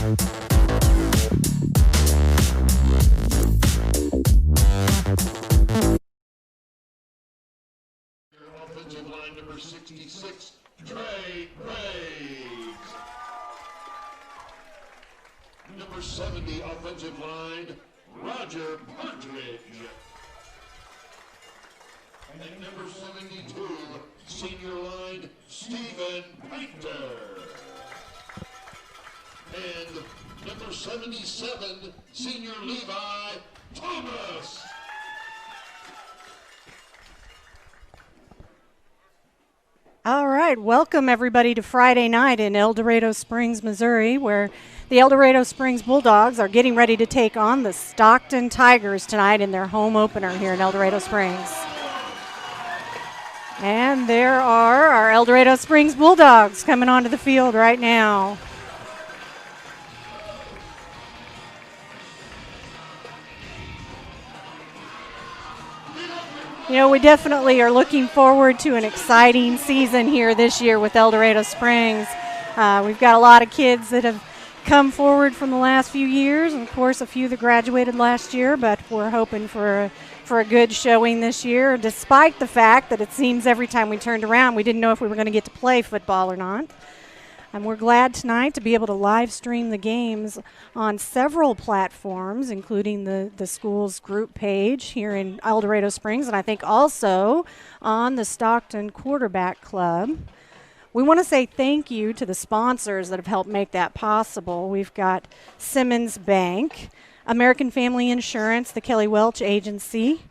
Offensive line number 66, Trey Graves. Number 70, offensive line, Roger Partridge. And number 72, senior line, Stephen Painter. And number 77, senior Levi Thomas. All right, welcome everybody to Friday night in El Dorado Springs, Missouri, where the El Dorado Springs Bulldogs are getting ready to take on the Stockton Tigers tonight in their home opener here in El Dorado Springs. And there are our El Dorado Springs Bulldogs coming onto the field right now. You know, we definitely are looking forward to an exciting season here this year with El Dorado Springs. We've got a lot of kids that have come forward from the last few years, and of course a few that graduated last year, but we're hoping for a good showing this year, despite the fact that it seems every time we turned around we didn't know if we were going to get to play football or not. And we're glad tonight to be able to live stream the games on several platforms, including the school's group page here in El Dorado Springs, and I think also on the Stockton Quarterback Club. We want to say thank you to the sponsors that have helped make that possible. We've got Simmons Bank, American Family Insurance, the Kelly Welch Agency,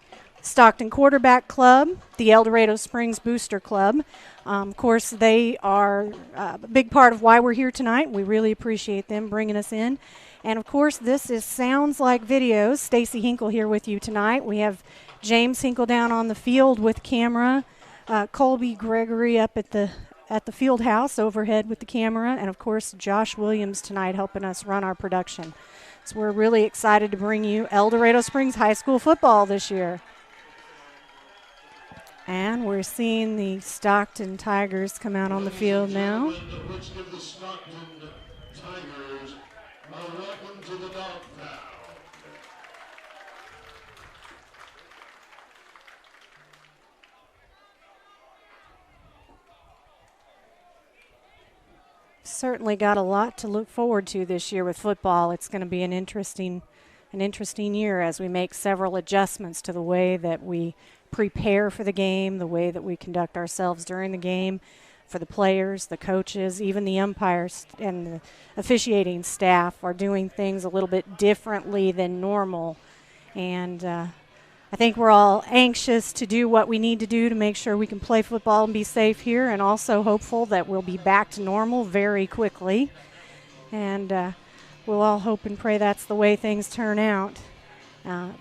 Stockton Quarterback Club, the El Dorado Springs Booster Club. Of course, they are a big part of why we're here tonight. We really appreciate them bringing us in. And, of course, this is Sounds Like Videos. Stacy Hinkle here with you tonight. We have James Hinkle down on the field with camera, Colby Gregory up at the field house overhead with the camera, and, of course, Josh Williams tonight helping us run our production. So we're really excited to bring you El Dorado Springs High School football this year. And we're seeing the Stockton Tigers come out on the field now. Let's give the Stockton Tigers a welcome to the dog pound. Certainly got a lot to look forward to this year with football. It's going to be an interesting year as we make several adjustments to the way that we prepare for the game, the way that we conduct ourselves during the game, for the players, the coaches, even the umpires and the officiating staff are doing things a little bit differently than normal. And I think we're all anxious to do what we need to do to make sure we can play football and be safe here, and also hopeful that we'll be back to normal very quickly. And we'll all hope and pray that's the way things turn out.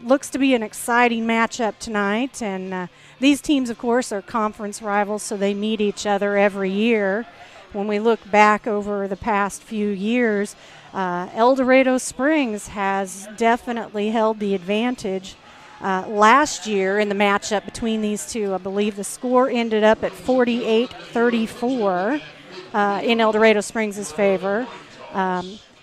Looks to be an exciting matchup tonight, and these teams, of course, are conference rivals, so they meet each other every year. When we look back over the past few years, El Dorado Springs has definitely held the advantage. Last year in the matchup between these two, I believe the score ended up at 48-34 in El Dorado Springs' favor.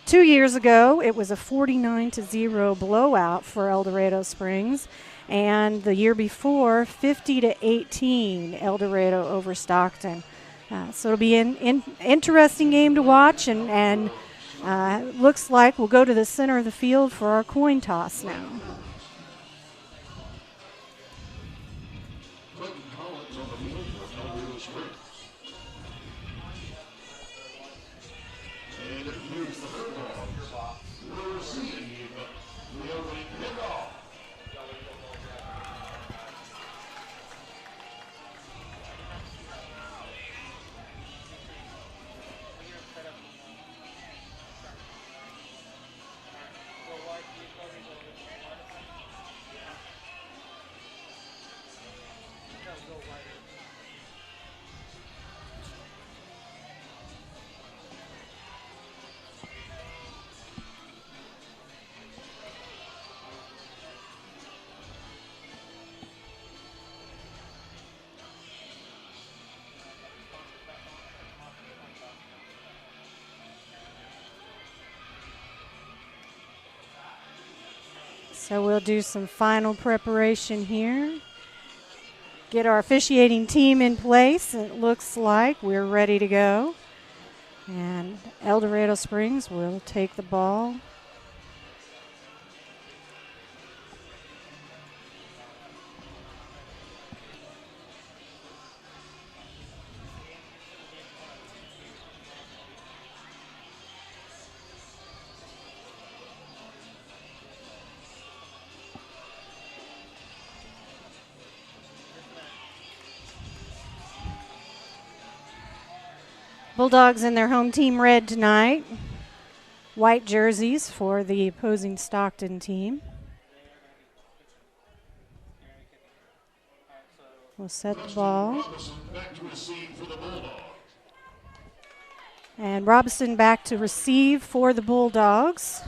2 years ago, it was a 49-0 blowout for El Dorado Springs, and the year before, 50-18 El Dorado over Stockton. So it'll be an interesting game to watch, and looks like we'll go to the center of the field for our coin toss now. So we'll do some final preparation here. Get our officiating team in place. It looks like we're ready to go. And El Dorado Springs will take the ball. Bulldogs in their home team red tonight. White jerseys for the opposing Stockton team. We'll set the ball. And Robinson back to receive for the Bulldogs.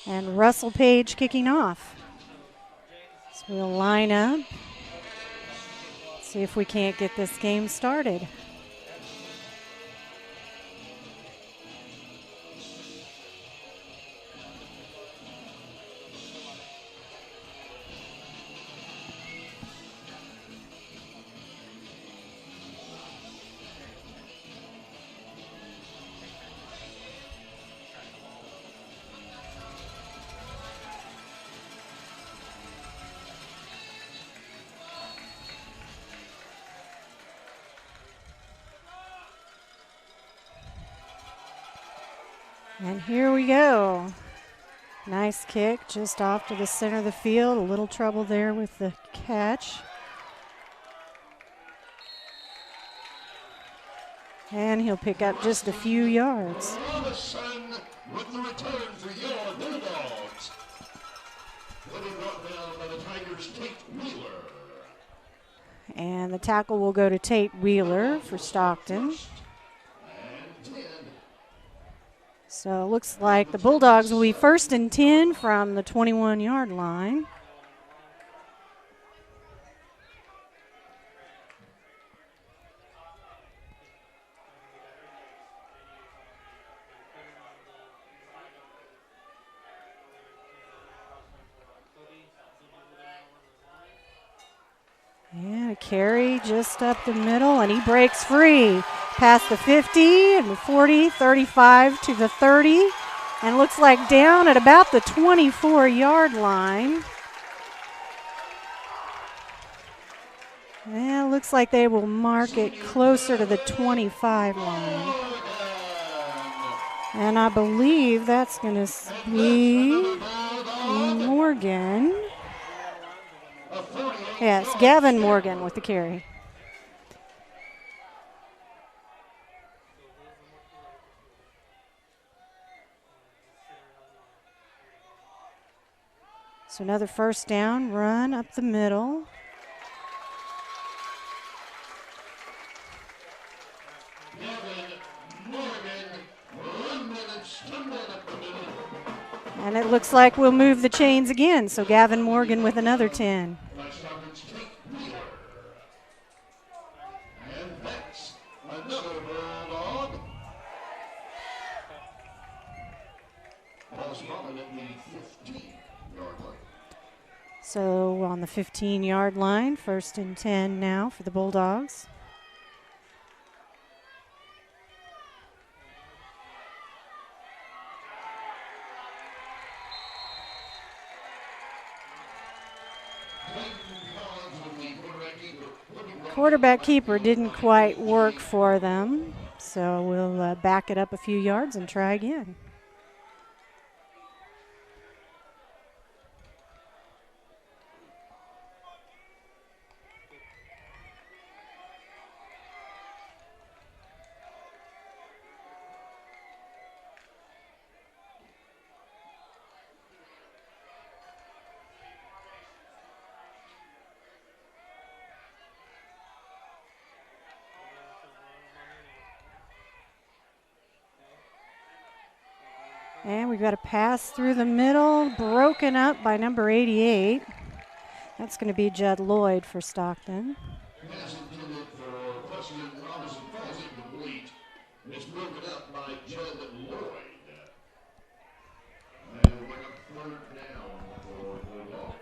And Russell Page kicking off. So we'll line up. See if we can't get this game started. And here we go. Nice kick just off to the center of the field. A little trouble there with the catch. And he'll pick up just a few yards. Robinson with the return for your Bulldogs. Getting brought down by the Tigers, Tate Wheeler. And the tackle will go to Tate Wheeler for Stockton. So it looks like the Bulldogs will be 1st and 10 from the 21-yard line. And a carry just up the middle, and he breaks free. Past the 50 and the 40, 35 to the 30, and looks like down at about the 24-yard line. And it looks like they will mark it closer to the 25 line. And I believe that's going to be Morgan. Yes, Gavin Morgan with the carry. So another first down, run up the middle. And it looks like we'll move the chains again. So Gavin Morgan with another 10. And that's another Bulldog. Ball's rolling at the 15-yard line. So on the 15-yard line, 1st and 10 now for the Bulldogs. Quarterback keeper didn't quite work for them, so we'll back it up a few yards and try again. And we've got a pass through the middle, broken up by number 88. That's going to be Judd Lloyd for Stockton. Pass intended for President Robinson falls incomplete. It's broken up by Judd Lloyd. And we'll bring up third down for Bulldogs.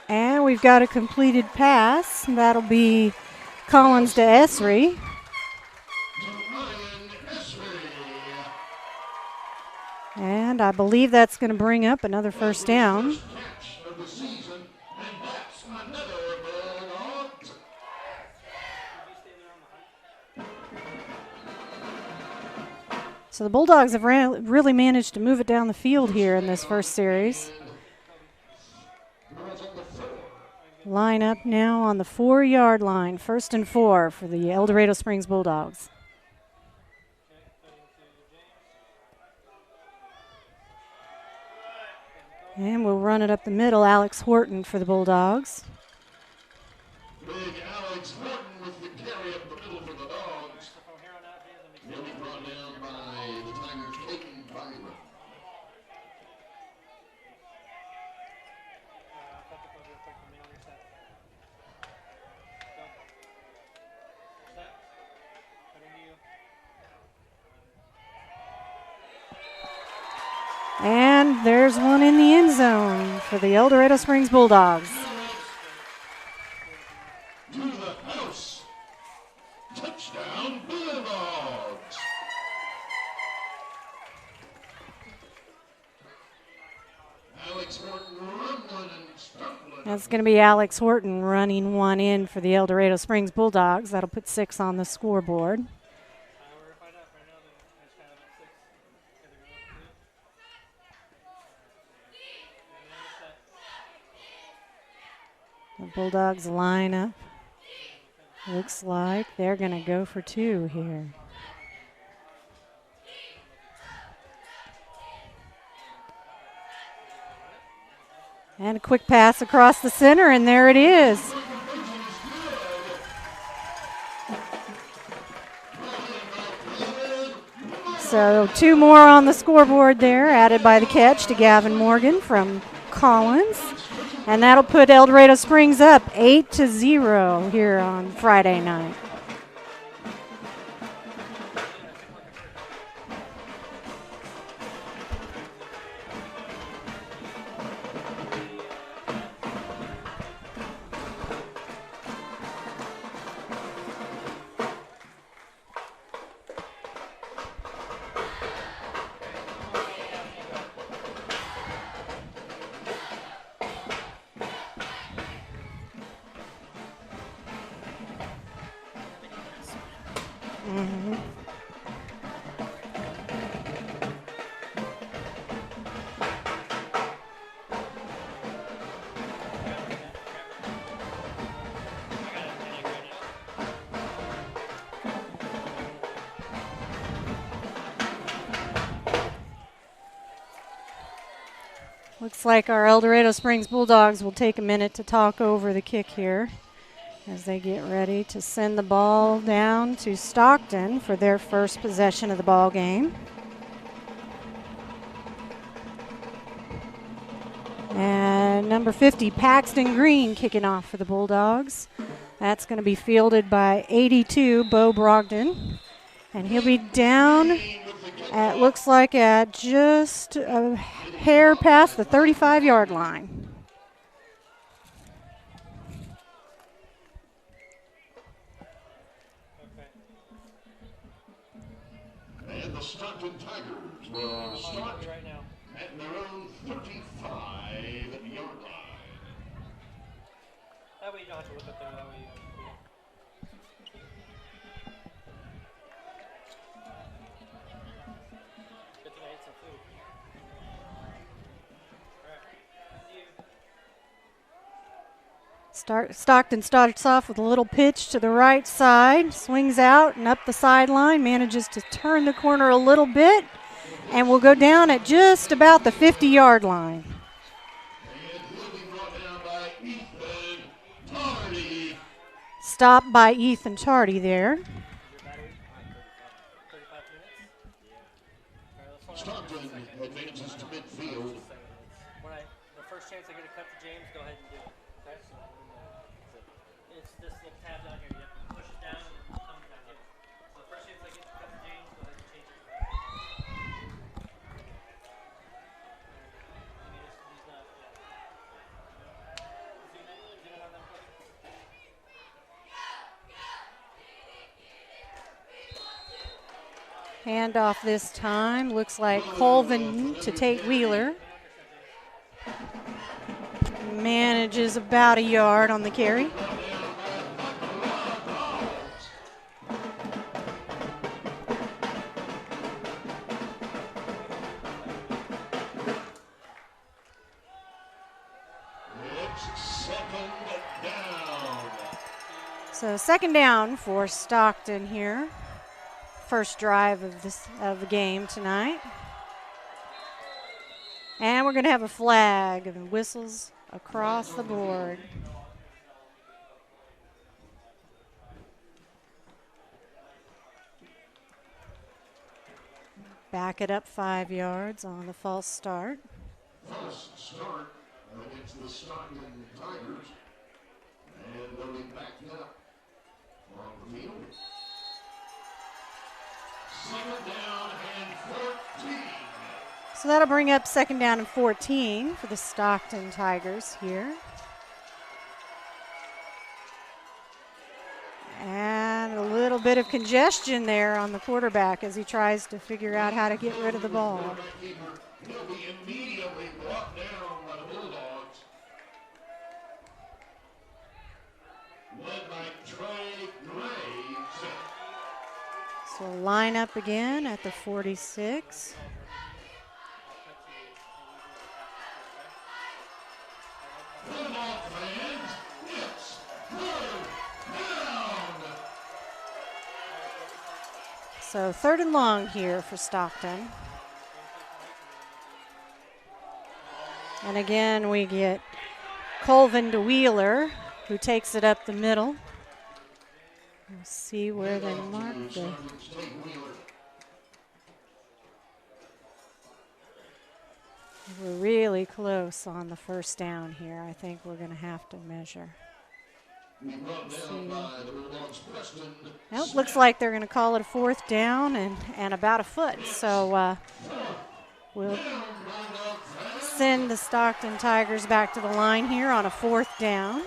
And we've got a completed pass. That'll be Collins to Esri. And I believe that's going to bring up another first down. So the Bulldogs have really managed to move it down the field here in this first series. Line up now on the 4-yard line, 1st and 4 for the El Dorado Springs Bulldogs. And we'll run it up the middle, Alex Horton for the Bulldogs. Big Alex Horton with the carry up the middle for the Dogs. He'll be brought down by the Tigers, Clayton Byron. And there's one in the end zone for the El Dorado Springs Bulldogs. To the house. Touchdown, Bulldogs. Alex Horton rumbling and stumbling. That's going to be Alex Horton running one in for the El Dorado Springs Bulldogs. That'll put 6 on the scoreboard. The Bulldogs line up. Looks like they're going to go for 2 here. And a quick pass across the center, and there it is. So 2 more on the scoreboard there, added by the catch to Gavin Morgan from Collins. And that'll put El Dorado Springs up 8-0 here on Friday night. Looks like our El Dorado Springs Bulldogs will take a minute to talk over the kick here as they get ready to send the ball down to Stockton for their first possession of the ball game. And number 50, Paxton Green, kicking off for the Bulldogs. That's going to be fielded by 82, Bo Brogdon. And he'll be down at, looks like at just a hair past the 35-yard line. And the Stockton Tigers will start at their own 35-yard line. That way you don't have to look up there. That way you Good thing I ate some food. All right. Stockton starts off with a little pitch to the right side, swings out and up the sideline, manages to turn the corner a little bit, And we'll go down at just about the 50-yard line. And he'll be brought down by Ethan Tardy. Stopped by Ethan Tardy there. Your battery? 35 minutes? Yeah. All right, let's Stockton advances to midfield. the first chance I get a cut to James, go ahead and do it. Okay? It's this little tab down here. You have to push it down and it comes down here. So the first chance I get to cut to James, go ahead and change it. He's not, Zoom in on them quick. Handoff this time. Looks like Colvin to take Wheeler. Manages about a yard on the carry. It's second down. So second down for Stockton here. First drive of the game tonight. And we're going to have a flag and whistles across the board. Back it up 5 yards on the false start. False start against the Stockton Tigers. And they'll be backed up on the field. Second down and 14. So that'll bring up second down and 14 for the Stockton Tigers here. And a little bit of congestion there on the quarterback as he tries to figure out how to get rid of the ball. He'll be immediately brought down by the Bulldogs. Led by Trey Graves. So line up again at the 46. Football fans, it's third down. So third and long here for Stockton. And again, we get Colvin to Wheeler, who takes it up the middle. We'll see where they mark the. We're really close on the first down here. I think we're going to have to measure. Nope, looks like they're going to call it a fourth down and about a foot. So we'll send the Stockton Tigers back to the line here on a fourth down.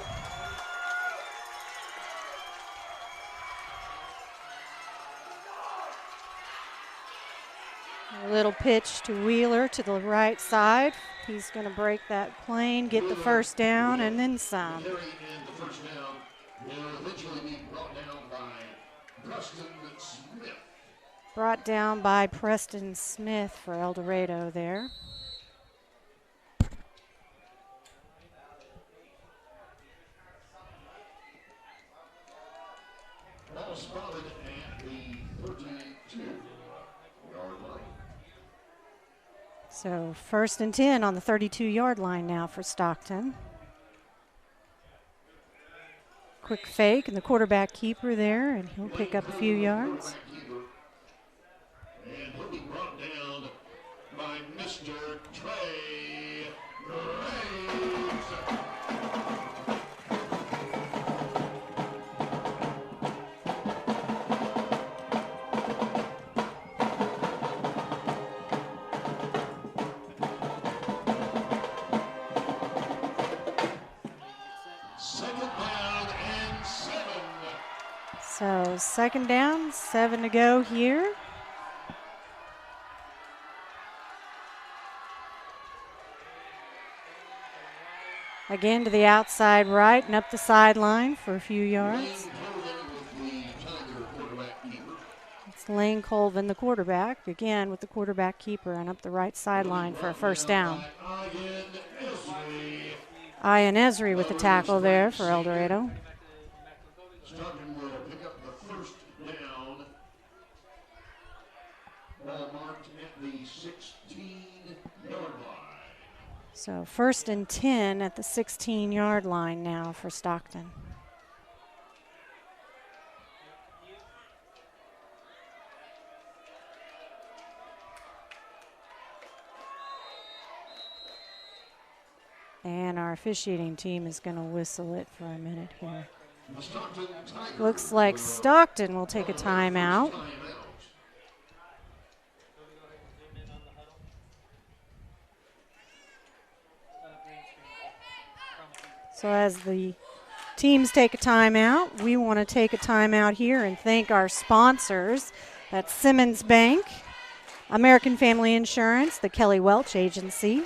A little pitch to Wheeler to the right side. He's going to break that plane, get the first down, and then some. The first down will eventually be brought down by Preston Smith. Brought down by Preston Smith for El Dorado there. Ball spotted at the 32-yard line. So first and 10 on the 32-yard line now for Stockton. Quick fake and the quarterback keeper there, and he'll pick up a few yards. And he'll be brought down by Mr. Trey Graves. So second down, 7 to go here. Again to the outside right and up the sideline for a few yards. It's Lane Colvin, the quarterback, again with the quarterback keeper and up the right sideline for a first down. Ian Esri with the tackle there for El Dorado. Stockton will pick up the first down. Ball marked at the 16-yard line. So 1st and 10 at the 16-yard line now for Stockton. And our officiating team is going to whistle it for a minute here. Looks like Stockton will take a timeout. So as the teams take a timeout, we want to take a timeout here and thank our sponsors. That's Simmons Bank, American Family Insurance, the Kelly Welch Agency,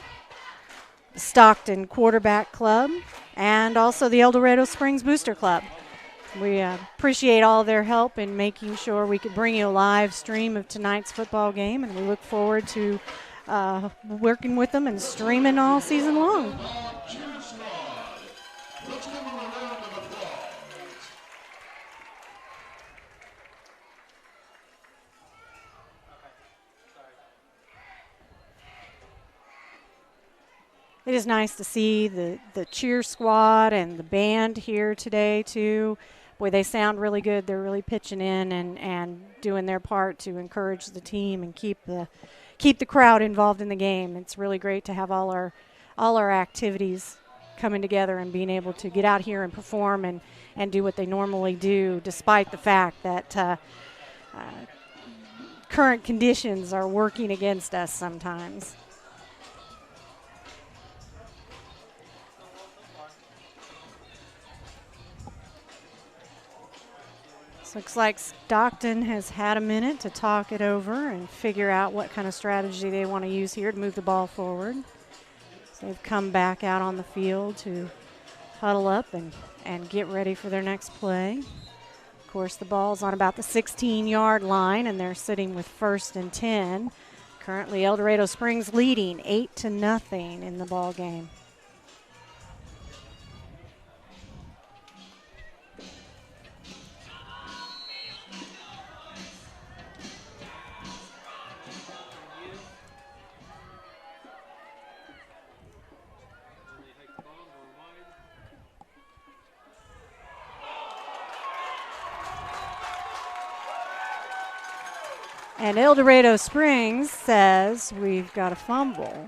the Stockton Quarterback Club, and also the El Dorado Springs Booster Club. We appreciate all their help in making sure we could bring you a live stream of tonight's football game, and we look forward to working with them and streaming all season long. Let's give them a round of applause. It is nice to see the cheer squad and the band here today, too. Boy, they sound really good. They're really pitching in and doing their part to encourage the team and keep the crowd involved in the game. It's really great to have all our activities coming together and being able to get out here and perform and do what they normally do, despite the fact that current conditions are working against us sometimes. Looks like Stockton has had a minute to talk it over and figure out what kind of strategy they want to use here to move the ball forward. So they've come back out on the field to huddle up and get ready for their next play. Of course, the ball's on about the 16-yard line, and they're sitting with 1st and 10. Currently, El Dorado Springs leading 8-0 in the ball game. And El Dorado Springs says we've got a fumble.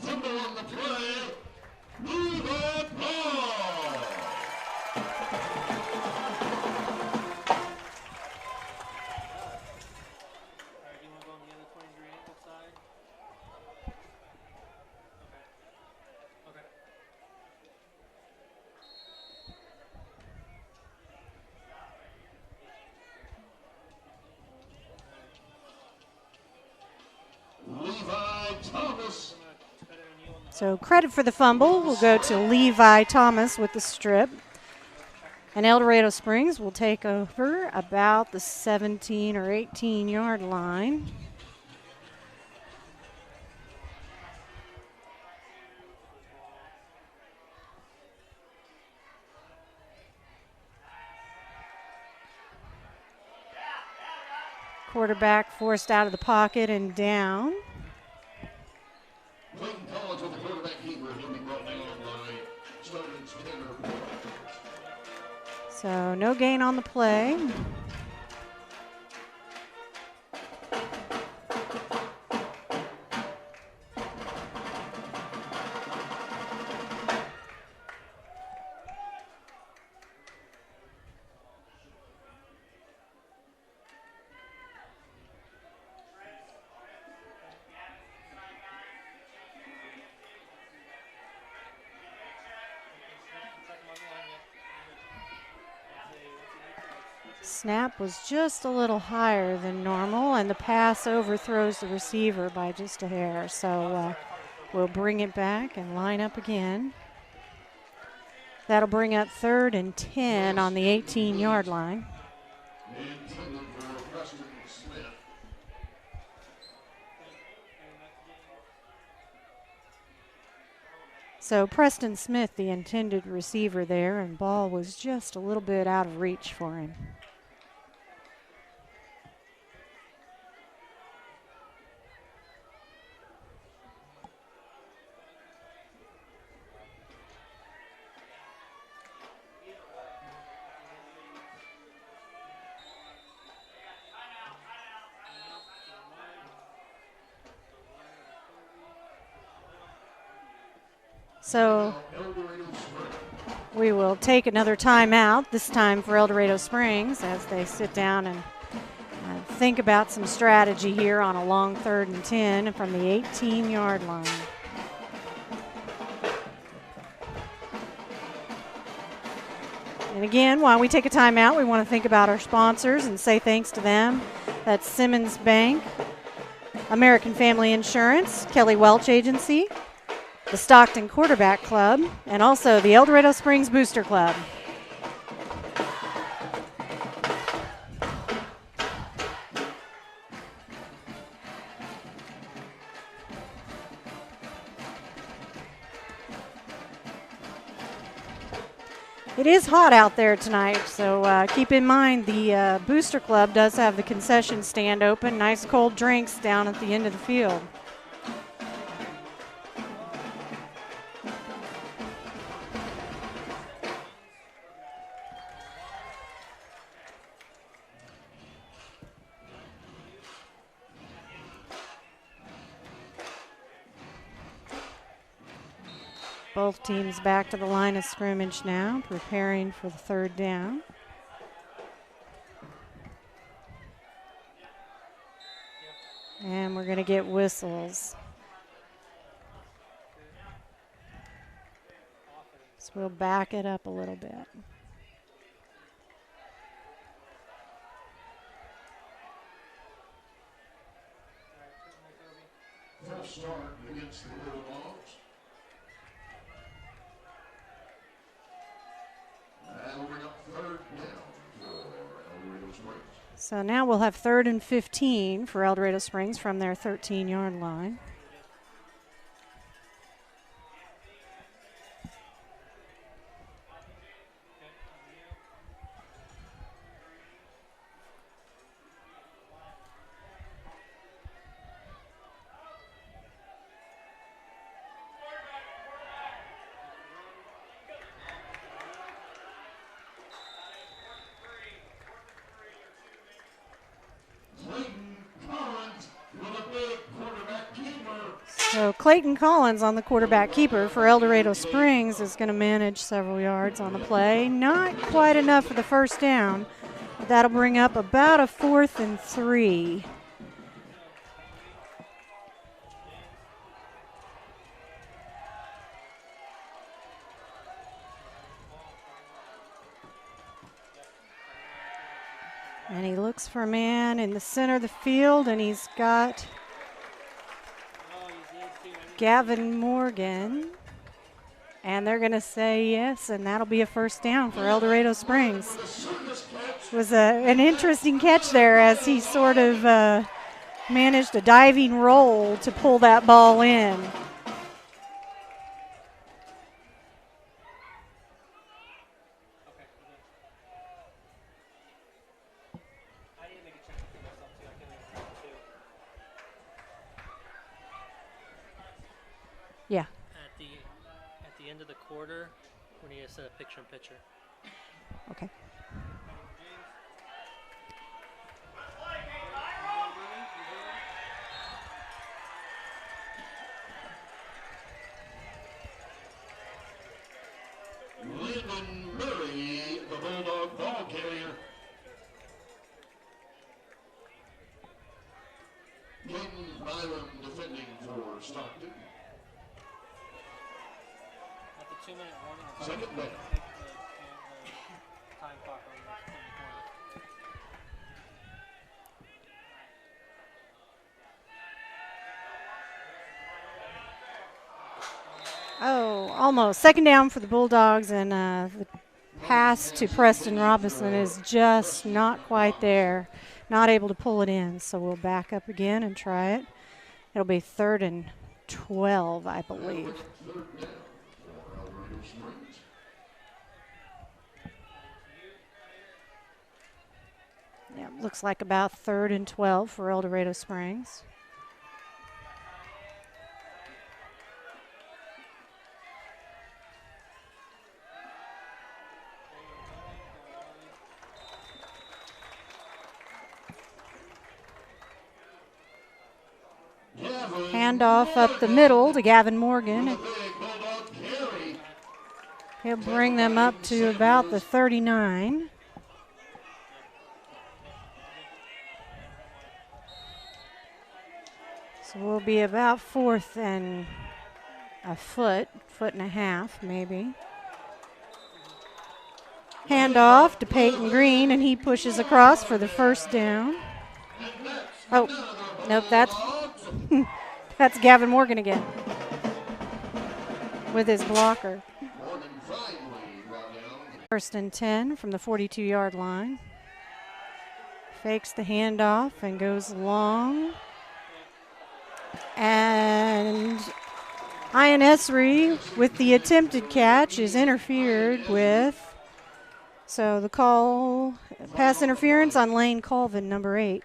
Fumble on the play. Levi Paul. Do you want to go on the other 20-degree angle side? Okay. Levi Thomas. So credit for the fumble will go to Levi Thomas with the strip. And El Dorado Springs will take over about the 17 or 18-yard line. Quarterback forced out of the pocket and down. Clayton Collins with the quarterback keeper. He'll be brought down by Stone's Tanner. So no gain on the play. Snap was just a little higher than normal, and the pass overthrows the receiver by just a hair. So we'll bring it back and line up again. That'll bring up 3rd and 10 on the 18-yard line. Intended for Preston Smith. So Preston Smith, the intended receiver there, and ball was just a little bit out of reach for him. So El Dorado Springs. we will take another timeout, this time for El Dorado Springs, as they sit down and think about some strategy here on a long 3rd and 10 from the 18-yard line. And again, while we take a timeout, we want to think about our sponsors and say thanks to them. That's Simmons Bank, American Family Insurance, Kelly Welch Agency, the Stockton Quarterback Club, and also the El Dorado Springs Booster Club. It is hot out there tonight, so keep in mind the Booster Club does have the concession stand open. Nice cold drinks down at the end of the field. Both teams back to the line of scrimmage now, preparing for the 3rd down. And we're going to get whistles. So we'll back it up a little bit. False start against the Bulldogs. That'll bring up 3rd down for El Dorado Springs. So now we'll have 3rd and 15 for El Dorado Springs from their 13-yard line. So Clayton Collins on the quarterback keeper for El Dorado Springs is going to manage several yards on the play. Not quite enough for the 1st down, but that'll bring up about a 4th and 3. And he looks for a man in the center of the field, and he's got Gavin Morgan. And they're going to say yes, and that'll be a 1st down for El Dorado Springs. It was an interesting catch there as he sort of managed a diving roll to pull that ball in. Yeah. At the end of the quarter, we need to set a picture-in-picture. Okay. Lyndon Murray, the Bulldog ball carrier. Caden Byram defending for Stockton. At the 2-minute warning, Second down. the time clock on the corner. Oh, almost. 2nd down for the Bulldogs, and the pass to Preston Robinson is just not quite there. Not able to pull it in, so we'll back up again and try it. It'll be 3rd and 12, I believe. 3rd down for El Dorado Springs. Yeah, looks like about 3rd and 12 for El Dorado Springs. Handoff up the middle to Gavin Morgan. The big Bulldog carrier. He'll bring them up to about the 39. So we'll be about 4th and a foot and a half maybe. Handoff to Peyton Green, and he pushes across for the first down. Oh, nope, that's Gavin Morgan again with his blocker. 1st and 10 from the 42-yard line. Fakes the handoff and goes long. And Ian Esri with the attempted catch is interfered with. So the call, pass interference on Lane Colvin, number 8.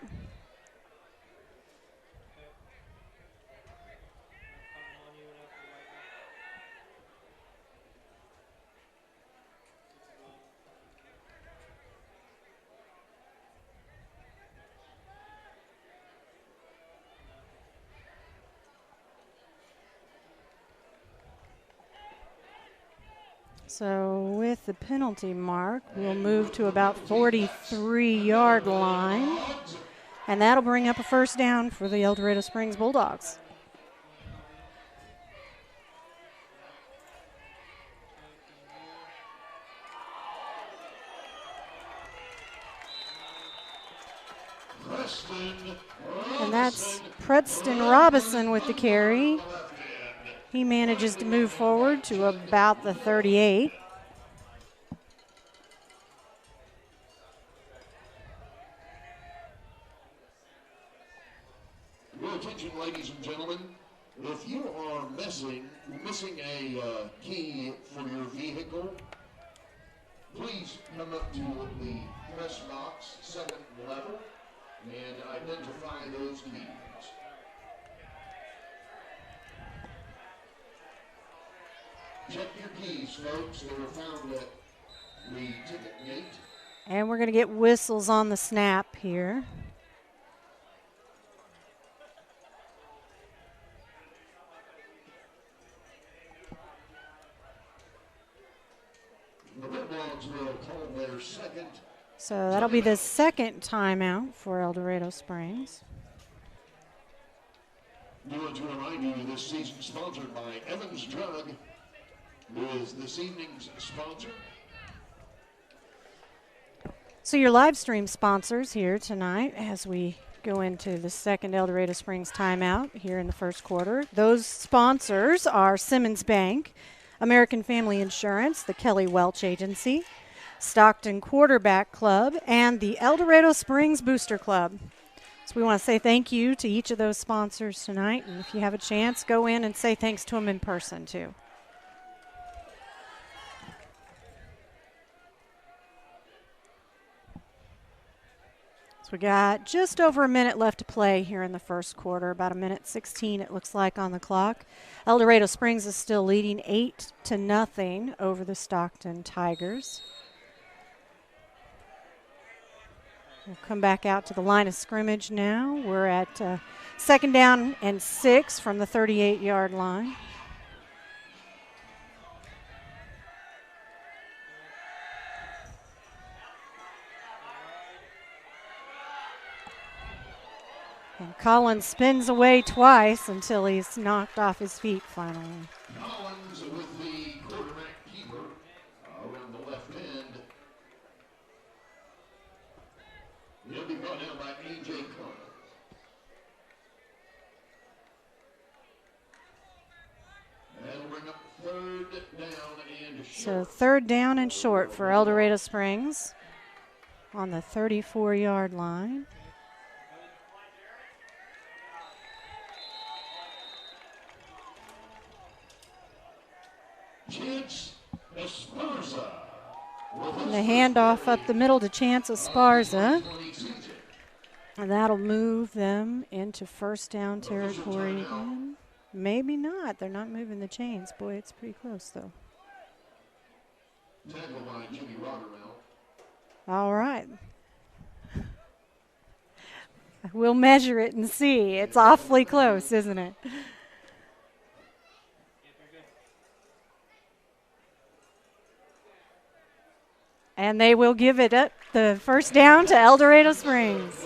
So with the penalty mark, we'll move to about 43-yard line, and that'll bring up a first down for the El Dorado Springs Bulldogs. And that's Preston Robinson with the carry. He manages to move forward to about the 38. Your attention, ladies and gentlemen. If you are missing a key for your vehicle, please come up to the press box, 2nd level, and identify those keys. Check your keys, folks. They were found at the ticket gate. And we're going to get whistles on the snap here. The Bulldogs will call their second. So that'll be the second timeout for El Dorado Springs. I want to remind you this season sponsored by Evans Drug, who is this evening's sponsor. So your live stream sponsors here tonight as we go into the second El Dorado Springs timeout here in the first quarter. Those sponsors are Simmons Bank, American Family Insurance, the Kelly Welch Agency, Stockton Quarterback Club, and the El Dorado Springs Booster Club. So we want to say thank you to each of those sponsors tonight, and if you have a chance, go in and say thanks to them in person too. So we got just over a minute left to play here in the first quarter, about 1:16 it looks like on the clock. El Dorado Springs is still leading 8-0 over the Stockton Tigers. We'll come back out to the line of scrimmage now. We're at 2nd down and 6 from the 38-yard line. And Collins spins away twice until he's knocked off his feet finally. Collins with the quarterback keeper around the left end. He'll be brought down by A.J. Carter. That'll bring up 3rd down and short. So 3rd down and short for El Dorado Springs on the 34-yard line. Chance Esparza. And the handoff up the middle to Chance Esparza. And that'll move them into 1st down territory again. Maybe not. They're not moving the chains. Boy, it's pretty close, though. Tackled by Jimmy Rothermel. All right. We'll measure it and see. It's awfully close, isn't it? And they will give it up the first down to El Dorado Springs.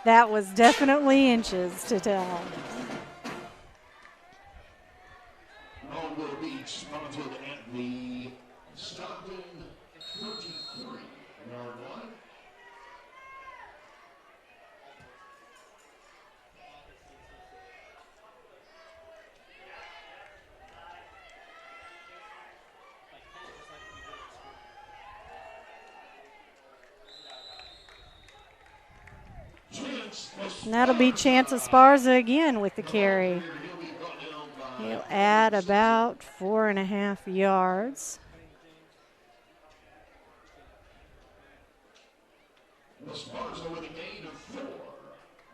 That was definitely inches to tell. Ball will be spotted at the Stockton 33-yard line. And that'll be Chance Esparza again with the carry. He'll add about 4.5 yards. Esparza with a gain of 4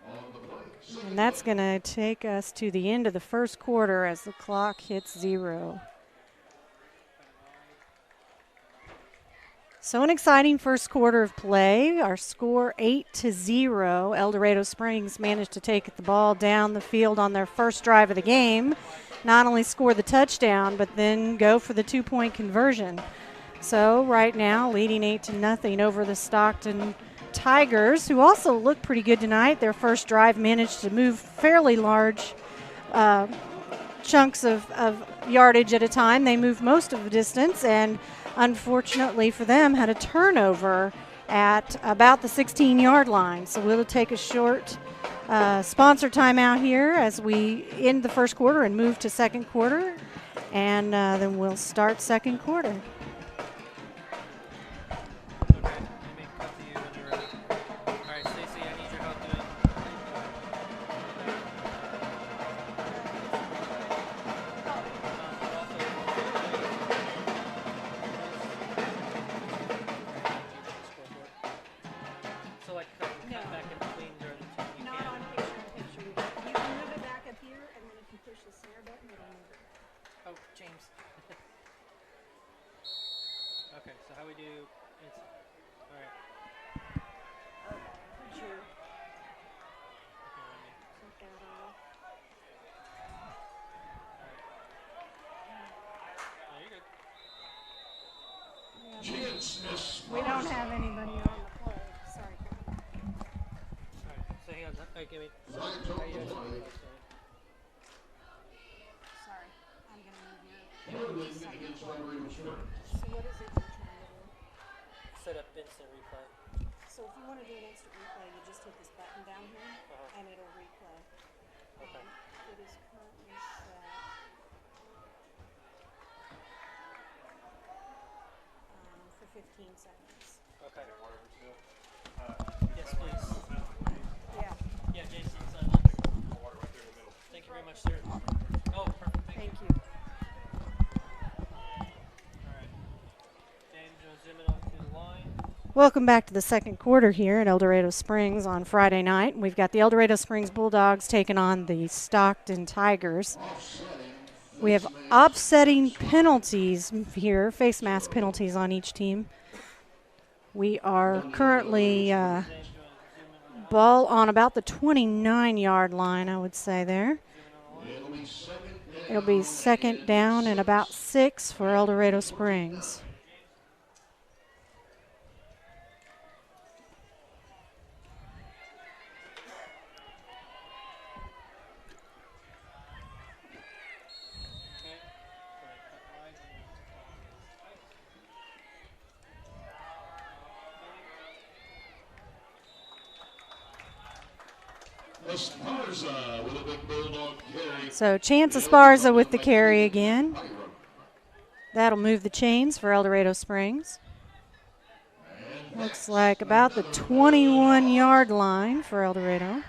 on the play. And that's going to take us to the end of the first quarter as the clock hits 0. So an exciting first quarter of play. Our score 8-0. El Dorado Springs managed to take the ball down the field on their first drive of the game. Not only score the touchdown, but then go for the 2-point conversion. So right now, leading 8-0 over the Stockton Tigers, who also look pretty good tonight. Their first drive managed to move fairly large chunks of yardage at a time. They moved most of the distance, and unfortunately for them, had a turnover at about the 16-yard line. So we'll take a short sponsor timeout here as we end the first quarter and move to second quarter, and then we'll start second quarter. Okay, so how we do? All right. We don't have anybody on the play. Sorry. All right. So hang on. All right, give me. Sorry, I'm going to move your. So what is it you're trying to do? Set up instant replay. So if you want to do an instant replay, you just hit this button down here, and it'll replay. Okay. It is currently set for 15 seconds. Okay. Yes, please. Yeah. Yeah, Jason's Thank you very much, sir. Oh, perfect. Thank you. All right. James, you want to zoom in onto the line? Welcome back to the second quarter here at El Dorado Springs on Friday night. We've got the El Dorado Springs Bulldogs taking on the Stockton Tigers. We have offsetting penalties here, face mask penalties on each team. We are currently ball on about the 29-yard line, I would say there. It'll be second down and about 6 for El Dorado Springs. Esparza with a big bulldog carry. So Chance Esparza with the carry again. That'll move the chains for El Dorado Springs. Looks like about the 21-yard line for El Dorado.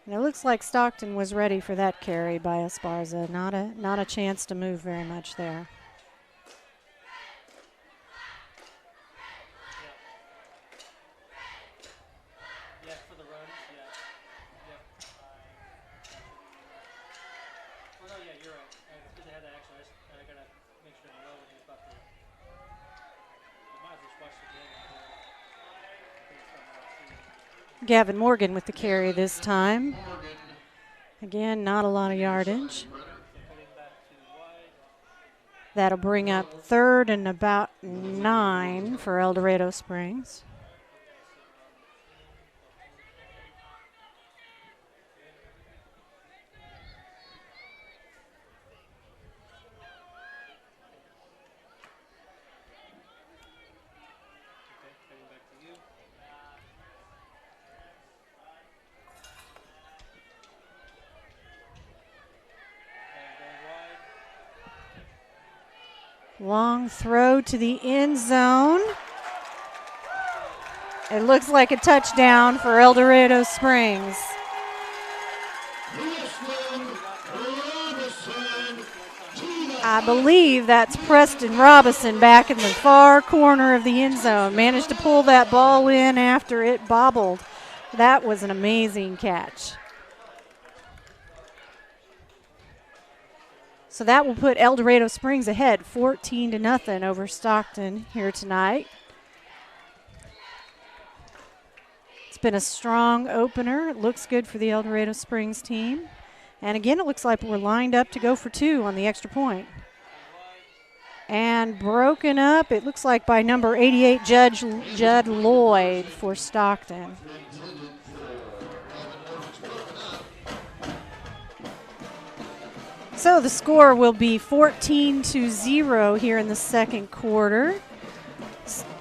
And it looks like Stockton was ready for that carry by Esparza. Not a chance to move very much there. Yeah, for the run. Yeah. no, yeah, you're right. It's good to have that action. I gotta make sure I know when he's about to. I might have just watched the game. I think it's something I'll see. Gavin Morgan with the carry this time. Morgan. Again, not a lot of yardage. So cutting back to wide. That'll bring up 3rd and about 9 for El Dorado Springs. Okay, cutting back to you. And going wide. Long throw to the end zone. It looks like a touchdown for El Dorado Springs. I believe that's Preston Robinson back in the far corner of the end zone. Managed to pull that ball in after it bobbled. That was an amazing catch. So that will put El Dorado Springs ahead 14-0 over Stockton here tonight. It's been a strong opener. It looks good for the El Dorado Springs team. And again, it looks like we're lined up to go for 2 on the extra point. And broken up, it looks like by number 88, Judd Lloyd for Stockton. So the score will be 14-0 here in the second quarter.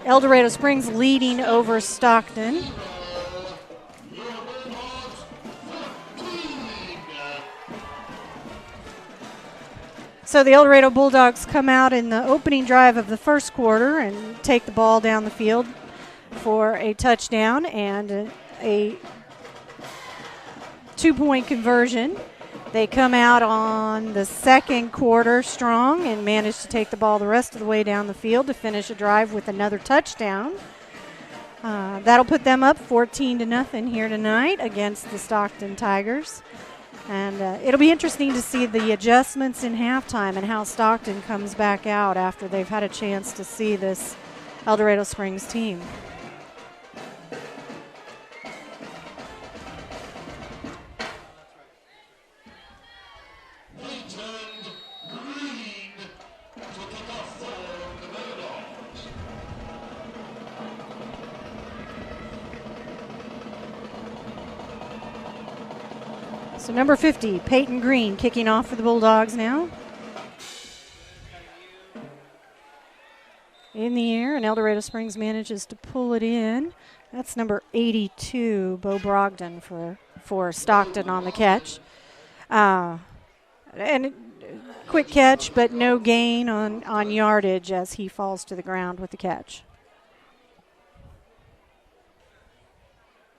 El Dorado Springs leading over Stockton. So the El Dorado Bulldogs come out in the opening drive of the first quarter and take the ball down the field for a touchdown and a 2-point conversion. They come out on the second quarter strong and manage to take the ball the rest of the way down the field to finish a drive with another touchdown. That'll put them up 14-0 here tonight against the Stockton Tigers. And it'll be interesting to see the adjustments in halftime and how Stockton comes back out after they've had a chance to see this El Dorado Springs team. So number 50, Peyton Green, kicking off for the Bulldogs now. In the air, and El Dorado Springs manages to pull it in. That's number 82, Bo Brogdon for Stockton on the catch. And quick catch, but no gain on yardage as he falls to the ground with the catch.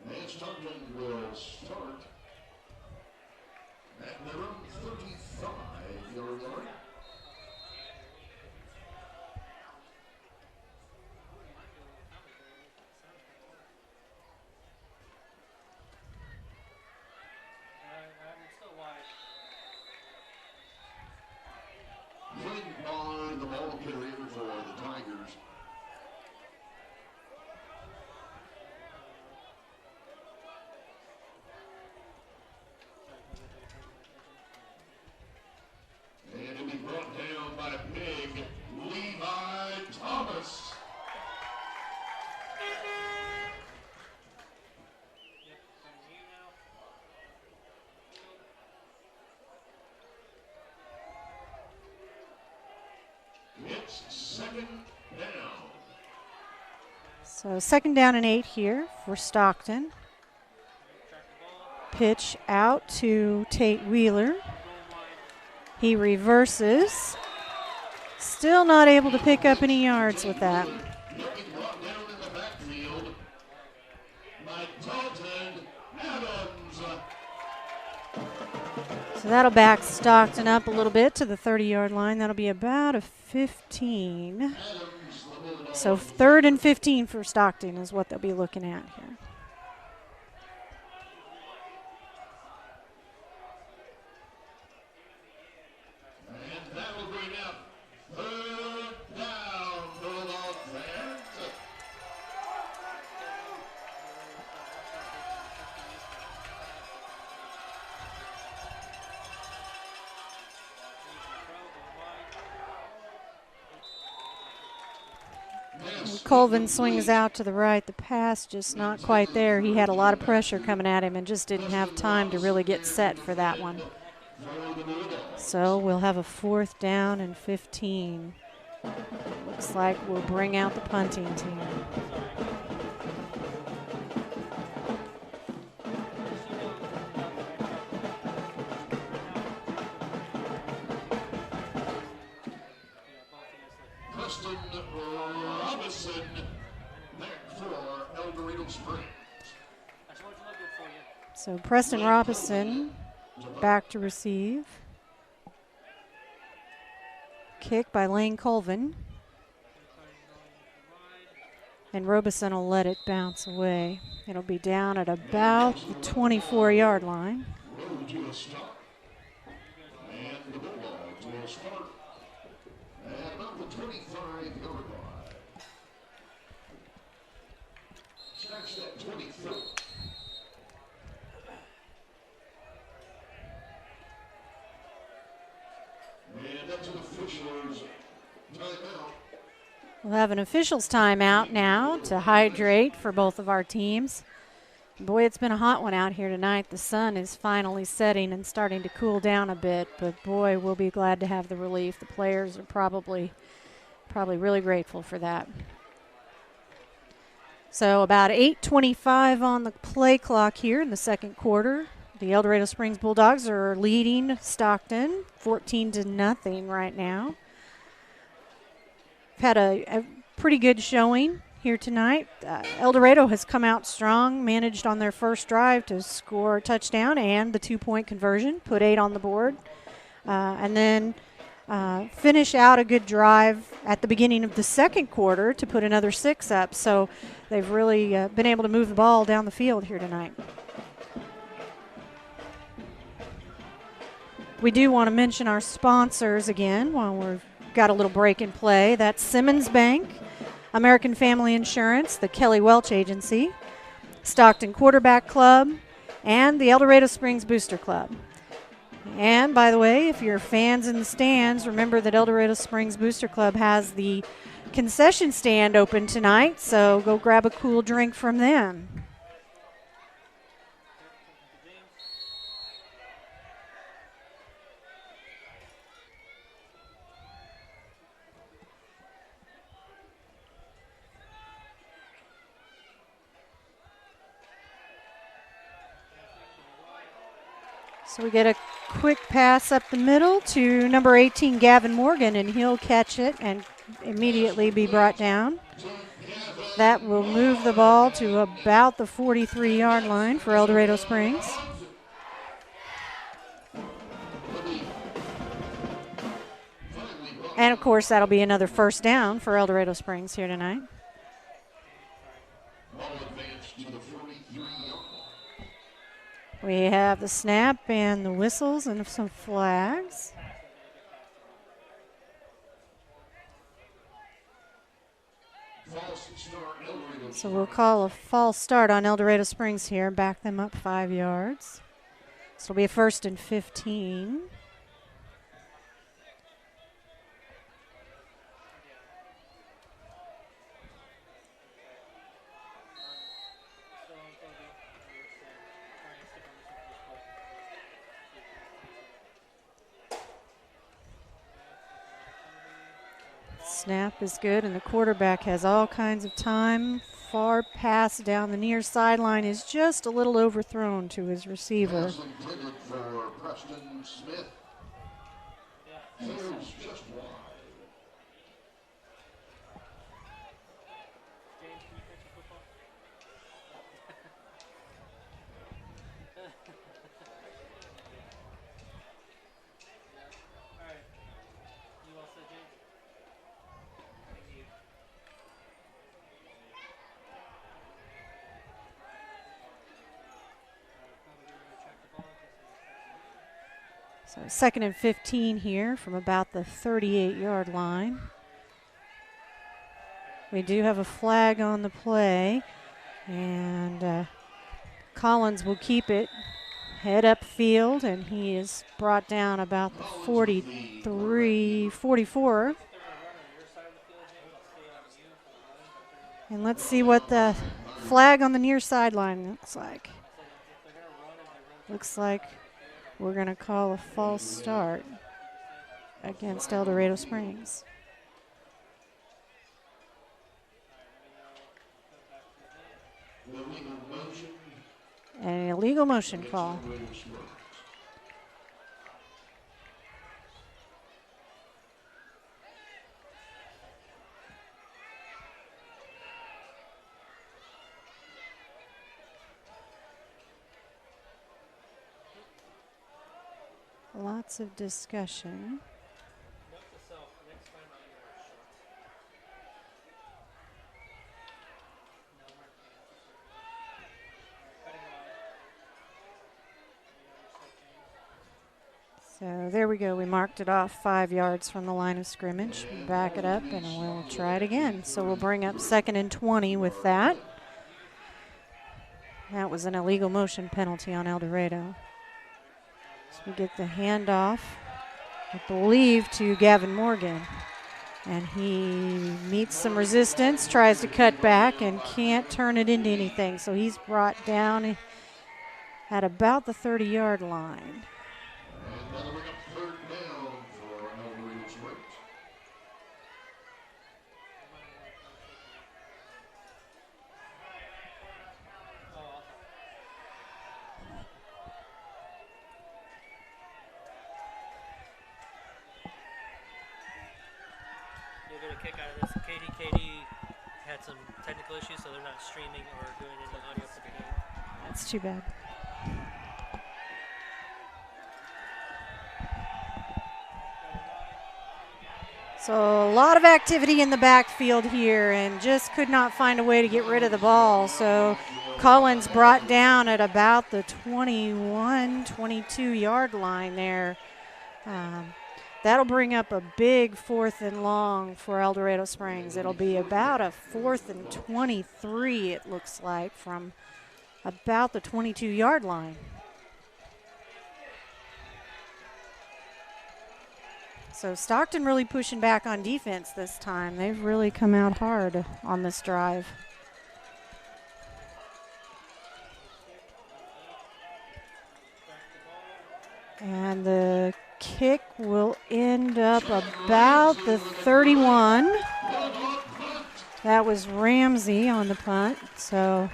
And Stockton will start at their own 35-yard line. I'm still wide. Playing by the ball carrier for the Tigers. And it'll be brought down by big Levi Thomas. Yep, coming to you now. It's second down. So second down and 8 here for Stockton. Track the ball. Pitch out to Tate Wheeler. Going wide. He reverses. Still not able to pick up any yards with that. Looking brought down in the backfield by Dalton Adams. So that'll back Stockton up a little bit to the 30-yard line. That'll be about a 15. So 3rd and 15 for Stockton is what they'll be looking at here. Colvin swings out to the right. The pass just not quite there. He had a lot of pressure coming at him and just didn't have time to really get set for that one. So we'll have a 4th down and 15. Looks like we'll bring out the punting team. Preston Robinson back for El Dorado Springs. So Preston Robinson back to receive. Kick by Lane Colvin. And Robeson will let it bounce away. It'll be down at about the 24-yard line. Road to a stop. And the Bulldogs will start at about the 25-yard line. Snatch that 24. And that's an official's timeout. We'll have an officials timeout now to hydrate for both of our teams. Boy, it's been a hot one out here tonight. The sun is finally setting and starting to cool down a bit, but boy, we'll be glad to have the relief. The players are probably really grateful for that. So about 8:25 on the play clock here in the second quarter. The El Dorado Springs Bulldogs are leading Stockton 14-0 right now. Had a pretty good showing here tonight. El Dorado has come out strong, managed on their first drive to score a touchdown and the 2-point conversion, put 8 on the board, and then finish out a good drive at the beginning of the second quarter to put another 6 up. So they've really been able to move the ball down the field here tonight. We do want to mention our sponsors again while we've got a little break in play. That's Simmons Bank, American Family Insurance, the Kelly Welch Agency, Stockton Quarterback Club, and the El Dorado Springs Booster Club. And by the way, if you're fans in the stands, remember that El Dorado Springs Booster Club has the concession stand open tonight, so go grab a cool drink from them. So we get a quick pass up the middle to number 18, Gavin Morgan, and he'll catch it and immediately be brought down. That will move the ball to about the 43-yard line for El Dorado Springs. And, of course, that'll be another first down for El Dorado Springs here tonight. We have the snap and the whistles and some flags. So we'll call a false start on El Dorado Springs here and back them up 5 yards. So it'll be a 1st and 15. Snap is good, and the quarterback has all kinds of time. Far pass down the near sideline is just a little overthrown to his receiver. Intended for Preston Smith. Fails just wide. So 2nd and 15 here from about the 38-yard line. We do have a flag on the play, and Collins will keep it head up field, and he is brought down about the 44. And let's see what the flag on the near sideline looks like. Looks like we're going to call a false start against El Dorado Springs. An illegal motion call. Lots of discussion. So there we go. We marked it off 5 yards from the line of scrimmage. Back it up, and we'll try it again. So we'll bring up 2nd and 20 with that. That was an illegal motion penalty on El Dorado. So we get the handoff, I believe, to Gavin Morgan. And he meets some resistance, tries to cut back, and can't turn it into anything. So he's brought down at about the 30-yard line. And that'll bring up 3rd down for El Dorado Springs. You'll get a kick out of this. KD had some technical issues, so they're not streaming or doing any audio for the game. That's too bad. So a lot of activity in the backfield here, and just could not find a way to get rid of the ball. So Collins brought down at about the 21, 22-yard line there. That'll bring up a big 4th and long for El Dorado Springs. It'll be about a 4th and 23, it looks like, from about the 22-yard line. So Stockton really pushing back on defense this time. They've really come out hard on this drive. And the kick will end up about the 31. That was Ramsey on the punt. So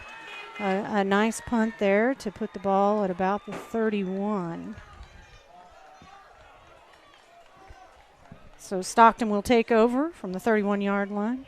a nice punt there to put the ball at about the 31. So Stockton will take over from the 31-yard line.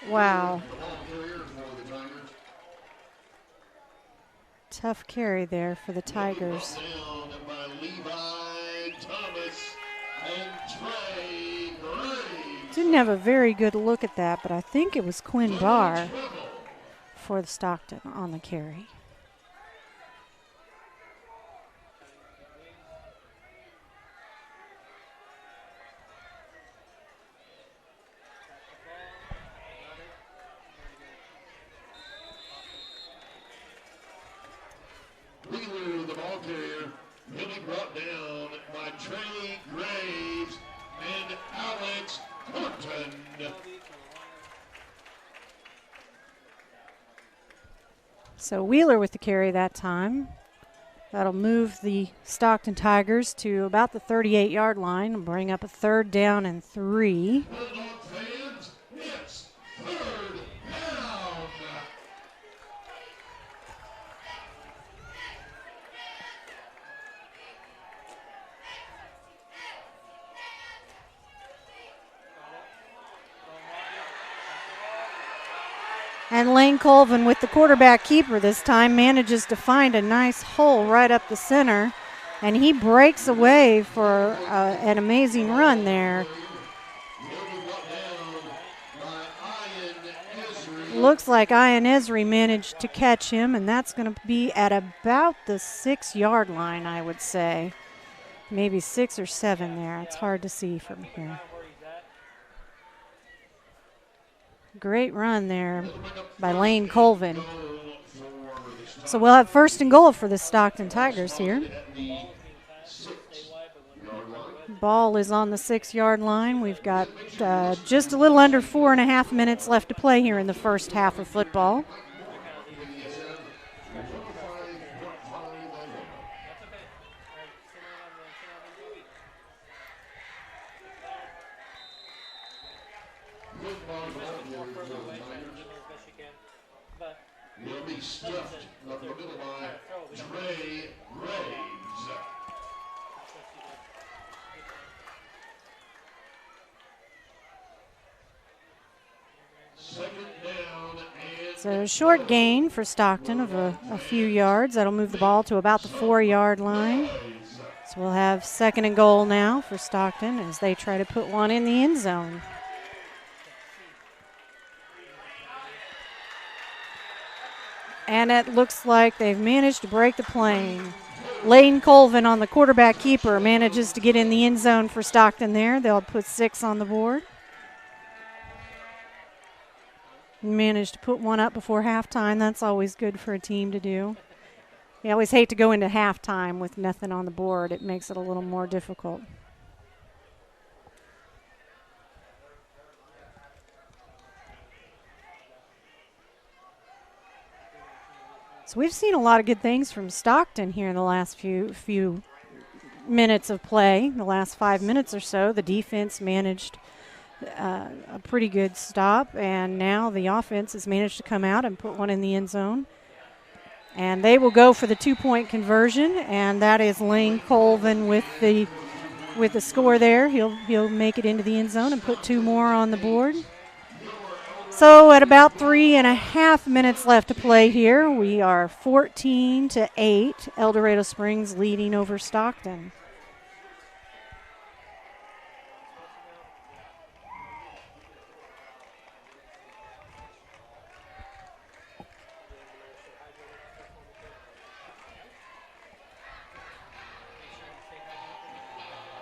Wow. Tough carry there for the Tigers. Down by Levi Thomas and Trey Graves. Didn't have a very good look at that, but I think it was Quinn Barr for the Stockton on the carry. Wheeler, the ball carrier, he'll be brought down by Trey Graves and Alex Horton. So Wheeler with the carry that time. That'll move the Stockton Tigers to about the 38-yard line and bring up a 3rd down and 3. Bulldog fans, it's 3rd down. And Lane Colvin with the quarterback keeper this time manages to find a nice hole right up the center. And he breaks away for an amazing run there. looks like Ian Esri managed to catch him, and that's going to be at about the 6-yard line, I would say. Maybe 6 or 7 there. It's hard to see from here. Great run there by Lane Colvin. So we'll have 1st and goal for the Stockton Tigers here. Ball is on the 6-yard line. We've got just a little under 4.5 minutes left to play here in the first half of football. Will be stuffed up the middle by Trey Graves. Second down and It's a short gain for Stockton of a few yards. That'll move the ball to about the 4-yard line. So we'll have 2nd and goal now for Stockton as they try to put one in the end zone. And it looks like they've managed to break the plane. Lane Colvin on the quarterback keeper manages to get in the end zone for Stockton there. They'll put 6 on the board. Managed to put one up before halftime. That's always good for a team to do. You always hate to go into halftime with nothing on the board. It makes it a little more difficult. So we've seen a lot of good things from Stockton here in the last few minutes of play, the last 5 minutes or so. The defense managed a pretty good stop, and now the offense has managed to come out and put one in the end zone. And they will go for the 2-point conversion, and that is Lane Colvin with the score there. He'll make it into the end zone and put 2 more on the board. So at about 3.5 minutes left to play here, we are 14-8. El Dorado Springs leading over Stockton.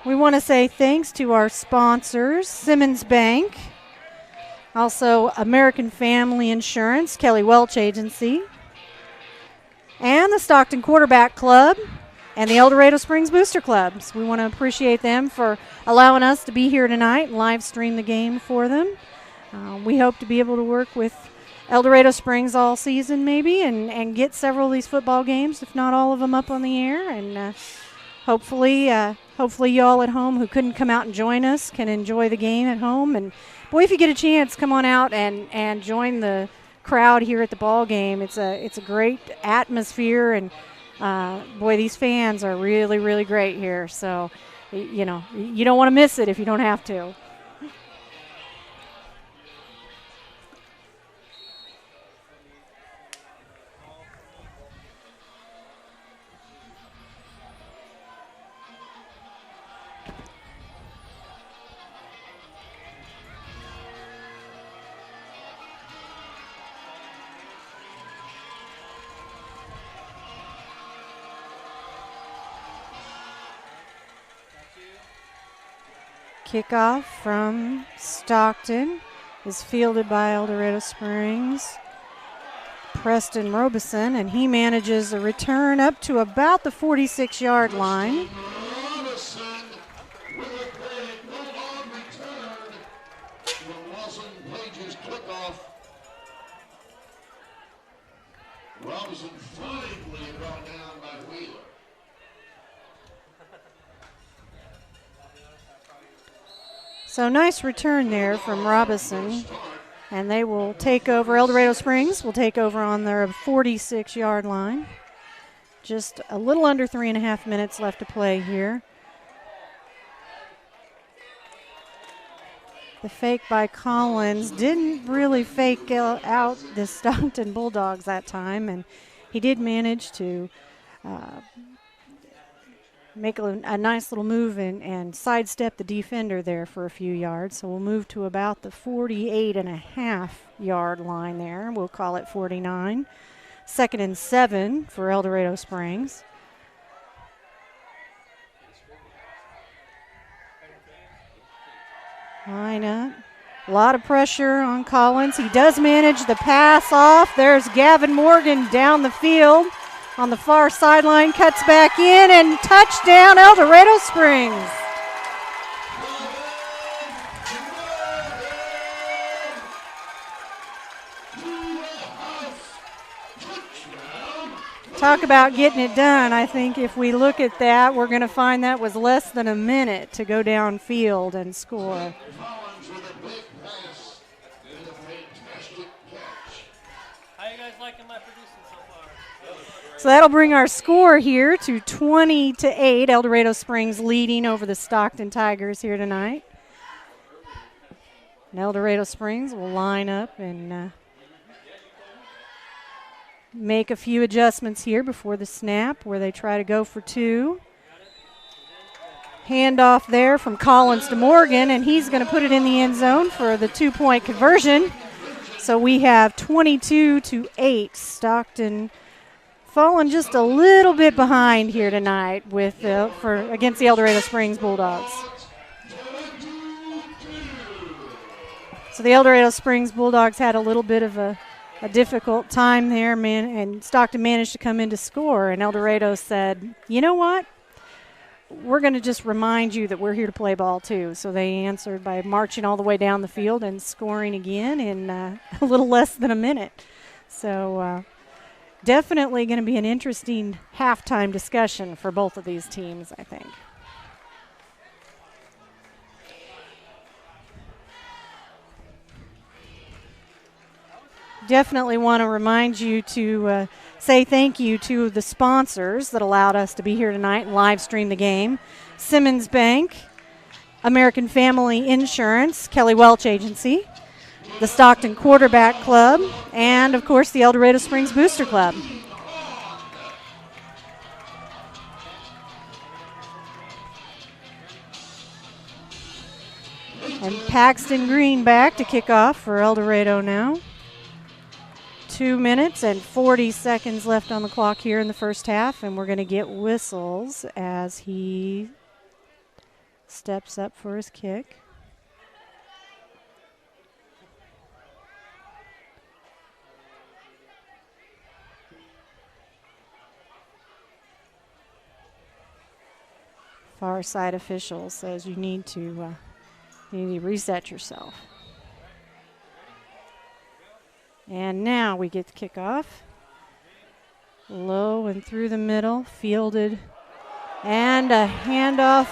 We want to say thanks to our sponsors, Simmons Bank, also American Family Insurance, Kelly Welch Agency, and the Stockton Quarterback Club and the El Dorado Springs Booster Clubs. We want to appreciate them for allowing us to be here tonight and live stream the game for them. We hope to be able to work with El Dorado Springs all season maybe and get several of these football games, if not all of them, up on the air. And hopefully you all at home who couldn't come out and join us can enjoy the game at home. And boy, if you get a chance, come on out and join the crowd here at the ball game. It's a great atmosphere, and boy, these fans are really, really great here. So, you know, you don't want to miss it if you don't have to. Kickoff from Stockton is fielded by El Dorado Springs. Preston Robeson, and he manages a return up to about the 46-yard line. Robinson with a big move-on return from Lawson Page's kickoff. Robinson finally brought down by Wheeler. So nice return there from Robinson, and they will take over. El Dorado Springs will take over on their 46-yard line. Just a little under 3.5 minutes left to play here. The fake by Collins didn't really fake out the Stockton Bulldogs that time, and he did manage to make a nice little move and sidestep the defender there for a few yards. So we'll move to about the 48.5-yard line there. We'll call it 49. 2nd and 7 for El Dorado Springs. Line up. A lot of pressure on Collins. He does manage the pass off. There's Gavin Morgan down the field on the far sideline, cuts back in, and touchdown El Dorado Springs. Talk about getting it done. I think if we look at that, we're going to find that was less than a minute to go downfield and score. Collins with a big pass and a fantastic catch. How you guys liking my producing so far? So that'll bring our score here to 20-8. El Dorado Springs leading over the Stockton Tigers here tonight. And El Dorado Springs will line up and make a few adjustments here before the snap where they try to go for 2. Handoff there from Collins to Morgan, and he's going to put it in the end zone for the 2-point conversion. So we have 22-8. Stockton falling just a little bit behind here tonight with against the El Dorado Springs Bulldogs. So the El Dorado Springs Bulldogs had a little bit of a difficult time there, and Stockton managed to come in to score, and El Dorado said, you know what? We're going to just remind you that we're here to play ball too. So they answered by marching all the way down the field and scoring again in a little less than a minute. So definitely going to be an interesting halftime discussion for both of these teams, I think. Definitely want to remind you to say thank you to the sponsors that allowed us to be here tonight and live stream the game. Simmons Bank, American Family Insurance, Kelly Welch Agency, the Stockton Quarterback Club, and, of course, the El Dorado Springs Booster Club. And Paxton Green back to kick off for El Dorado now. 2 minutes and 40 seconds left on the clock here in the first half, and we're going to get whistles as he steps up for his kick. Far side official says you need to reset yourself. And now we get the kickoff. Low and through the middle, fielded, and a handoff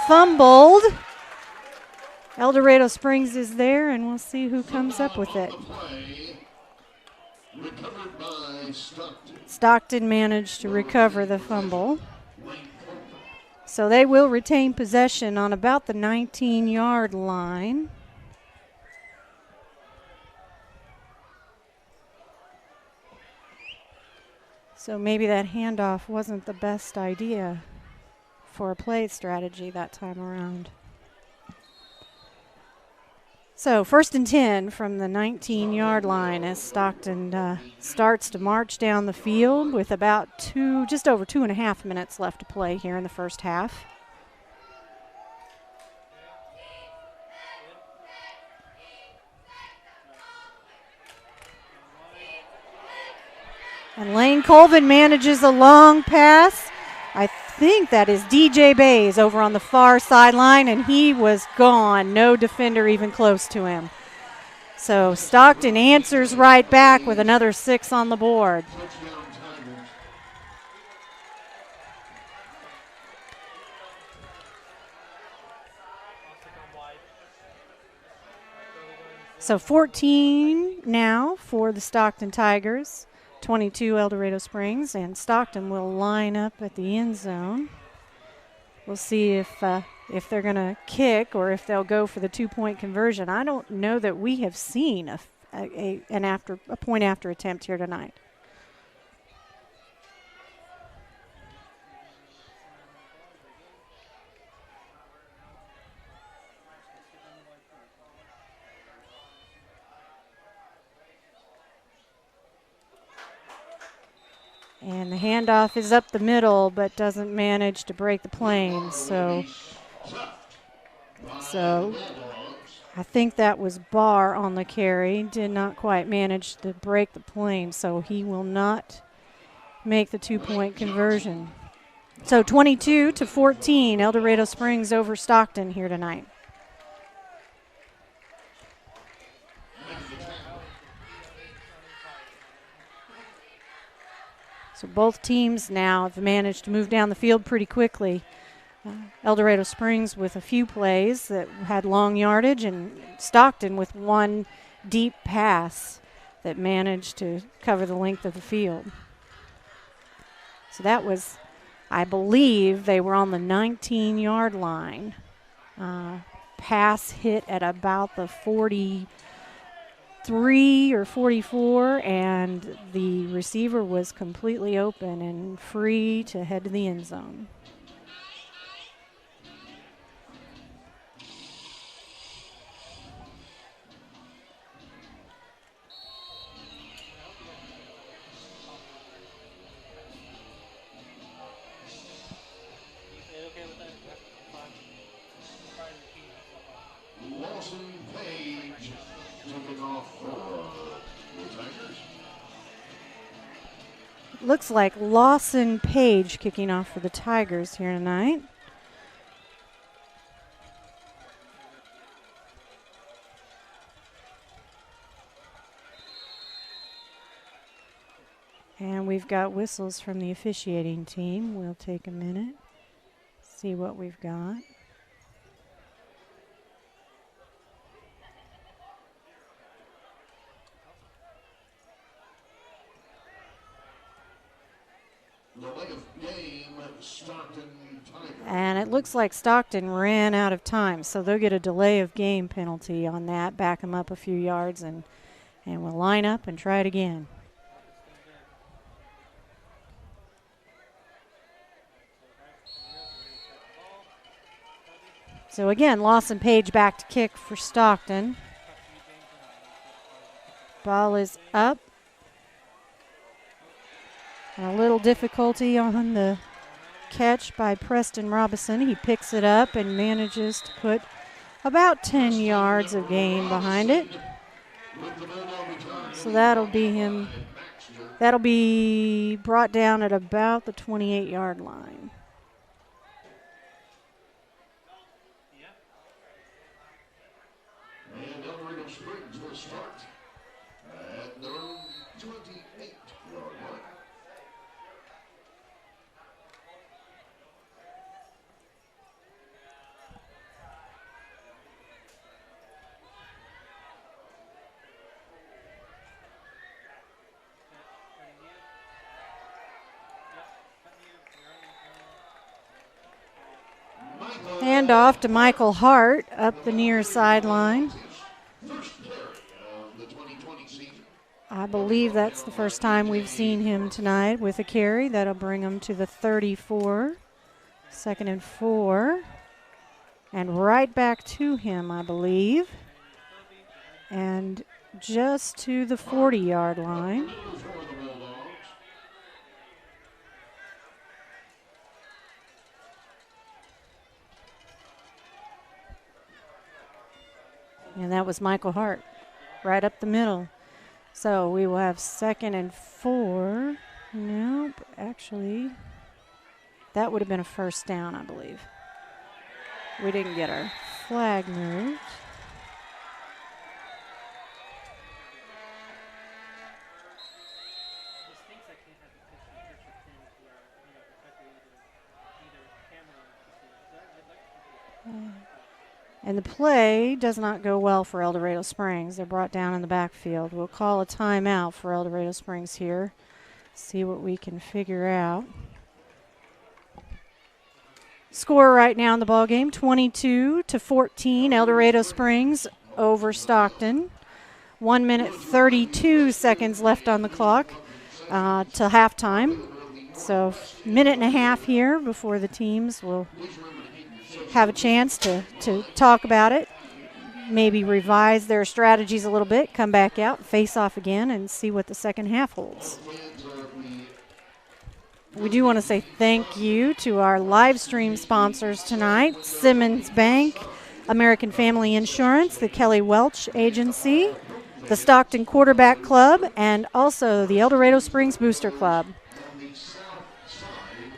fumbled. El Dorado Springs is there, and we'll see who comes up with it. Recovered by Stockton. Stockton managed to recover the fumble. So they will retain possession on about the 19-yard line. So maybe that handoff wasn't the best idea for a play strategy that time around. So 1st and 10 from the 19-yard line as Stockton starts to march down the field with about just over 2.5 minutes left to play here in the first half. And Lane Colvin manages a long pass. I think that is DJ Bays over on the far sideline, and he was gone. No defender even close to him. So Stockton answers right back with another 6 on the board. So 14 now for the Stockton Tigers. 22 El Dorado Springs, and Stockton will line up at the end zone. We'll see if they're going to kick or if they'll go for the 2-point conversion. I don't know that we have seen a point after attempt here tonight. And the handoff is up the middle, but doesn't manage to break the plane. So I think that was Barr on the carry. Did not quite manage to break the plane, so he will not make the 2-point conversion. So 22-14, El Dorado Springs over Stockton here tonight. So both teams now have managed to move down the field pretty quickly. El Dorado Springs with a few plays that had long yardage, and Stockton with one deep pass that managed to cover the length of the field. So that was, I believe, they were on the 19-yard line. Pass hit at about the 43 or 44, and the receiver was completely open and free to head to the end zone. Lawson Page taking off for the Tigers. Looks like Lawson Page kicking off for the Tigers here tonight. And we've got whistles from the officiating team. We'll take a minute, see what we've got. Delay of game, Stockton Tigers. And it looks like Stockton ran out of time, so they'll get a delay of game penalty on that, back them up a few yards, and we'll line up and try it again. So again, Lawson Page back to kick for Stockton. Ball is up. And a little difficulty on the catch by Preston Robinson. He picks it up and manages to put about 10 yards of gain behind it. So that'll be him. That'll be brought down at about the 28-yard line. And El Dorado Springs will start at their own 28-yard line. Hand off to Michael Hart up the near sideline. First carry of the 2020 season. I believe that's the first time we've seen him tonight with a carry. That'll bring him to the 34. 2nd and 4. And right back to him, I believe. And just to the 40-yard line. For the Bulldogs. And that was Michael Hart, right up the middle. So we will have 2nd and 4. Nope, actually, that would have been a first down, I believe. We didn't get our flag moved. And the play does not go well for El Dorado Springs. They're brought down in the backfield. We'll call a timeout for El Dorado Springs here. See what we can figure out. Score right now in the ballgame, 22-14. El Dorado Springs over Stockton. 1 minute 32 seconds left on the clock till halftime. So minute and a half here before the teams will have a chance to talk about it, maybe revise their strategies a little bit, come back out, face off again, and see what the second half holds. We do want to say thank you to our live stream sponsors tonight, Simmons Bank, American Family Insurance, the Kelly Welch Agency, the Stockton Quarterback Club, and also the El Dorado Springs Booster Club. On the south side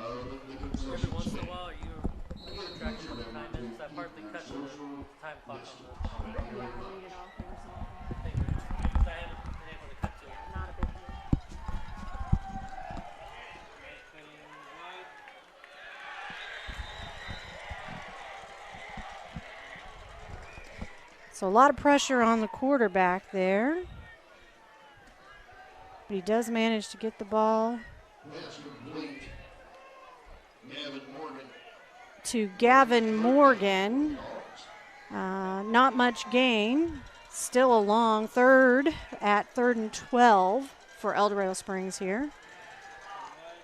of the So every concession once in a stand. while, you're tracking the time minutes. That partly cuts the time clock on the. Thank you. 'Cause I haven't been able to cut to it. Not a big deal. Cutting wide. So a lot of pressure on the quarterback there. But he does manage to get the ball Pass complete. Gavin Morgan. to Gavin Morgan. Not much gain. Still a long third at 3rd and 12 for El Dorado Springs here.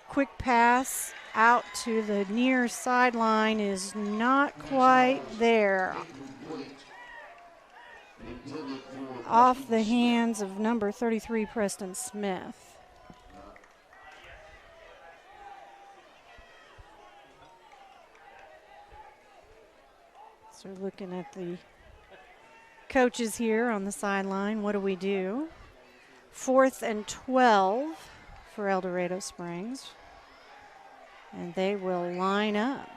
Quick pass out to the near sideline is not quite there. Complete. Intended for Off the hands of number 33, Preston Smith. So we're looking at the coaches here on the sideline. What do we do? 4th and 12 for El Dorado Springs. And they will line up.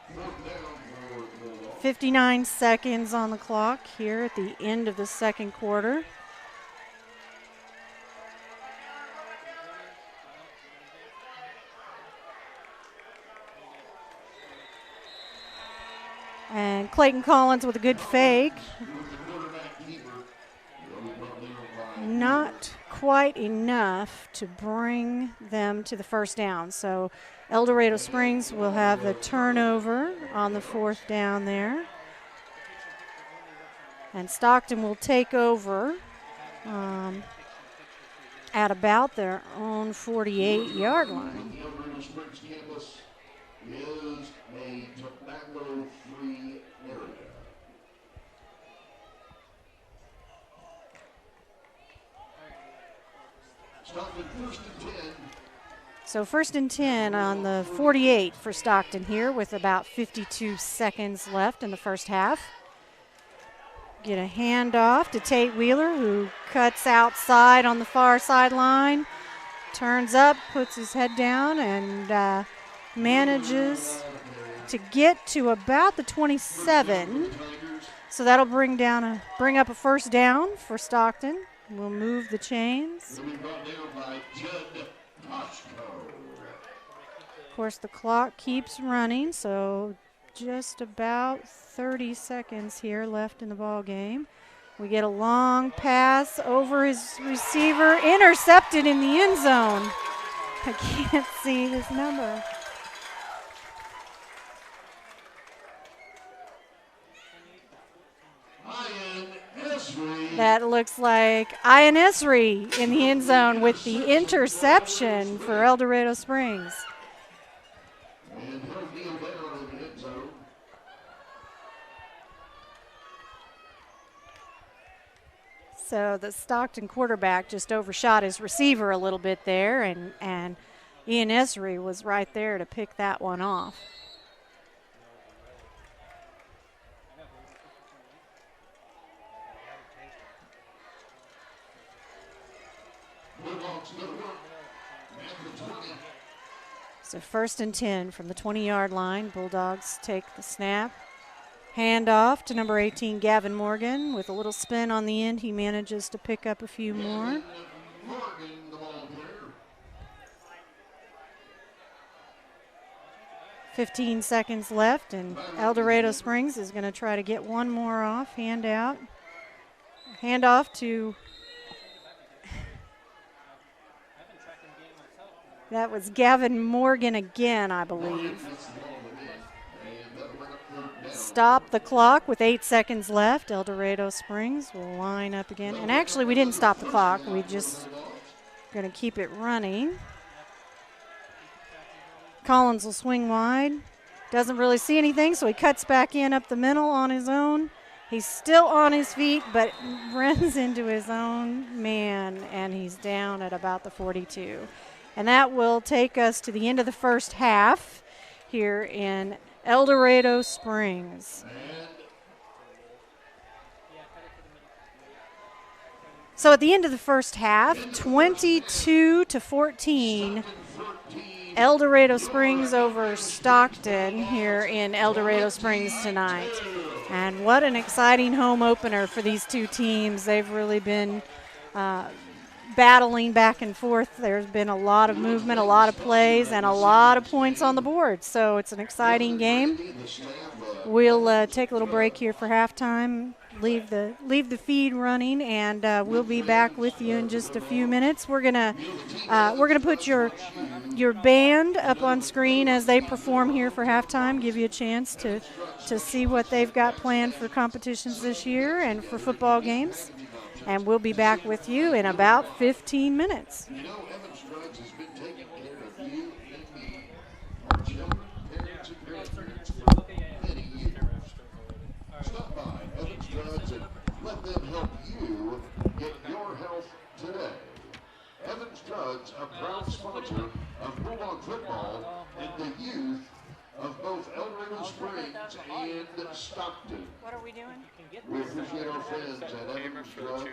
59 seconds on the clock here at the end of the second quarter. And Clayton Collins with a good fake. Not quite enough to bring them to the first down. So El Dorado Springs will have the turnover on the 4th down there. And Stockton will take over at about their own 48-yard line. The El Dorado Springs campus is a tobacco-free area. Stockton 1st and 10. So 1st and 10 on the 48 for Stockton here with about 52 seconds left in the first half. Get a handoff to Tate Wheeler, who cuts outside on the far sideline, turns up, puts his head down, and manages to get to about the 27. So that'll bring up a first down for Stockton. We'll move the chains. Will be brought down by Judd Toshko. Of course, the clock keeps running, so just about 30 seconds here left in the ball game. We get a long pass over his receiver, intercepted in the end zone. I can't see his number. Ian Esri. That looks like Ian Esri in the end zone with the interception for El Dorado Springs. And he'll kneel down in the end zone. So the Stockton quarterback just overshot his receiver a little bit there, and Ian Esri was right there to pick that one off. Bulldogs go to work at the 20. So 1st and 10 from the 20-yard line. Bulldogs take the snap. Hand off to number 18, Gavin Morgan. With a little spin on the end, he manages to pick up a few more. Morgan, the ball player. 15 seconds left, and El Dorado Springs is going to try to get one more off. Hand out. Hand off to... That was Gavin Morgan again, I believe. Stop the clock with 8 seconds left. El Dorado Springs will line up again. And actually, we didn't stop the clock. We just going to keep it running. Collins will swing wide. Doesn't really see anything, so he cuts back in up the middle on his own. He's still on his feet, but runs into his own man, and he's down at about the 42. And that will take us to the end of the first half here in El Dorado Springs. So at the end of the first half, 22-14, El Dorado Springs over Stockton here in El Dorado Springs tonight. And what an exciting home opener for these two teams. They've really been battling back and forth. There's been a lot of movement, a lot of plays, and a lot of points on the board. So it's an exciting game. We'll take a little break here for halftime, leave the feed running, and we'll be back with you in just a few minutes. We're gonna put your band up on screen as they perform here for halftime. Give you a chance to see what they've got planned for competitions this year and for football games. And we'll be back with you in about 15 minutes. You know, Evans Drugs has been taking care of you and me, our children, parents, and grandparents for many years. Stop by Evans Drugs and let them help you get your health today. Evans Drugs, a proud sponsor of Bulldog football and the youth of both El Dorado Springs and Stockton. What are we doing? We appreciate our friends at Evans Drugs for all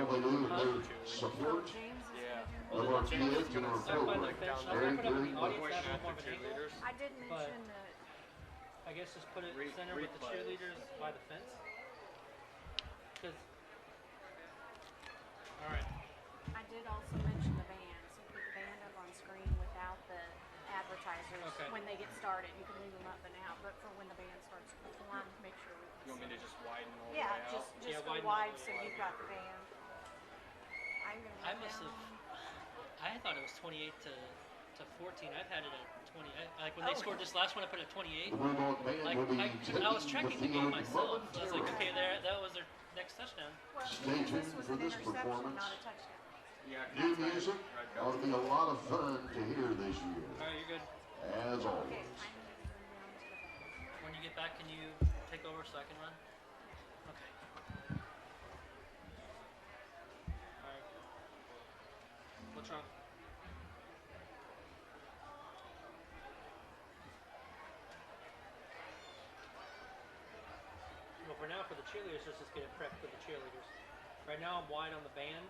they do and their support of our kids and our program. Very, very much. I did mention that. I guess just put it center with the cheerleaders by the fence. All right. I did also mention the band, so put the band up on screen without the advertisers when they get started. You can leave them up and out, but for when the band starts to perform, make sure we can. You want me to just widen all the Yeah, way out? just go wide so you've got the band. I must have. I thought it was 28 to 14. I've had it at 20. Like when they scored this last one, I put it at 28. Like I was tracking the game myself. I was like, okay, that was their next touchdown. Well, Stay tuned this was for an this interception, performance. not a touchdown. Yeah, New music ought to be a lot of fun to hear this year, All right, you're good. as always. When you get back, can you take over so I can run? Okay. All right. What's wrong? Well, for now, for the cheerleaders, let's just get it prepped for the cheerleaders. Right now, I'm wide on the band.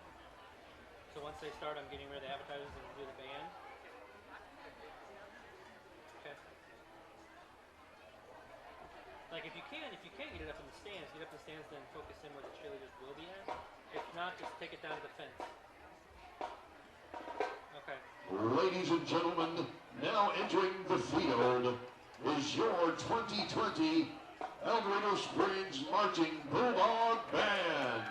So once they start, I'm getting rid of the advertisers and do the band. Okay. Like if you can't get it up in the stands, get up in the stands, then focus in where the cheerleaders will be at. If not, just take it down to the fence. Okay. Ladies and gentlemen, now entering the field is your 2020 El Dorado Springs Marching Bulldog Band.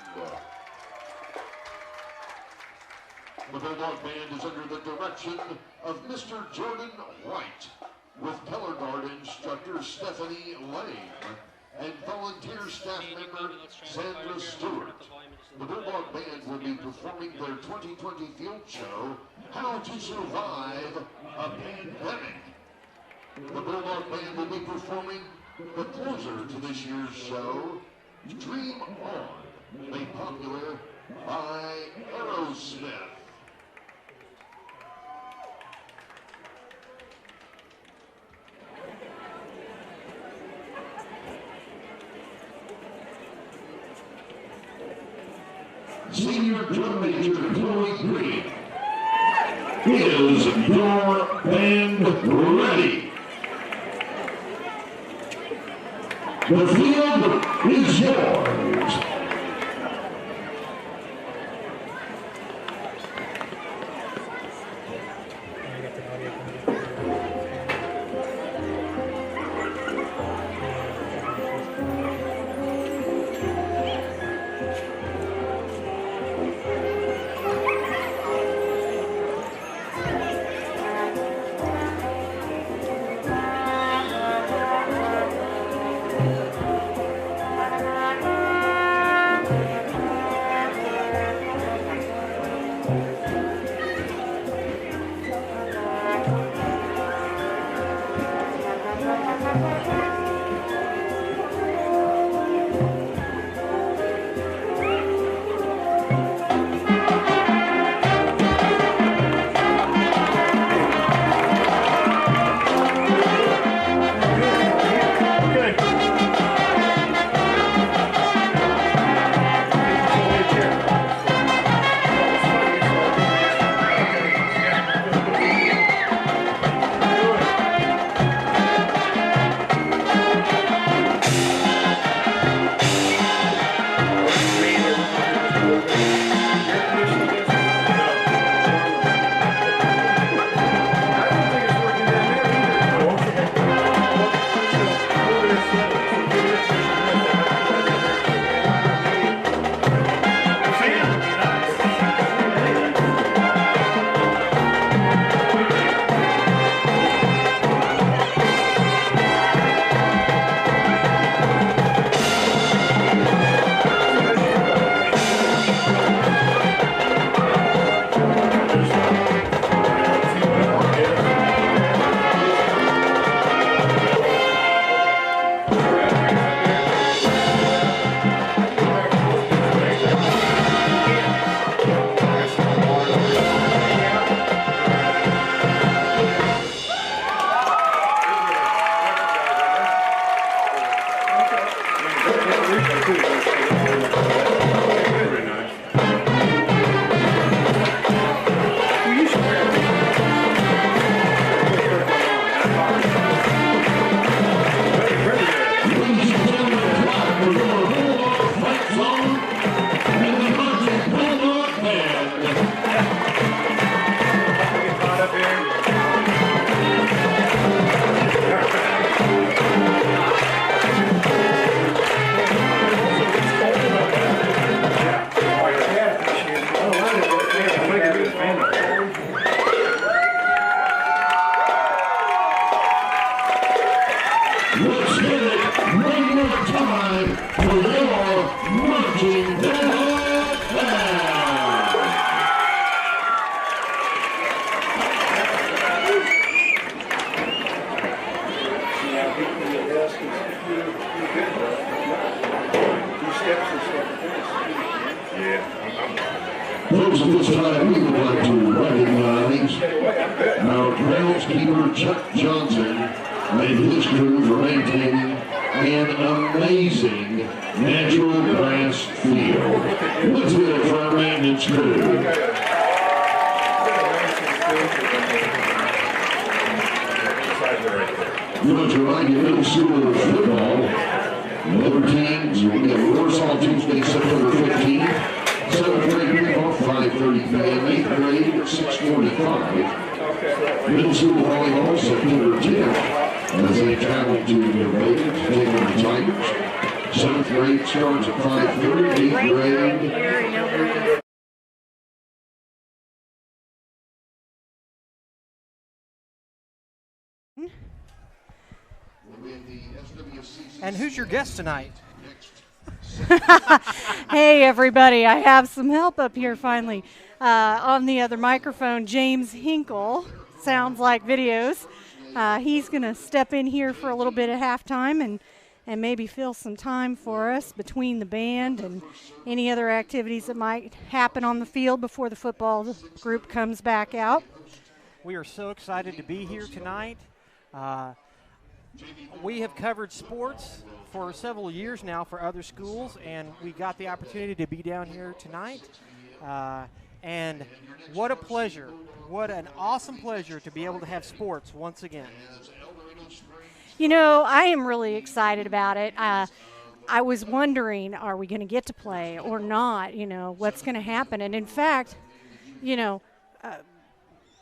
The Bulldog Band is under the direction of Mr. Jordan White, with color guard instructor Stephanie Lane and volunteer staff member Sandra Stewart. The Bulldog Band will be performing their 2020 field show, How to Survive a Pandemic. The Bulldog Band will be performing the closer to this year's show, Dream On, made popular by Aerosmith. Senior drum major Chloe Green, is your band ready? The field is yours. Girls, at this time, we would like to recognize our groundskeeper, Chuck Johnson, and his crew for maintaining an amazing natural grass field. Let's get it for our maintenance crew. You want to remind you, middle school football, other teams will be at Warsaw Tuesday, September 15th. 7th grade kickoff, 5:30 p.m. 8th grade at 6:45. Middle school volleyball, September 10th, as they travel to Nevada to take on the Tigers. 7th grade starts at 5:30. 8th grade. And who's your guest tonight? Hey, everybody. I have some help up here finally. On the other microphone, James Hinkle, Sounds Like Videos. He's going to step in here for a little bit at halftime and maybe fill some time for us between the band and any other activities that might happen on the field before the football group comes back out. We are so excited to be here tonight. We have covered sports for several years now for other schools, and we got the opportunity to be down here tonight. And what a pleasure, what an awesome pleasure to be able to have sports once again. You know, I am really excited about it. I was wondering, are we going to get to play or not? You know, what's going to happen? And in fact, you know,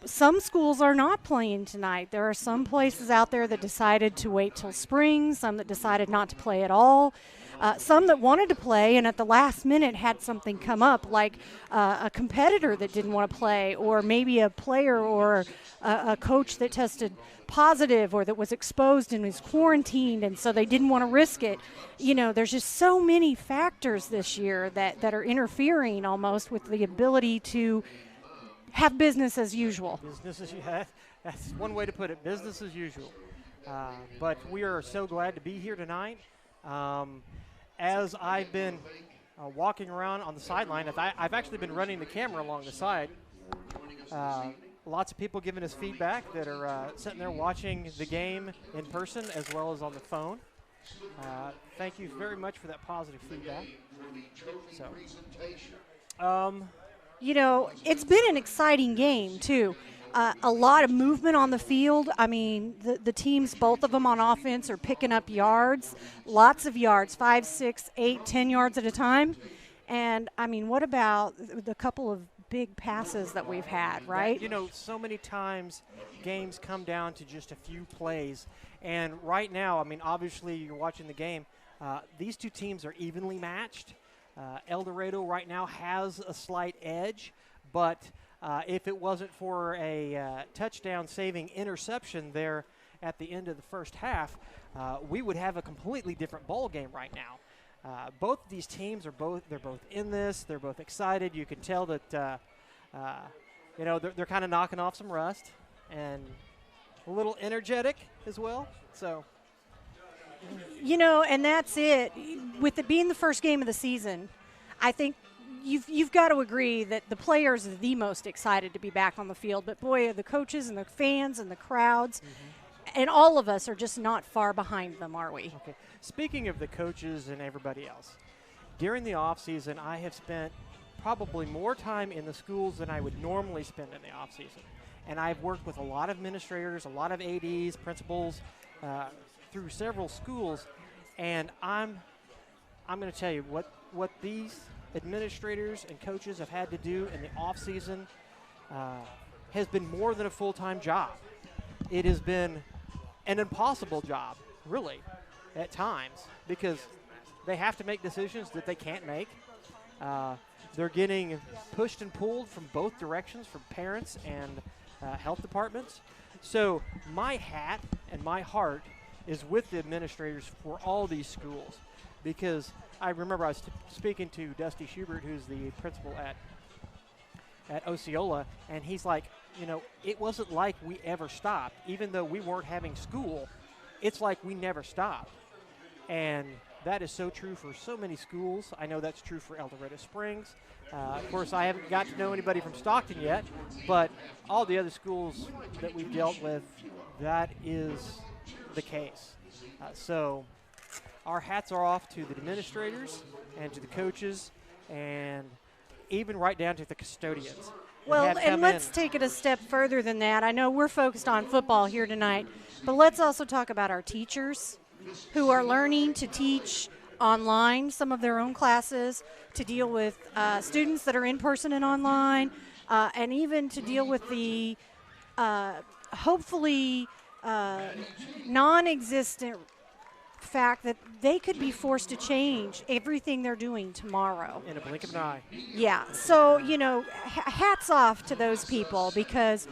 some schools are not playing tonight. There are some places out there that decided to wait till spring, some that decided not to play at all, some that wanted to play and at the last minute had something come up, like a competitor that didn't want to play, or maybe a player or a coach that tested positive or that was exposed and was quarantined, and so they didn't want to risk it. You know, there's just so many factors this year that are interfering almost with the ability to have business as usual. That's one way to put it, business as usual. But we are so glad to be here tonight. As I've been walking around on the sideline, I've actually been running the camera along the side. Lots of people giving us feedback that are sitting there watching the game in person as well as on the phone. Thank you very much for that positive feedback. You know, it's been an exciting game, too. A lot of movement on the field. I mean, the teams, both of them on offense, are picking up yards, lots of yards, 5, 6, 8, 10 yards at a time. And, I mean, what about the couple of big passes that we've had, right? You know, so many times games come down to just a few plays. And right now, I mean, obviously you're watching the game. These two teams are evenly matched. El Dorado right now has a slight edge, but if it wasn't for a touchdown-saving interception there at the end of the first half, we would have a completely different ball game right now. Both of these teams they're both in this. They're both excited. You can tell that you know, they're kind of knocking off some rust and a little energetic as well. So. You know, and that's it. With it being the first game of the season, I think you've got to agree that the players are the most excited to be back on the field. But, boy, the coaches and the fans and the crowds, and all of us are just not far behind them, are we? Okay. Speaking of the coaches and everybody else, during the offseason, I have spent probably more time in the schools than I would normally spend in the offseason. And I've worked with a lot of administrators, a lot of ADs, principals, through several schools, and I'm going to tell you what these administrators and coaches have had to do in the off season has been more than a full-time job. It has been an impossible job, really, at times, because they have to make decisions that they can't make. They're getting pushed and pulled from both directions, from parents and health departments. So my hat and my heart is with the administrators for all these schools, because I remember I was speaking to Dusty Schubert, who's the principal at Osceola, and he's like, you know, it wasn't like we ever stopped. Even though we weren't having school, it's like we never stopped. And that is so true for so many schools. I know that's true for El Dorado Springs. Of course, I haven't got to know anybody from Stockton yet, but all the other schools that we've dealt with, that is the case. So our hats are off to the administrators and to the coaches and even right down to the custodians. Well, and let's take it a step further than that. I know we're focused on football here tonight, but let's also talk about our teachers who are learning to teach online some of their own classes, to deal with students that are in person and online, and even to deal with the hopefully non-existent fact that they could be forced to change everything they're doing tomorrow. In a blink of an eye. Yeah. So, hats off to those people because,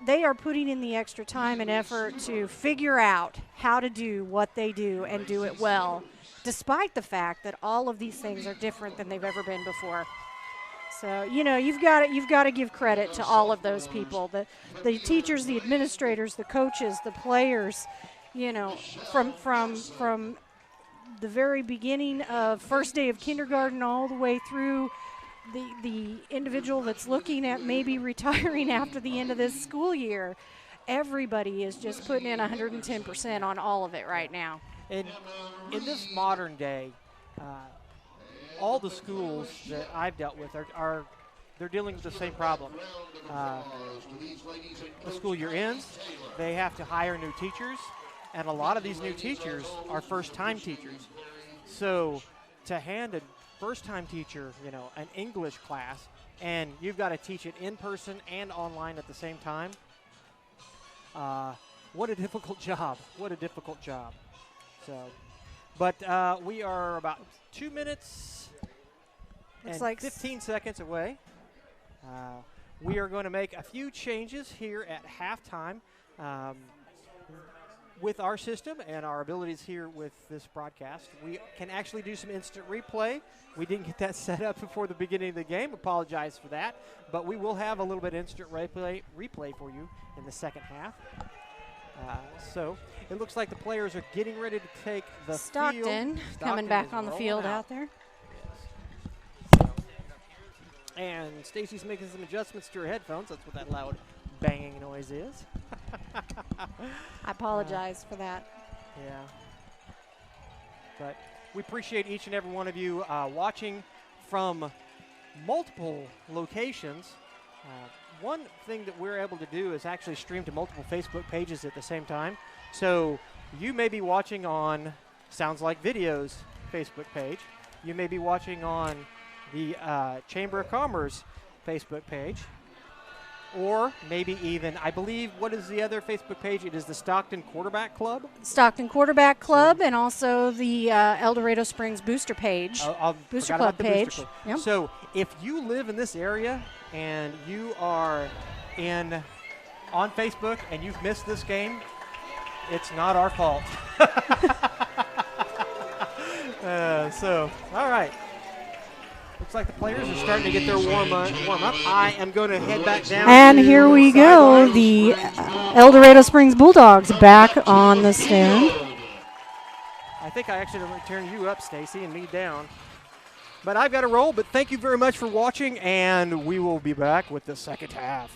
they are putting in the extra time and effort to figure out how to do what they do and do it well, despite the fact that all of these things are different than they've ever been before. So, you've got to give credit to all of those people, the teachers, the administrators, the coaches, the players, from the very beginning of first day of kindergarten all the way through the individual that's looking at maybe retiring after the end of this school year. Everybody is just putting in 110% on all of it right now. And in this modern day, all the schools that I've dealt with they're dealing with the same problem. The school year ends, they have to hire new teachers, and a lot of these new teachers are first-time teachers. So to hand a first-time teacher, an English class, and you've got to teach it in person and online at the same time, what a difficult job. What a difficult job. So, but we are about 2 minutes and 15 seconds away. We are going to make a few changes here at halftime. With our system and our abilities here with this broadcast, we can actually do some instant replay. We didn't get that set up before the beginning of the game. Apologize for that. But we will have a little bit of instant replay for you in the second half. So it looks like the players are getting ready to take the Stockton field. coming back on the field out there. Yes. And Stacy's making some adjustments to her headphones. That's what that loud banging noise is. I apologize for that. Yeah. But we appreciate each and every one of you watching from multiple locations. One thing that we're able to do is actually stream to multiple Facebook pages at the same time. So you may be watching on Sounds Like Videos Facebook page. You may be watching on the Chamber of Commerce Facebook page. Or maybe even, I believe, what is the other Facebook page? It is the Stockton Quarterback Club. Stockton Quarterback Club, and also the El Dorado Springs Booster page. Booster Club page. Booster Club. Yep. So if you live in this area and you are on Facebook and you've missed this game, it's not our fault. All right. Looks like the players are starting to get their warm up. I am going to head back down. And here we go. The El Dorado Springs Bulldogs back on the stand. I think I accidentally turned you up, Stacy, and me down. But I've got to roll. But thank you very much for watching, and we will be back with the second half.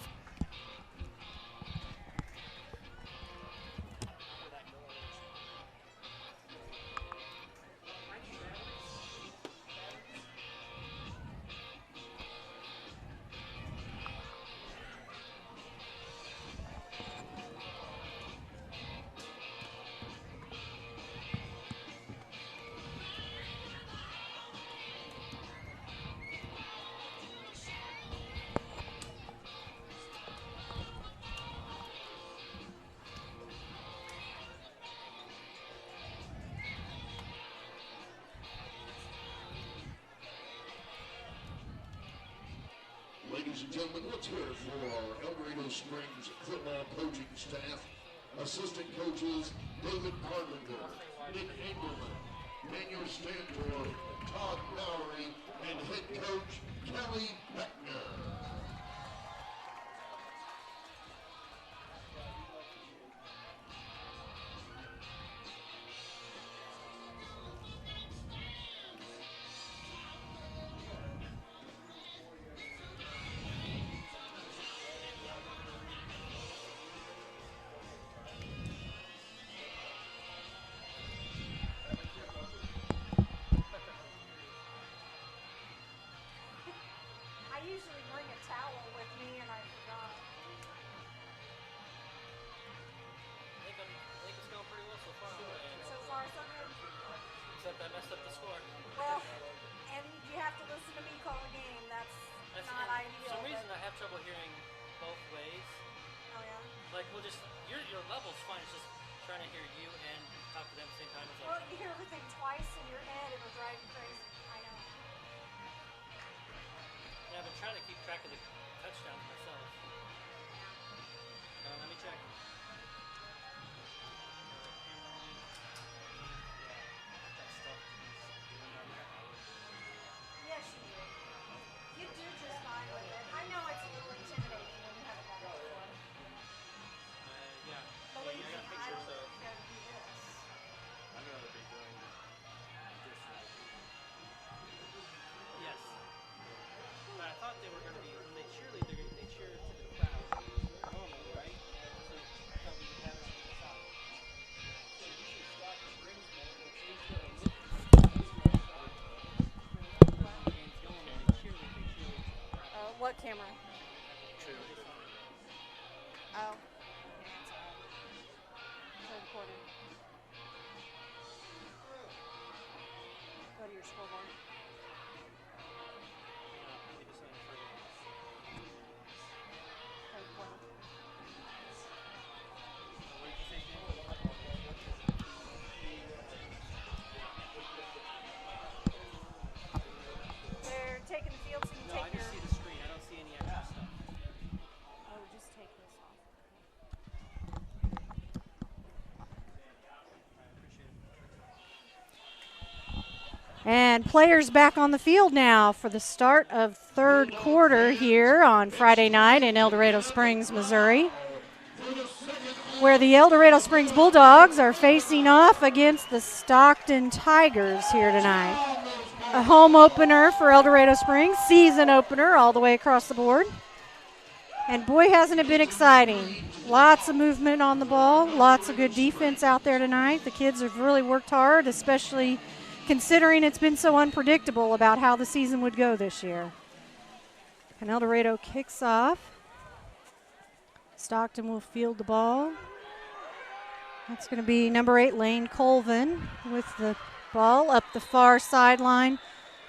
Ladies and gentlemen, let's hear it for our El Dorado Springs football coaching staff. Assistant coaches David Carpenter, Nick Engelman, Daniel Stantor, Todd Lowry, and head coach Kelly Beckner. Like, we'll just, your level's fine. It's just trying to hear you and talk to them at the same time. It's like, you hear everything twice in your head, it'll drive you crazy. I know. yeah, I've been trying to keep track of the touchdowns myself. Let me check. Yes, you do. You do just fine with it. I know it's a little intimidating when you haven't done it before. Yeah. Believe me, I got I pictures, don't so think you're gonna do this. I'd rather be doing this. Yes. But I thought they were going to be, when they cheerlead, they cheer to the crowd. Normally, right? So I thought we would have it on the side. Games going, when they cheerlead to the crowd. What camera? True. Oh. Recording. Go to your scoreboard. They're taking the field so you No, take I your... just see the screen. I don't see any extra stuff. Oh, just take this off. And players back on the field now for the start of third quarter here on Friday night in El Dorado Springs, Missouri, where the El Dorado Springs Bulldogs are facing off against the Stockton Tigers here tonight. A home opener for El Dorado Springs, season opener all the way across the board. And boy, hasn't it been exciting. Lots of movement on the ball, lots of good defense out there tonight. The kids have really worked hard, especially considering it's been so unpredictable about how the season would go this year. And El Dorado kicks off. Stockton will field the ball. That's going to be number 8, Lane Colvin, with the ball up the far sideline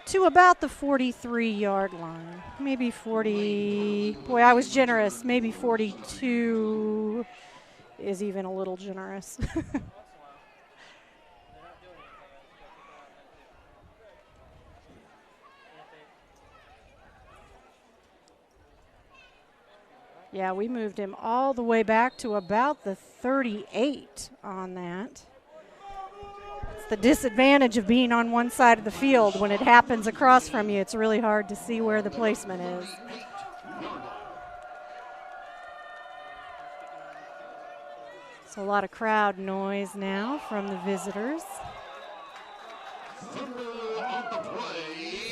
to about the 43-yard line. Maybe 40. Boy, I was generous. Maybe 42 is even a little generous. Yeah, we moved him all the way back to about the 38 on that. It's the disadvantage of being on one side of the field. When it happens across from you, it's really hard to see where the placement is. So a lot of crowd noise now from the visitors.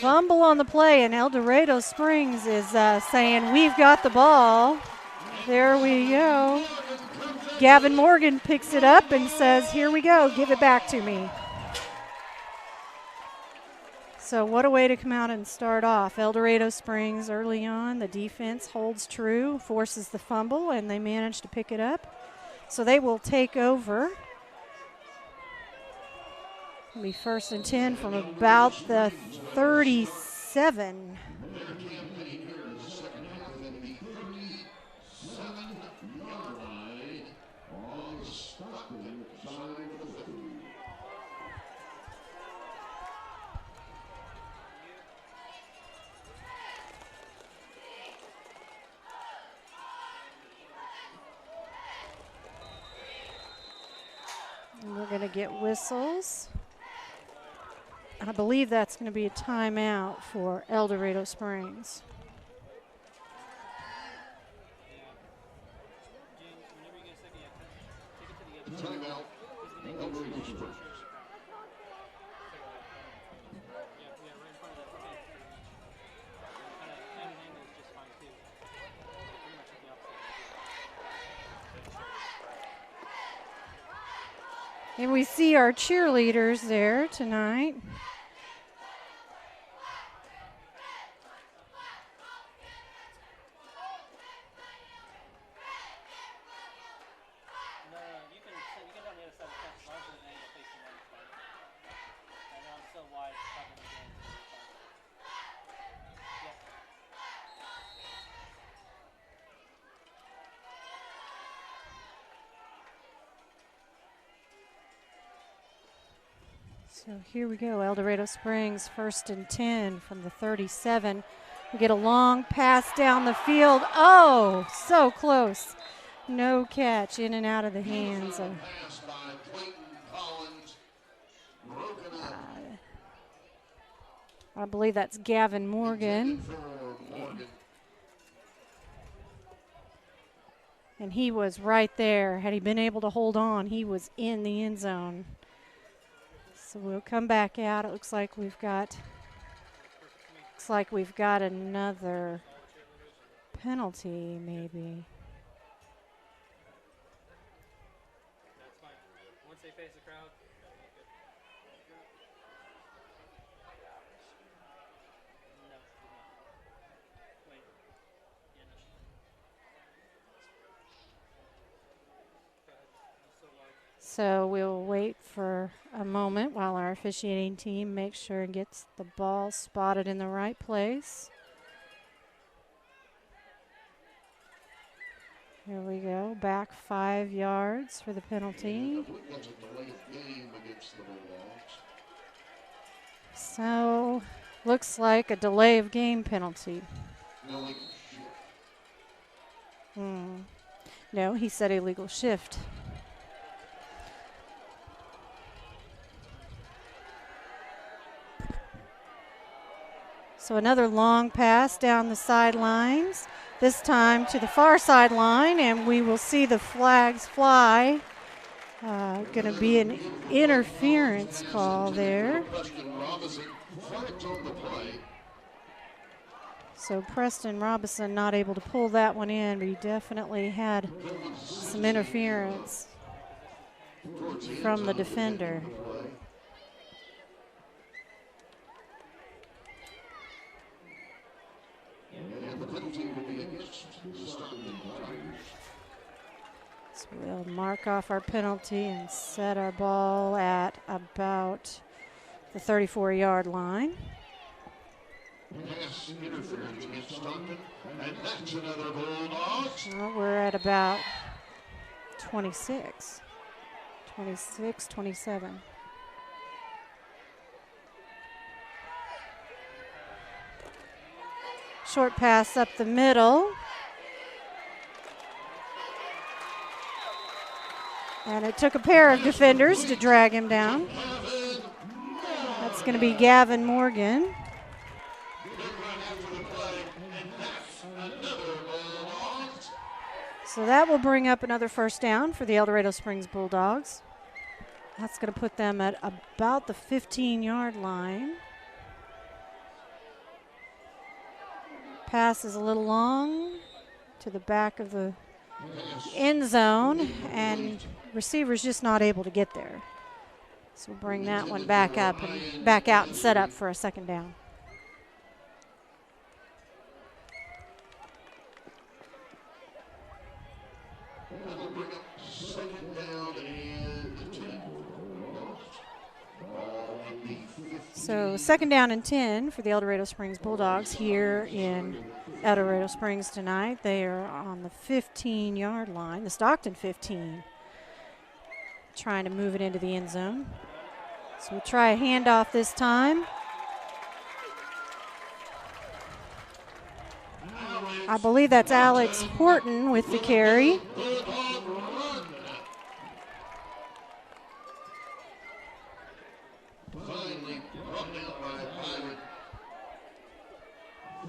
Fumble on the play, and El Dorado Springs is saying, we've got the ball. There we go. Gavin Morgan picks it up and says, here we go, give it back to me. So what a way to come out and start off. El Dorado Springs early on, the defense holds true, forces the fumble, and they manage to pick it up. So they will take over. It'll be 1st and 10 from about the 37. And we're going to get whistles. I believe that's going to be a timeout for El Dorado Springs. Timeout. El Dorado Springs. And we see our cheerleaders there tonight. So here we go, El Dorado Springs, 1st and 10 from the 37. We get a long pass down the field. Oh, so close. No catch, in and out of the hands of Pass by Clayton Collins. Broken up. I believe that's Gavin Morgan. Intended for Morgan. And he was right there. Had he been able to hold on, he was in the end zone. So we'll come back out. It looks like we've got another penalty, maybe. That's fine. Once they face the crowd, no. Wait. Yeah, no. Go ahead. That's so wide. So we'll wait for a moment while our officiating team makes sure and gets the ball spotted in the right place. Here we go, back 5 yards for the penalty. I believe that's a delay of game against the Bulldogs. So looks like a delay of game penalty. Illegal shift. No, he said illegal shift. So another long pass down the sidelines, this time to the far sideline, and we will see the flags fly. Going to be an interference call there. Preston Robinson flags on the play. So Preston Robinson not able to pull that one in, but he definitely had some interference from the defender. And the penalty will be against the Stockton Tigers. So we'll mark off our penalty and set our ball at about the 34-yard line. Pass interference against Stockton, and that's another Bulldogs. Well, we're at about 26, 27. Short pass up the middle. And it took a pair of defenders to drag him down. That's going to be Gavin Morgan. So that will bring up another first down for the El Dorado Springs Bulldogs. That's going to put them at about the 15-yard line. Pass is a little long to the back of the end zone, and receiver's just not able to get there. So we'll bring that one back up and back out and set up for a second down. That'll bring up second down and 10. Ball in the 15. So 2nd down and 10 for the El Dorado Springs Bulldogs here in El Dorado Springs tonight. They are on the 15-yard line, the Stockton 15, trying to move it into the end zone. So we'll try a handoff this time. I believe that's Alex Horton with the carry. Bulldog run. Finally brought down by Byron.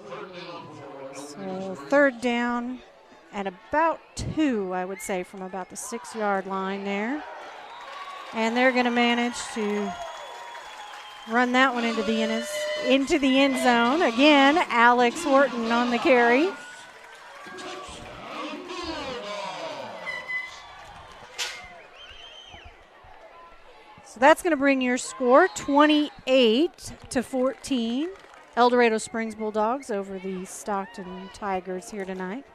Third down for So 3rd down and about 2, I would say, from about the 6-yard line there. And they're going to manage to run that one into the end zone. Again, Alex Horton on the carry. So that's going to bring your score 28-14. El Dorado Springs Bulldogs over the Stockton Tigers here tonight.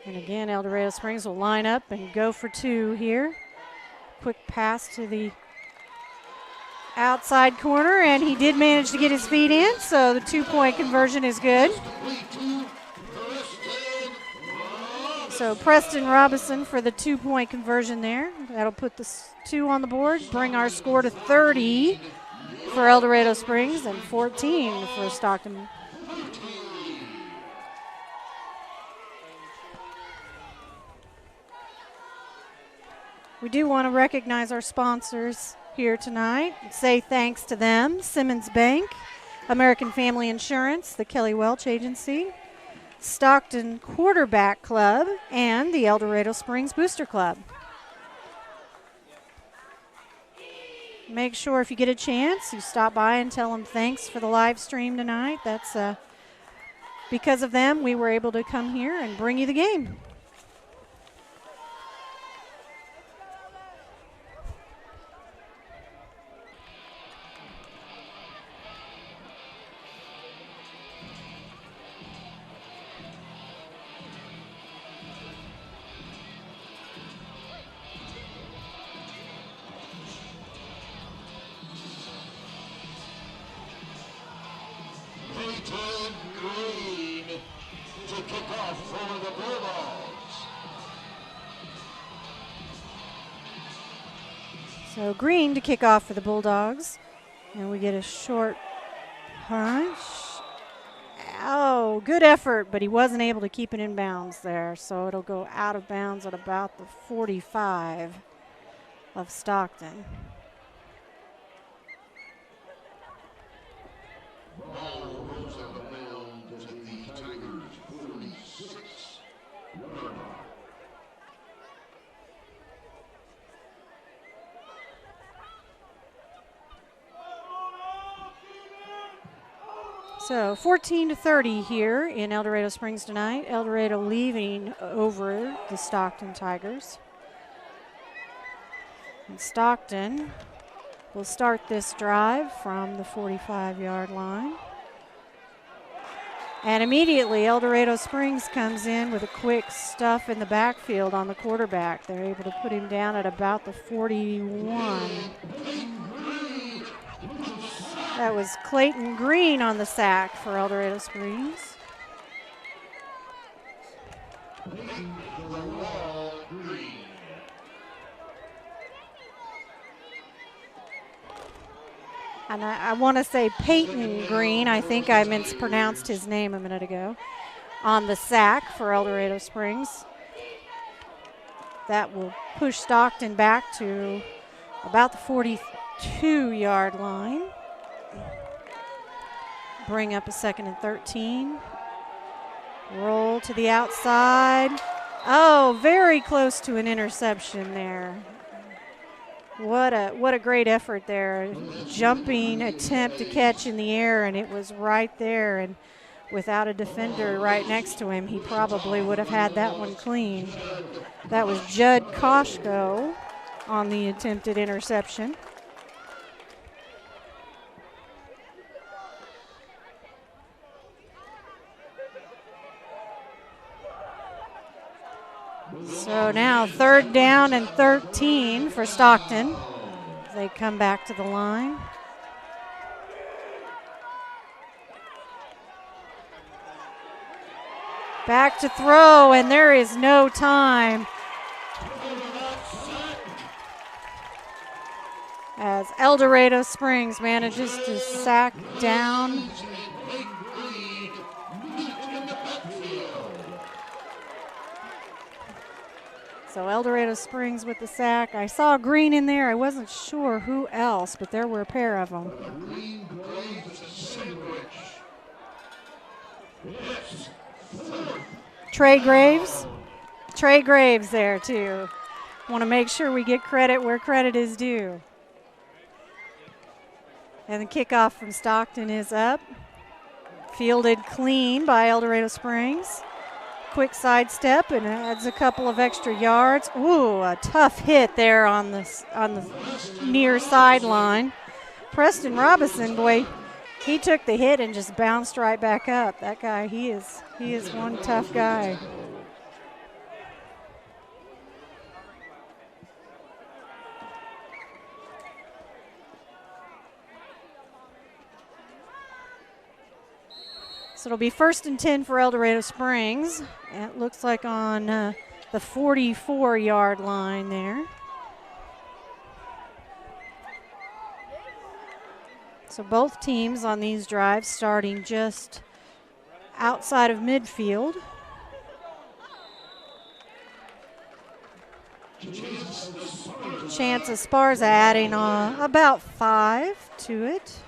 And again, El Dorado Springs will line up and go for 2 here. Quick pass to the outside corner, and he did manage to get his feet in, so the 2-point conversion is good. So Preston Robinson for the 2-point conversion there. That'll put the 2 on the board, bring our score to 30 for El Dorado Springs and 14 for Stockton. We do want to recognize our sponsors here tonight. Say thanks to them: Simmons Bank, American Family Insurance, the Kelly Welch Agency, Stockton Quarterback Club, and the El Dorado Springs Booster Club. Make sure if you get a chance, you stop by and tell them thanks for the live stream tonight. That's because of them we were able to come here and bring you the game. Peyton Green to kick off for the Bulldogs. So Green to kick off for the Bulldogs. And we get a short punch. Oh, good effort, but he wasn't able to keep it in bounds there. So it'll go out of bounds at about the 45 of Stockton. Ball rolls out of bounds at the Tigers' 46. So 14-30 here in El Dorado Springs tonight. El Dorado leaving over the Stockton Tigers. And Stockton will start this drive from the 45-yard line. And immediately El Dorado Springs comes in with a quick stuff in the backfield on the quarterback. They're able to put him down at about the 41. That was Clayton Green on the sack for El Dorado Springs. And I want to say Peyton Green. I think I mispronounced his name a minute ago. On the sack for El Dorado Springs. That will push Stockton back to about the 42-yard line. Bring up a 2nd and 13. Roll to the outside. Oh, very close to an interception there. What a great effort there. Jumping attempt to catch in the air, and it was right there. And without a defender right next to him, he probably would have had that one clean. That was Judd Koshko on the attempted interception. So now 3rd down and 13 for Stockton. They come back to the line. Back to throw, and there is no time. As El Dorado Springs manages to sack down So El Dorado Springs with the sack. I saw Green in there. I wasn't sure who else, but there were a pair of them. Trey Graves. Trey Graves there too. Want to make sure we get credit where credit is due. And the kickoff from Stockton is up. Fielded clean by El Dorado Springs. Quick sidestep and adds a couple of extra yards. Ooh, a tough hit there on the near sideline. Preston Robinson, boy, he took the hit and just bounced right back up. That guy, he is one tough guy. So it'll be 1st and 10 for El Dorado Springs. It looks like on the 44-yard line there. So both teams on these drives starting just outside of midfield. Chance Esparza adding about 5 to it.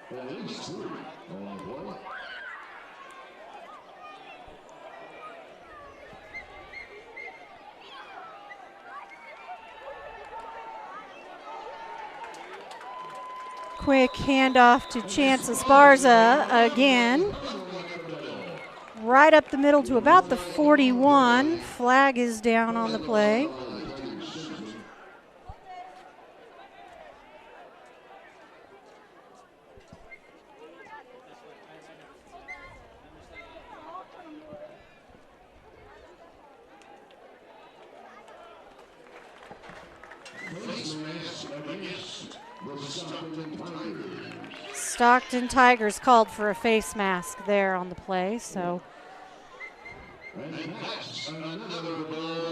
At least 3 on the play. Quick handoff to Chance Esparza again. Right up the middle to about the 41. Flag is down on the play. Stockton Tigers called for a face mask there on the play, so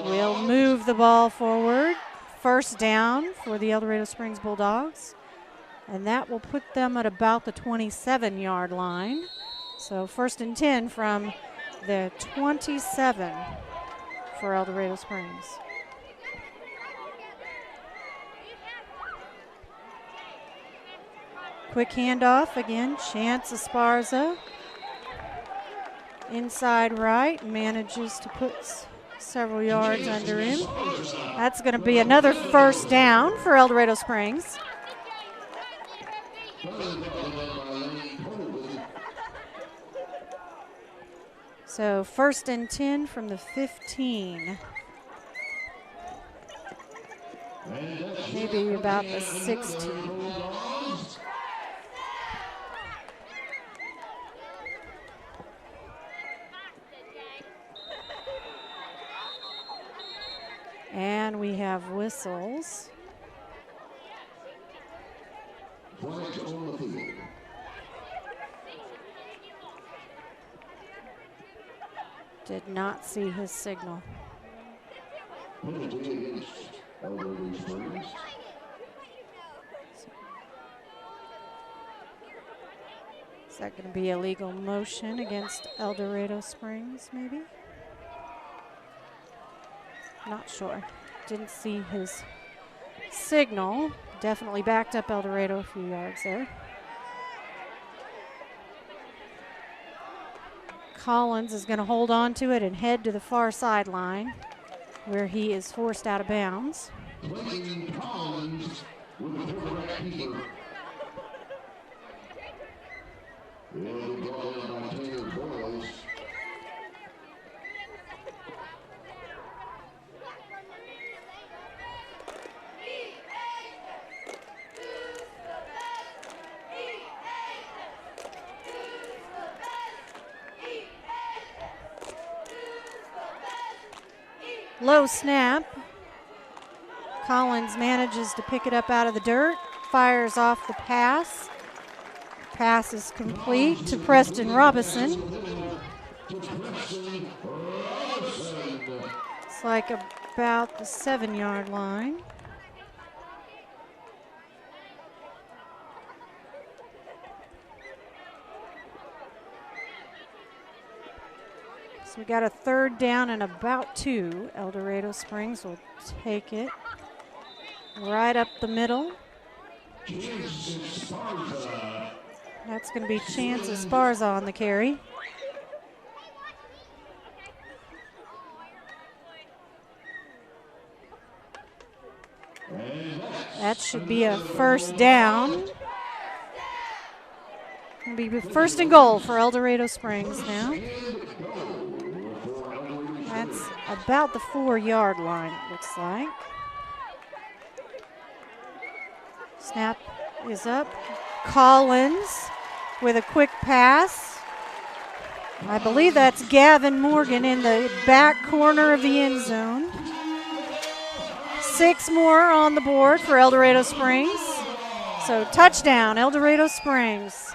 we'll move the ball forward. 1st down for the El Dorado Springs Bulldogs, and that will put them at about the 27-yard line. So 1st and 10 from the 27 for El Dorado Springs. Quick handoff again, Chance Esparza. Inside right, manages to put several yards under him. That's going to be another 1st down for El Dorado Springs. So 1st and 10 from the 15. Maybe about the 16. And we have whistles. Flags on the field. Did not see his signal. Penalty against El Dorado Springs. Is that going to be a legal motion against El Dorado Springs, maybe? Not sure. Didn't see his signal. Definitely backed up El Dorado a few yards there. Collins is going to hold on to it and head to the far sideline where he is forced out of bounds. Clayton Collins with the quarterback keeper. And brought in by Taylor Boyles. Low snap. Collins manages to pick it up out of the dirt, fires off the pass. Pass is complete to Preston Robinson. It's like about the 7-yard line. So we got a 3rd down and about 2. El Dorado Springs will take it right up the middle. That's going to be Chance Esparza on the carry. That should be a 1st down. It'll be 1st and goal for El Dorado Springs now. That's about the 4-yard line, it looks like. Snap is up. Collins with a quick pass. I believe that's Gavin Morgan in the back corner of the end zone. 6 more on the board for El Dorado Springs. So touchdown, El Dorado Springs.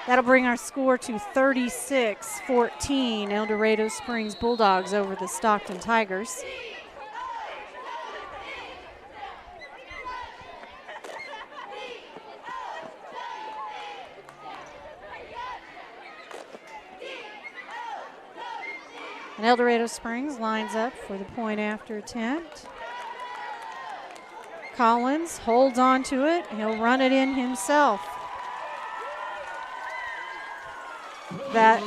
That'll bring our score to 36-14. El Dorado Springs Bulldogs over the Stockton Tigers. And El Dorado Springs lines up for the point after attempt. Collins holds on to it. He'll run it in himself. That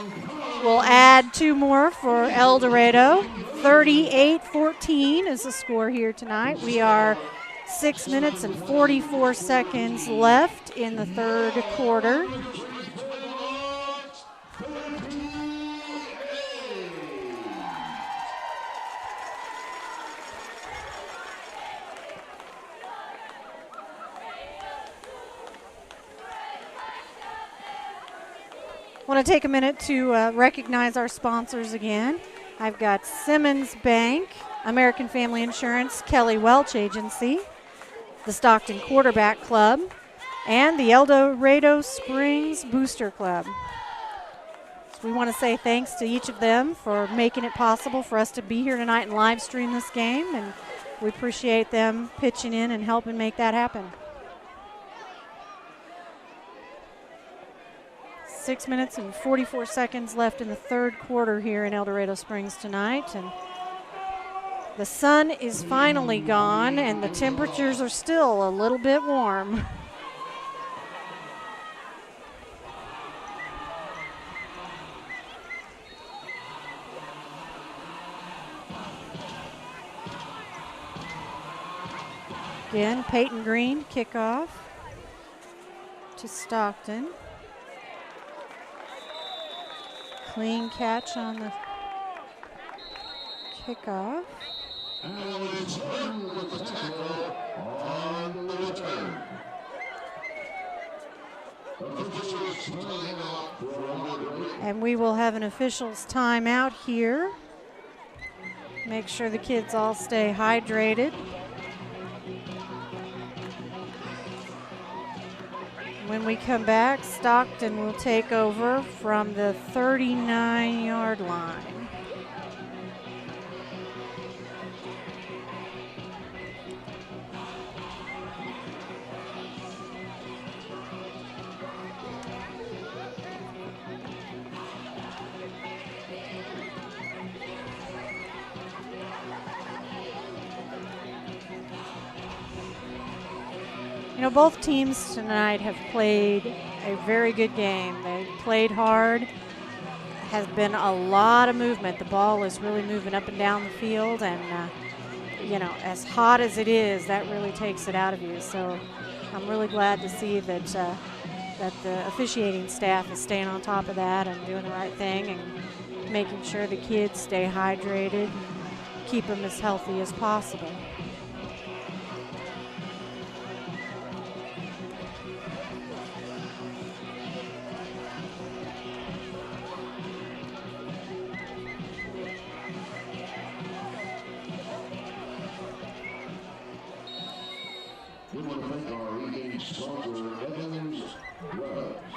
will add 2 more for El Dorado. 38-14 is the score here tonight. We are 6 minutes and 44 seconds left in the third quarter. I want to take a minute to recognize our sponsors again. I've got Simmons Bank, American Family Insurance, Kelly Welch Agency, the Stockton Quarterback Club, and the El Dorado Springs Booster Club. So we want to say thanks to each of them for making it possible for us to be here tonight and live stream this game, and we appreciate them pitching in and helping make that happen. 6 minutes and 44 seconds left in the third quarter here in El Dorado Springs tonight. And the sun is finally gone and the temperatures are still a little bit warm. Again, Peyton Green kickoff to Stockton. Clean catch on the kickoff. And it's in with the tackle on the return. Officials timeout for underway. And we will have an officials timeout here. Make sure the kids all stay hydrated. When we come back, Stockton will take over from the 39-yard line. You know, both teams tonight have played a very good game. They played hard. Has been a lot of movement. The ball is really moving up and down the field, and you know, as hot as it is, that really takes it out of you. So I'm really glad to see that that the officiating staff is staying on top of that and doing the right thing and making sure the kids stay hydrated, keep them as healthy as possible. We want to thank our leading sponsor, Evans Drugs.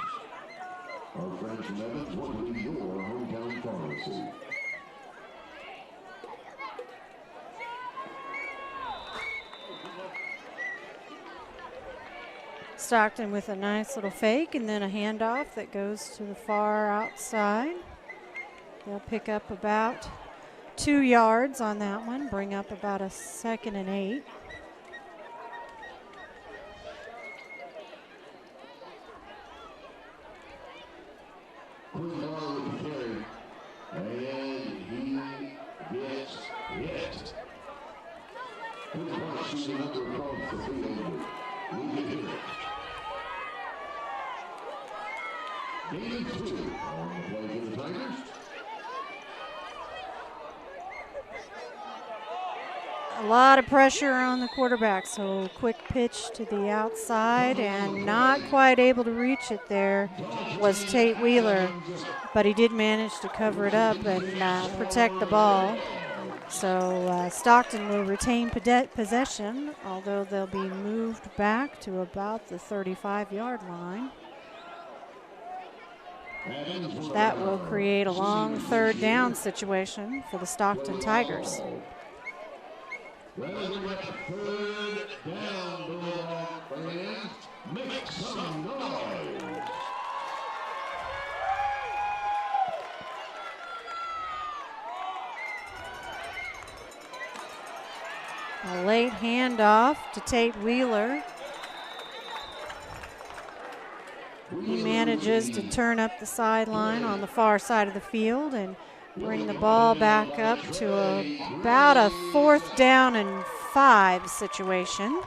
Our friends from Evans want to be your hometown pharmacy. Stockton with a nice little fake and then a handoff that goes to the far outside. They'll pick up about 2 yards on that one, bring up about a 2nd and 8. And he gets hit. His watch is another across the field. We can hear it. Gain 2 on the play for the Tigers. A lot of pressure on the quarterback, so quick pitch to the outside and not quite able to reach it there was Tate Wheeler, but he did manage to cover it up and protect the ball. So Stockton will retain possession, although they'll be moved back to about the 35-yard line. That will create a long third down situation for the Stockton Tigers. Third down, Bulldog fans. Make some noise. A late handoff to Tate Wheeler. He manages to turn up the sideline on the far side of the field and bring the ball back up to about a 4th down and 5 situation.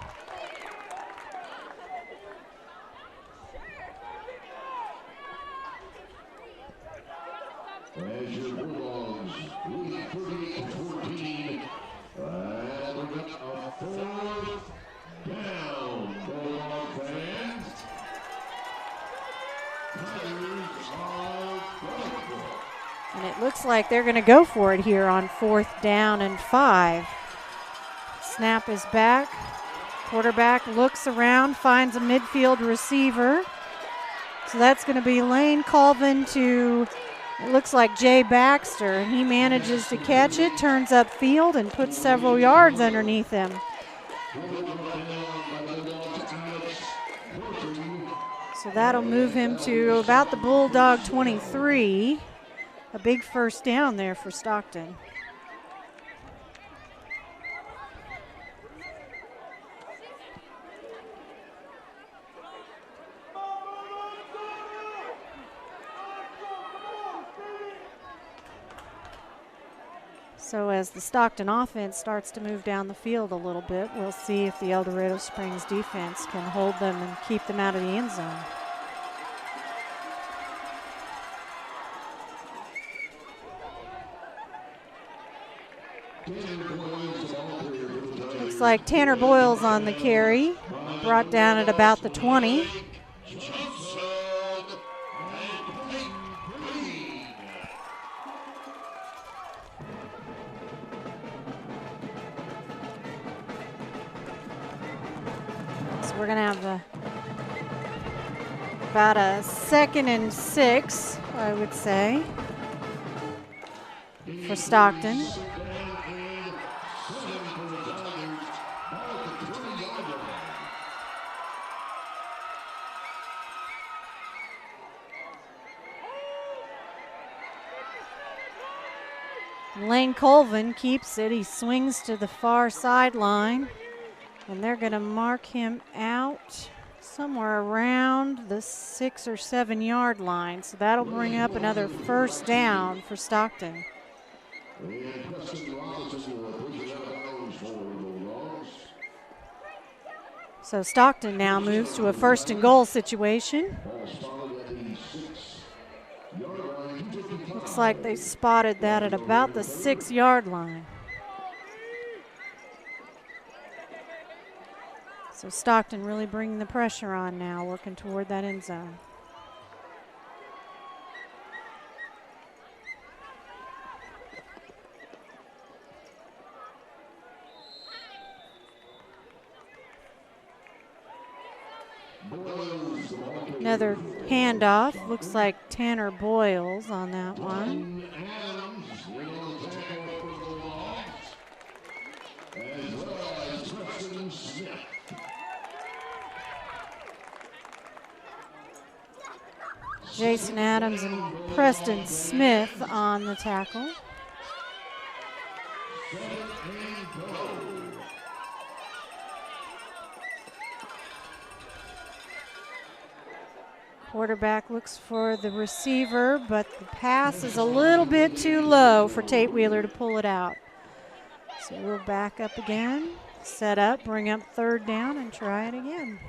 As your Bulldogs lead 38-14, and we got a 4th down, Bulldog fans. Tigers are going. And it looks like they're going to go for it here on 4th down and 5. Snap is back. Quarterback looks around, finds a midfield receiver. So that's going to be Lane Colvin to, it looks like Jay Baxter. And he manages to catch it, turns upfield, and puts several yards underneath him. So that'll move him to about the Bulldog 23. A big first down there for Stockton. So as the Stockton offense starts to move down the field a little bit, we'll see if the El Dorado Springs defense can hold them and keep them out of the end zone. Looks like Tanner Boyles on the carry, brought down at about the 20. So we're gonna have about a 2nd and 6, I would say, for Stockton. Lane Colvin keeps it. He swings to the far sideline, and they're going to mark him out somewhere around the 6 or 7 yard line. So that'll bring up another first down for Stockton. So Stockton now moves to a 1st and goal situation. Looks like they spotted that at about the 6 yard line. So Stockton really bringing the pressure on now, working toward that end zone. Another handoff. Looks like Tanner Boyles on that one. Jason Adams and Preston Smith on the tackle. Quarterback looks for the receiver, but the pass is a little bit too low for Tate Wheeler to pull it out. So we'll back up again, set up, bring up 3rd down, and try it again.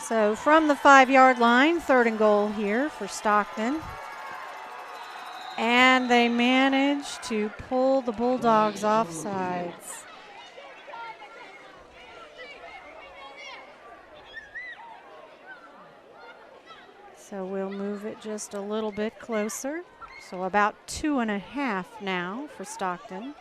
So from the 5-yard line, 3rd and goal here for Stockton. And they manage to pull the Bulldogs offsides. So we'll move it just a little bit closer. So about 2.5 now for Stockton.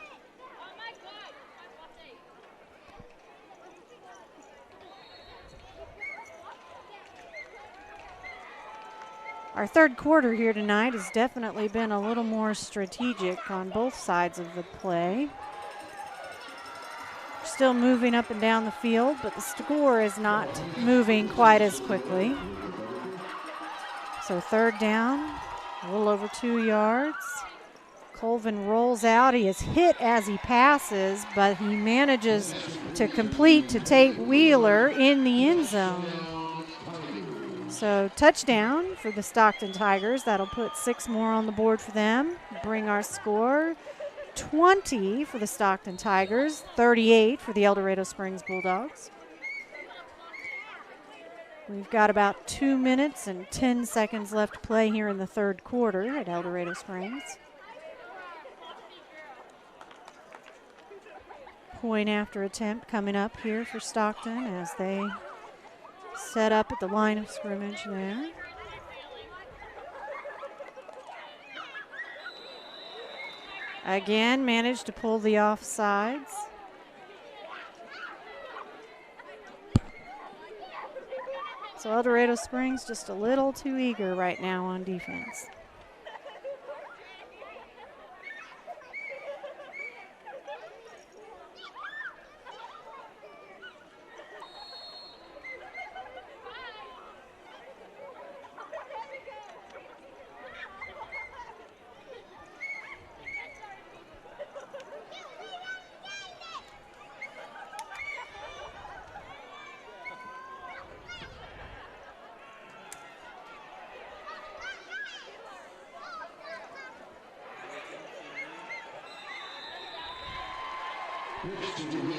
Our third quarter here tonight has definitely been a little more strategic on both sides of the play. Still moving up and down the field, but the score is not moving quite as quickly. So 3rd down, a little over 2 yards. Colvin rolls out. He is hit as he passes, but he manages to complete to Tate Wheeler in the end zone. So touchdown for the Stockton Tigers. That'll put 6 more on the board for them. Bring our score 20 for the Stockton Tigers, 38 for the El Dorado Springs Bulldogs. We've got about 2 minutes and 10 seconds left to play here in the third quarter at El Dorado Springs. Point after attempt coming up here for Stockton as they set up at the line of scrimmage there. Again, managed to pull the offsides. So El Dorado Springs just a little too eager right now on defense.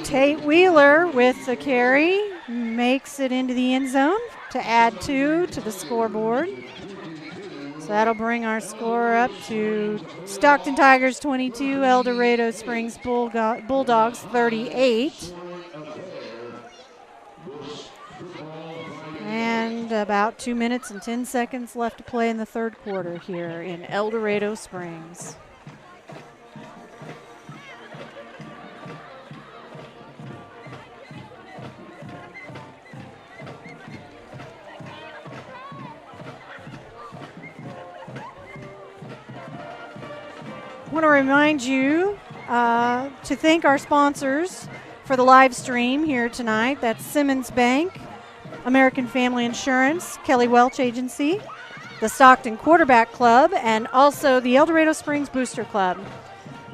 Tate Wheeler with the carry makes it into the end zone to add 2 to the scoreboard. So that'll bring our score up to Stockton Tigers 22, El Dorado Springs Bulldogs 38. And about 2 minutes and 10 seconds left to play in the third quarter here in El Dorado Springs. I want to remind you to thank our sponsors for the live stream here tonight. That's Simmons Bank, American Family Insurance, Kelly Welch Agency, the Stockton Quarterback Club, and also the El Dorado Springs Booster Club.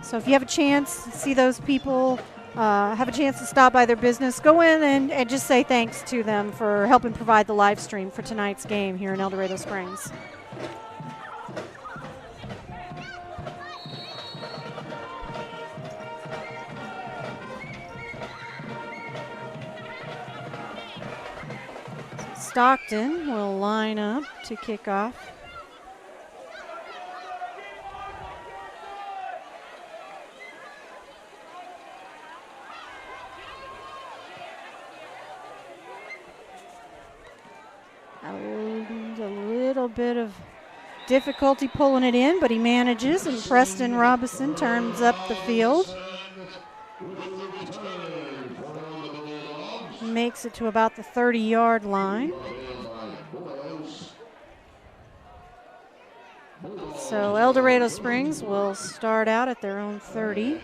So if you have a chance to see those people, have a chance to stop by their business, go in and just say thanks to them for helping provide the live stream for tonight's game here in El Dorado Springs. Stockton will line up to kick off. A little bit of difficulty pulling it in, but he manages, and Preston Robinson turns up the field. Makes it to about the 30-yard line. So El Dorado Springs will start out at their own 30.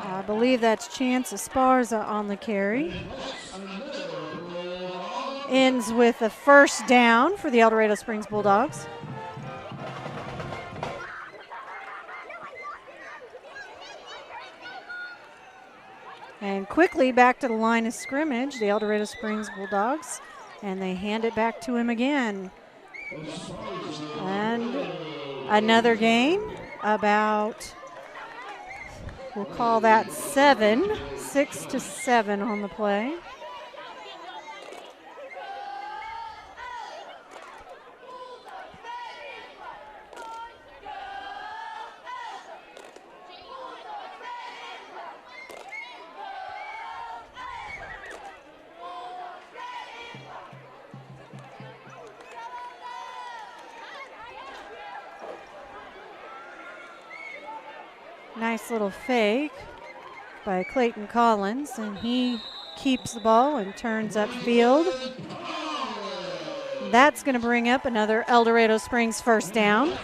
I believe that's Chance Esparza on the carry. Ends with a first down for the El Dorado Springs Bulldogs. And quickly back to the line of scrimmage, the El Dorado Springs Bulldogs, and they hand it back to him again. And another game about, we'll call that 7, 6 to 7 on the play. Nice little fake by Clayton Collins, and he keeps the ball and turns upfield. That's going to bring up another El Dorado Springs first down.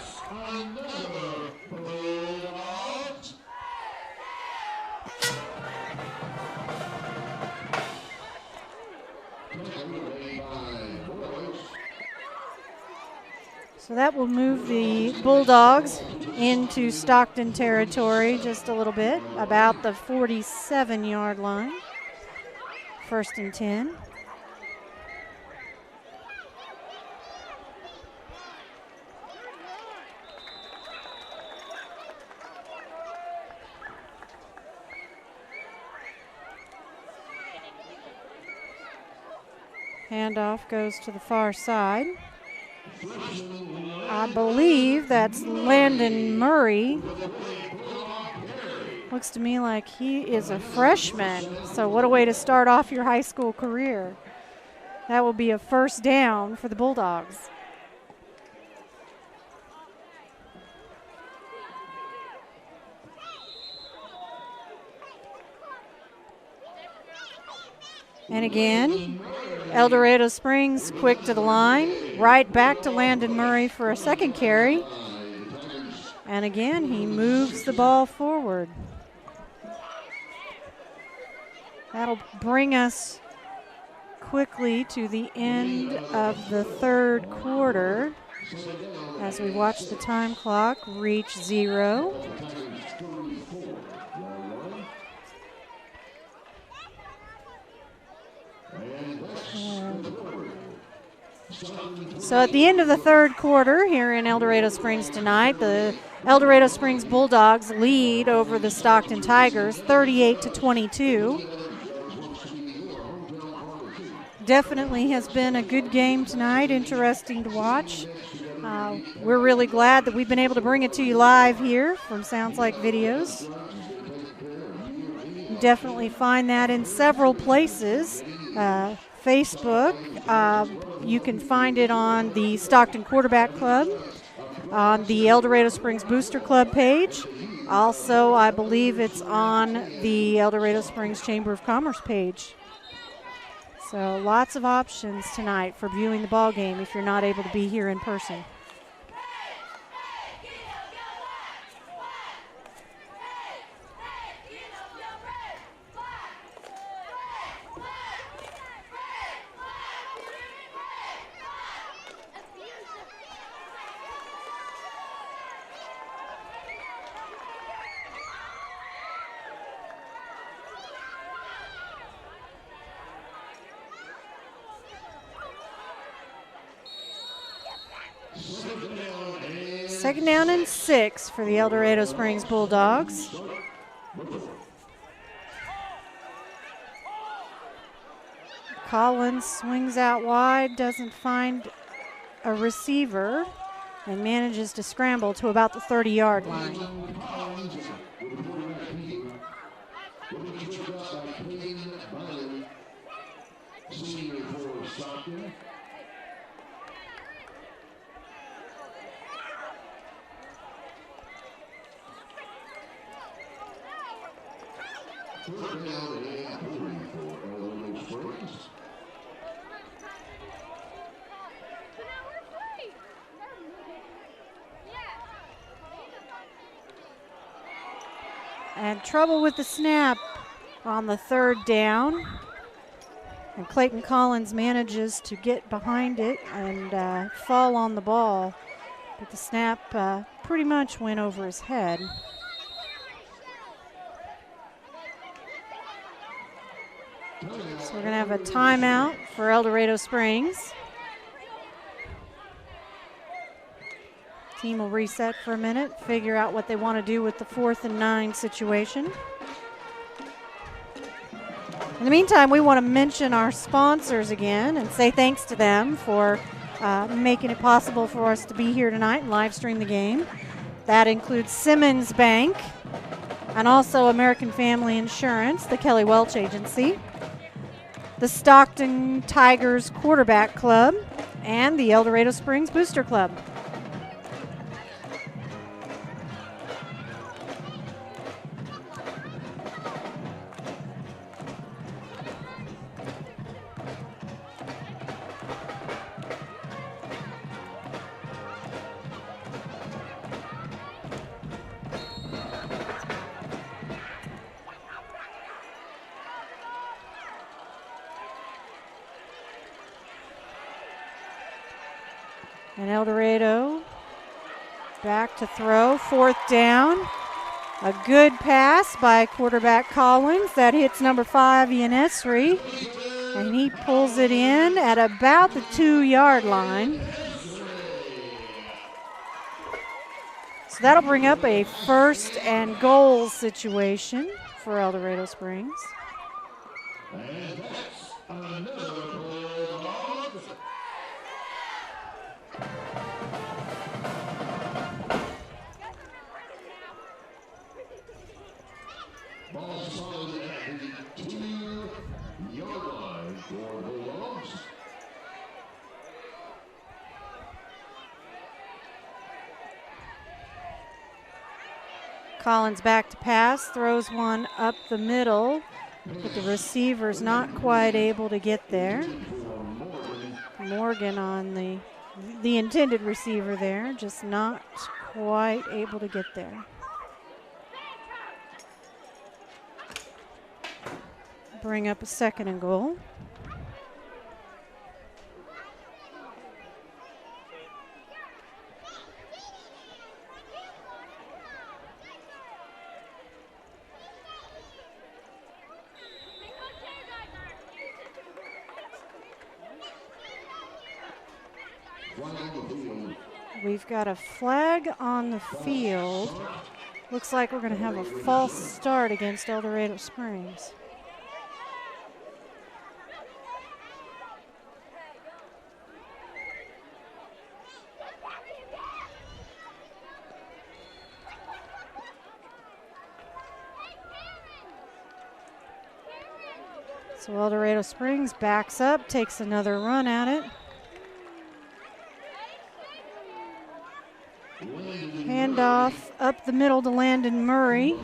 So that will move the Bulldogs into Stockton territory just a little bit, about the 47-yard line. 1st and 10. Handoff goes to the far side. I believe that's Landon Murray. Looks to me like he is a freshman. So what a way to start off your high school career. That will be a first down for the Bulldogs. And again, El Dorado Springs quick to the line. Right back to Landon Murray for a second carry. And again, he moves the ball forward. That'll bring us quickly to the end of the third quarter as we watch the time clock reach 0. So at the end of the third quarter here in El Dorado Springs tonight, the El Dorado Springs Bulldogs lead over the Stockton Tigers 38-22. Definitely has been a good game tonight, interesting to watch. We're really glad that we've been able to bring it to you live here from Sounds Like Videos. Definitely find that in several places. Facebook, you can find it on the Stockton Quarterback Club, on the El Dorado Springs Booster Club page. Also, I believe it's on the El Dorado Springs Chamber of Commerce page. So lots of options tonight for viewing the ball game if you're not able to be here in person. Second down and 6 for the El Dorado Springs Bulldogs. Collins swings out wide, doesn't find a receiver, and manages to scramble to about the 30-yard line. And trouble with the snap on the third down. And Clayton Collins manages to get behind it and fall on the ball. But the snap pretty much went over his head. So we're going to have a timeout for El Dorado Springs. Team will reset for a minute, figure out what they want to do with the 4th and 9 situation. In the meantime, we want to mention our sponsors again and say thanks to them for making it possible for us to be here tonight and live stream the game. That includes Simmons Bank and also American Family Insurance, the Kelly Welch Agency, the Stockton Tigers Quarterback Club, and the El Dorado Springs Booster Club. And El Dorado back to throw, 4th down. A good pass by quarterback Collins. That hits number 5, Ian Esri. And he pulls it in at about the 2-yard line. So that'll bring up a 1st and goal situation for El Dorado Springs. And that's another Bulldogs. Ball spotted at the 2-yard line for Bulldogs. Collins back to pass, throws one up the middle, but the receiver's not quite able to get there. Morgan on the intended receiver there, just not quite able to get there. Bring up a 2nd and goal. We've got a flag on the field. Looks like we're going to have a false start against El Dorado Springs. So El Dorado Springs backs up, takes another run at it. Handoff up the middle to Landon Murray.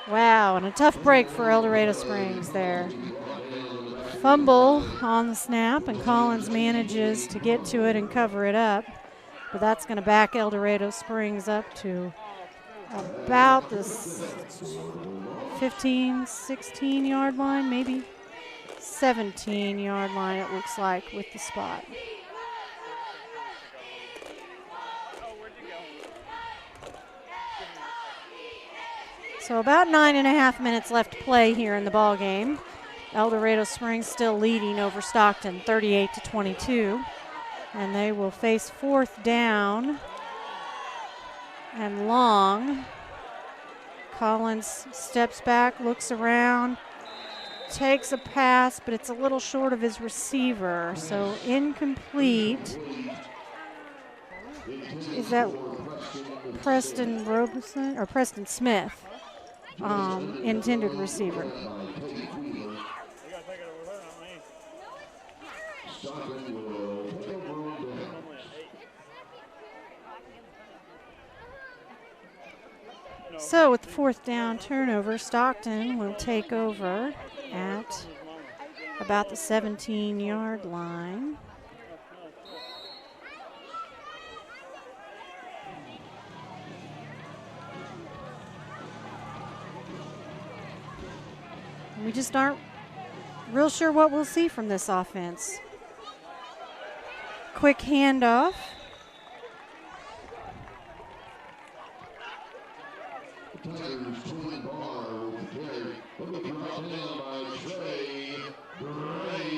Wow, and a tough break for El Dorado Springs there. Fumble on the snap, and Collins manages to get to it and cover it up. But that's going to back El Dorado Springs up to about the 15, 16-yard line, maybe 17-yard line, it looks like, with the spot. So about 9.5 minutes left to play here in the ball game. El Dorado Springs still leading over Stockton, 38-22, and they will face 4th down and long. Collins steps back, looks around, takes a pass, but it's a little short of his receiver, so incomplete. Is that Preston Robeson or Preston Smith? Intended receiver. So with the 4th down turnover, Stockton will take over at about the 17-yard line. We just aren't real sure what we'll see from this offense. Quick handoff.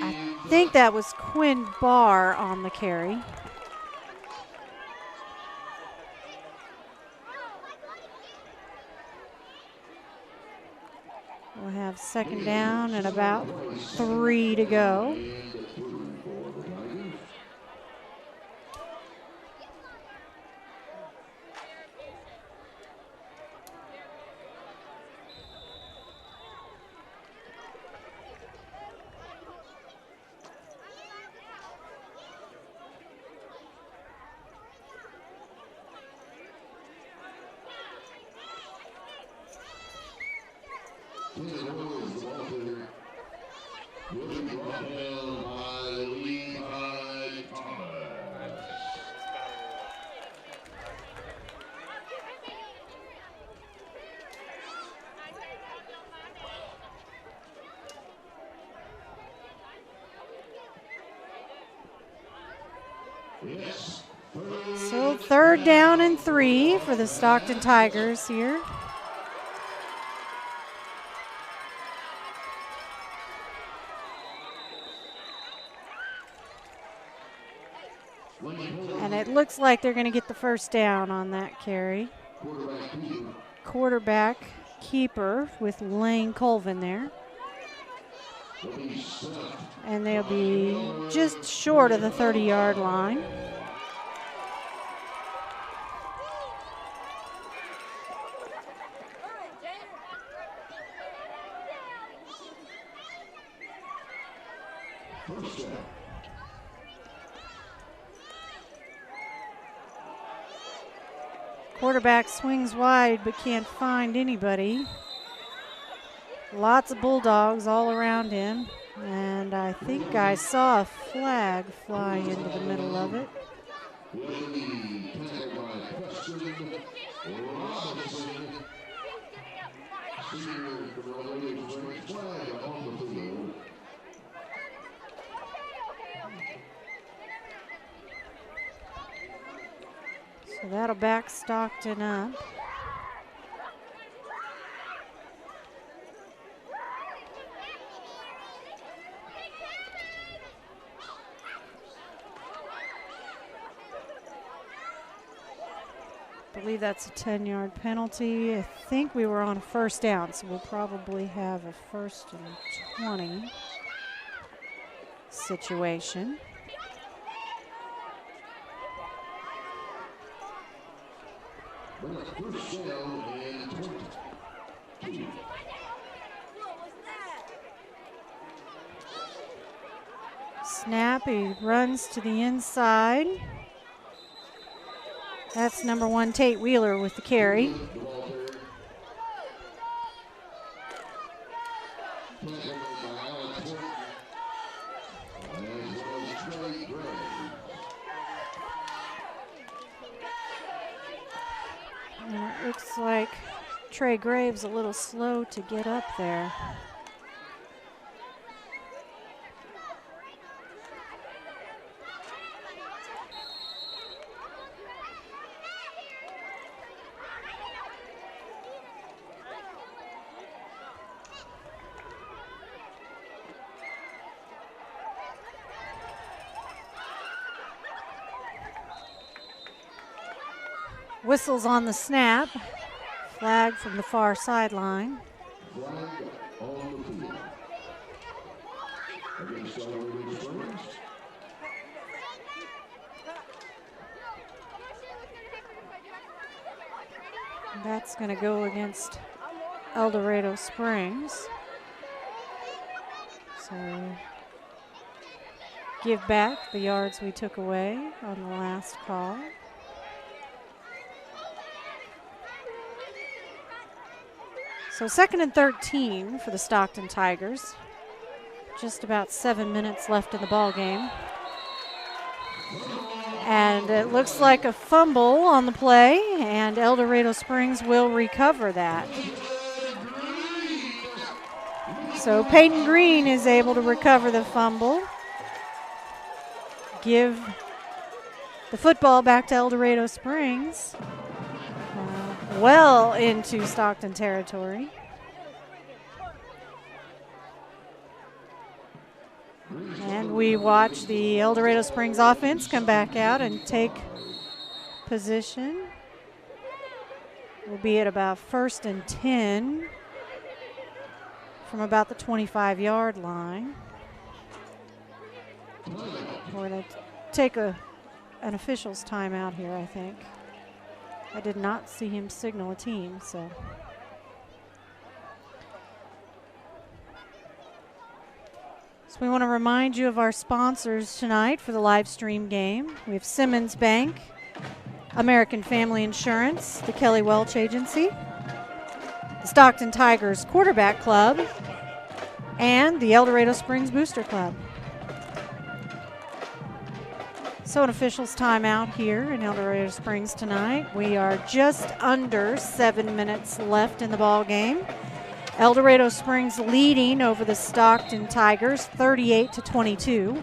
I think that was Quinn Barr on the carry. We'll have second down and about 3 to go. So 3rd down and 3 for the Stockton Tigers here. And it looks like they're going to get the first down on that carry. Quarterback keeper with Lane Colvin there. And they'll be just short of the 30-yard line. Quarterback swings wide but can't find anybody. Lots of Bulldogs all around him. And I think I saw a flag fly into the middle of it. So that'll back Stockton up. I believe that's a 10-yard penalty. I think we were on a first down, so we'll probably have a 1st and 20 situation. Snap, he runs to the inside. That's number 1, Tate Wheeler with the carry. And it looks like Trey Graves a little slow to get up there. Whistles on the snap. Flag from the far sideline. That's going to go against El Dorado Springs. So give back the yards we took away on the last call. So 2nd and 13 for the Stockton Tigers. just about 7 minutes left in the ball game. And it looks like a fumble on the play, and El Dorado Springs will recover that. So Peyton Green is able to recover the fumble, give the football back to El Dorado Springs, well into Stockton territory. And we watch the El Dorado Springs offense come back out and take position. We'll be at about 1st and 10 from about the 25-yard line. We're going to take an official's timeout here, I think. I did not see him signal a team, so. So we want to remind you of our sponsors tonight for the live stream game. We have Simmons Bank, American Family Insurance, the Kelly Welch Agency, the Stockton Tigers Quarterback Club, and the El Dorado Springs Booster Club. So an official's timeout here in El Dorado Springs tonight. We are just under 7 minutes left in the ball game. El Dorado Springs leading over the Stockton Tigers 38-22.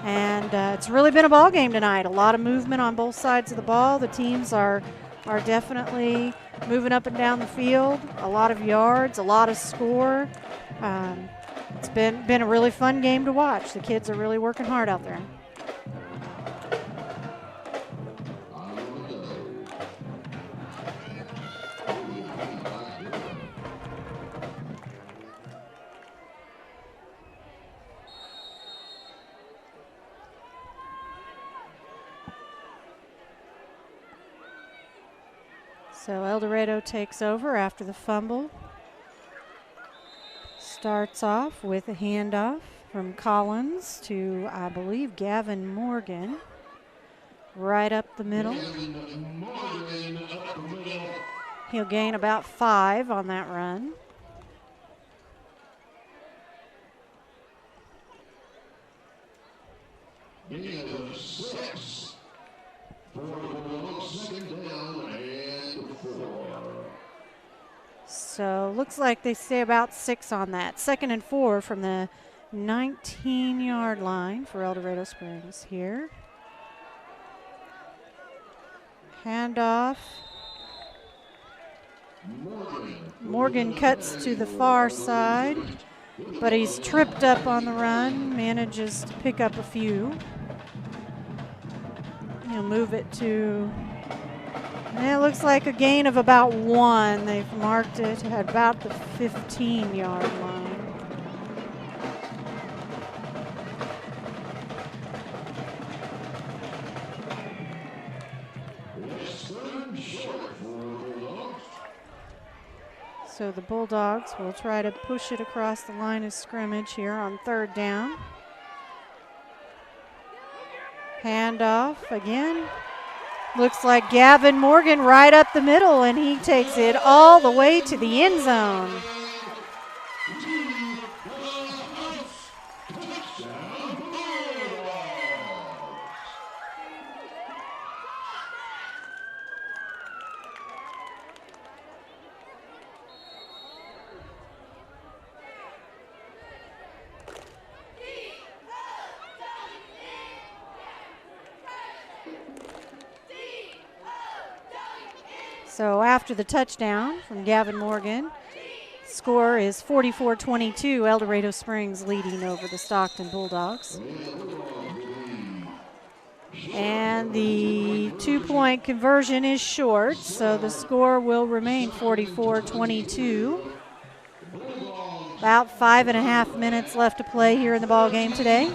And it's really been a ball game tonight. A lot of movement on both sides of the ball. The teams are definitely moving up and down the field. A lot of yards, a lot of score. It's been a really fun game to watch. The kids are really working hard out there. So El Dorado takes over after the fumble. Starts off with a handoff from Collins to, I believe, Gavin Morgan. Right up the middle. He'll gain about 5 on that run. So looks like they stay about 6 on that. 2nd and 4 from the 19-yard line for El Dorado Springs here. Handoff. Morgan cuts to the far side, but he's tripped up on the run, manages to pick up a few. He'll move it to, and it looks like a gain of about 1. They've marked it at about the 15-yard line. So the Bulldogs will try to push it across the line of scrimmage here on 3rd down. Handoff again. Looks like Gavin Morgan right up the middle, and he takes it all the way to the end zone. So after the touchdown from Gavin Morgan, score is 44-22, El Dorado Springs leading over the Stockton Bulldogs. And the 2-point conversion is short, so the score will remain 44-22. About 5.5 minutes left to play here in the ball game today.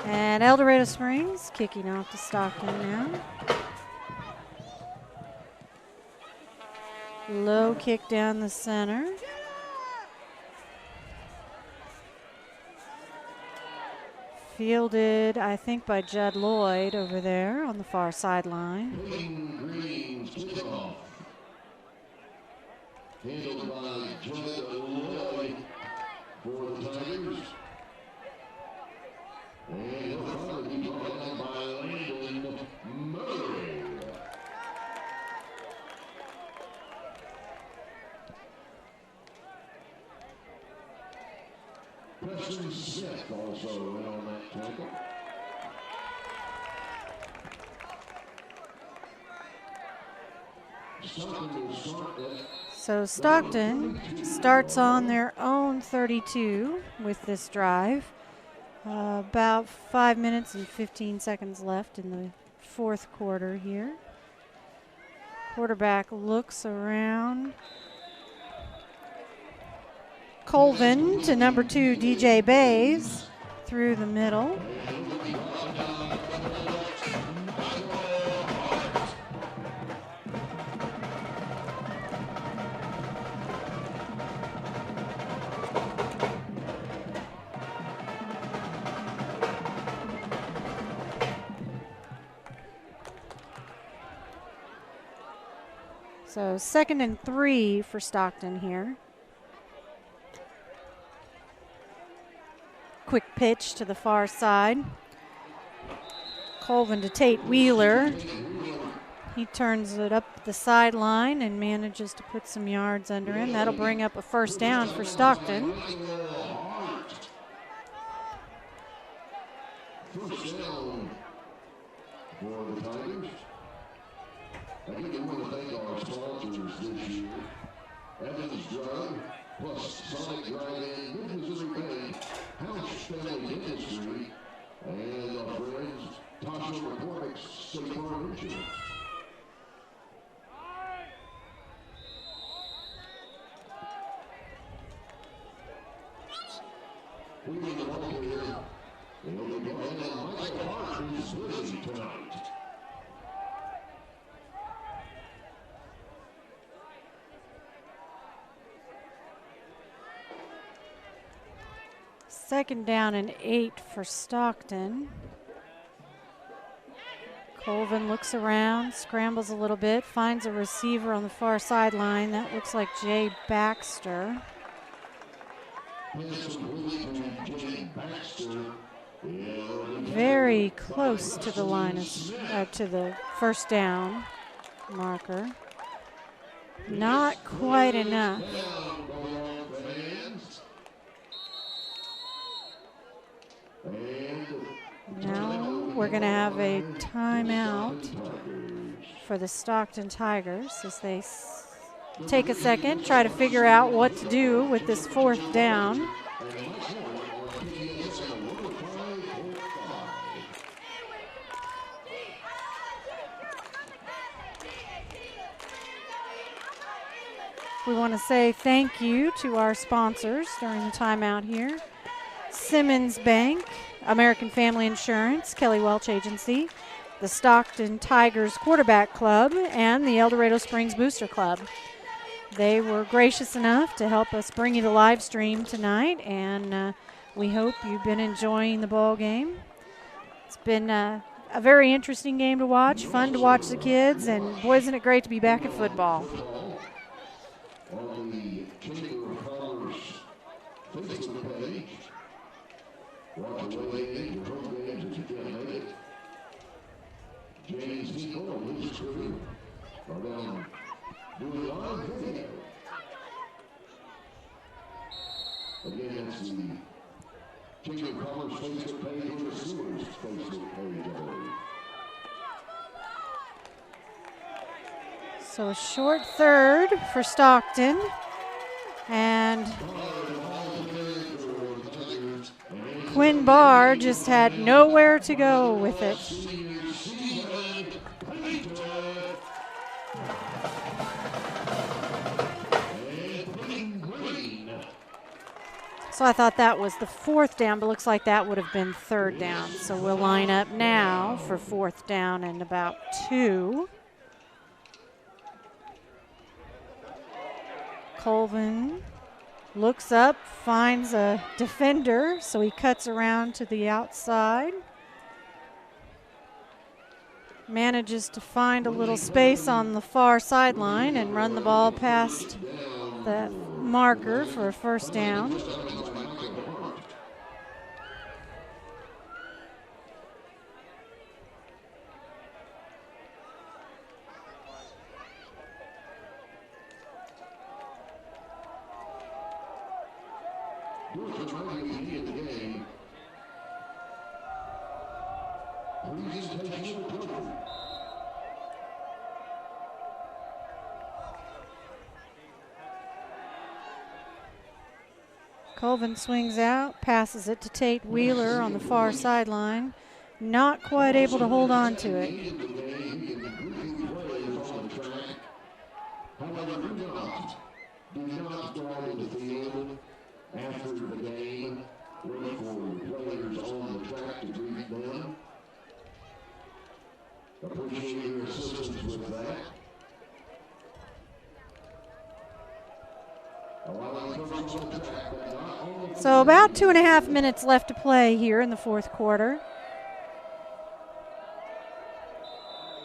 And El Dorado Springs kicking off to Stockton now. Low kick down the center. Fielded, I think, by Judd Lloyd over there on the far sideline. Green's kickoff. Handled by Judd Lloyd for the Tigers. And he'll probably be brought down by Landon Murray. Preston Smith also in on that tackle. Stockton will start at So Stockton starts on their own 32 with this drive. About 5 minutes and 15 seconds left in the fourth quarter here. Quarterback looks around. Colvin to number 2, DJ Bays through the middle. So 2nd and 3 for Stockton here. Quick pitch to the far side. Colvin to Tate Wheeler. He turns it up the sideline and manages to put some yards under him. That'll bring up a first down for Stockton. first down for the Tigers. I think we want to thank our sponsors this year. Evans Drug, plus Sonic Drive-In, Mid-Missouri Bank, House Family Industry, and our friends, Tasha McCormick's State Farm Insurance. We need the ball here. And Michael Hart is busy tonight. Second down and 8 for Stockton. Colvin looks around, scrambles a little bit, finds a receiver on the far sideline. That looks like Jay Baxter. Very close to the line of, to the first down marker. Not quite enough. Now we're going to have a timeout for the Stockton Tigers as they take a second, try to figure out what to do with this fourth down. We want to say thank you to our sponsors during the timeout here. Simmons Bank, American Family Insurance, Kelly Welch Agency, the Stockton Tigers Quarterback Club, and the El Dorado Springs Booster Club. They were gracious enough to help us bring you the live stream tonight, and we hope you've been enjoying the ball game. It's been a very interesting game to watch, fun to watch the kids, and boy, isn't it great to be back at football. On the Chamber of Commerce Facebook page, watch away in your home games if you can't make it. James Hinkle and his crew are down doing live video. Again, that's the Chamber of Commerce Facebook page or the Steelers Facebook page, I believe. So a short third for Stockton, and Quinn Barr just had nowhere to go with it. So I thought that was the 4th down, but looks like that would have been 3rd down. So we'll line up now for 4th down and about 2. Colvin looks up, finds a defender, so he cuts around to the outside. Manages to find a little space on the far sideline and run the ball past the marker for a 1st down. Colvin swings out, passes it to Tate Wheeler on the far sideline. Not quite able to hold on to it. Do not go on the field after the game. Wait for players on the track to greet them. Appreciate your assistance with that. So about 2.5 minutes left to play here in the 4th quarter.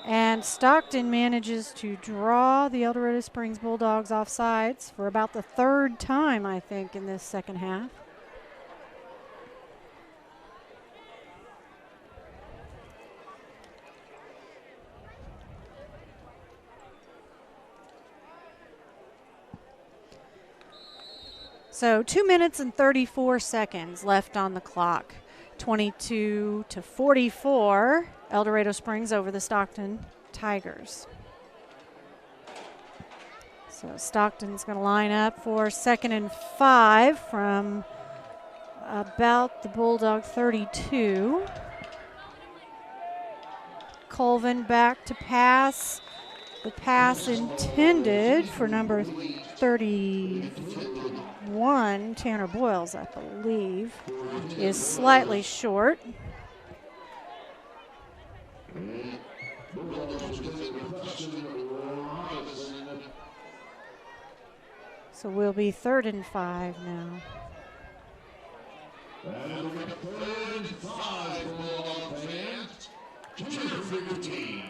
And Stockton manages to draw the El Dorado Springs Bulldogs off sides for about the 3rd time, I think, in this 2nd half. So 2 minutes and 34 seconds left on the clock. 22-44, El Dorado Springs over the Stockton Tigers. So Stockton's going to line up for 2nd and 5 from about the Bulldog 32. Colvin back to pass. The pass intended for number 31, Tanner Boyles, I believe, is slightly short. So we'll be 3rd and 5 now. And 3rd and 5, Bulldog fans. Cheer for your team.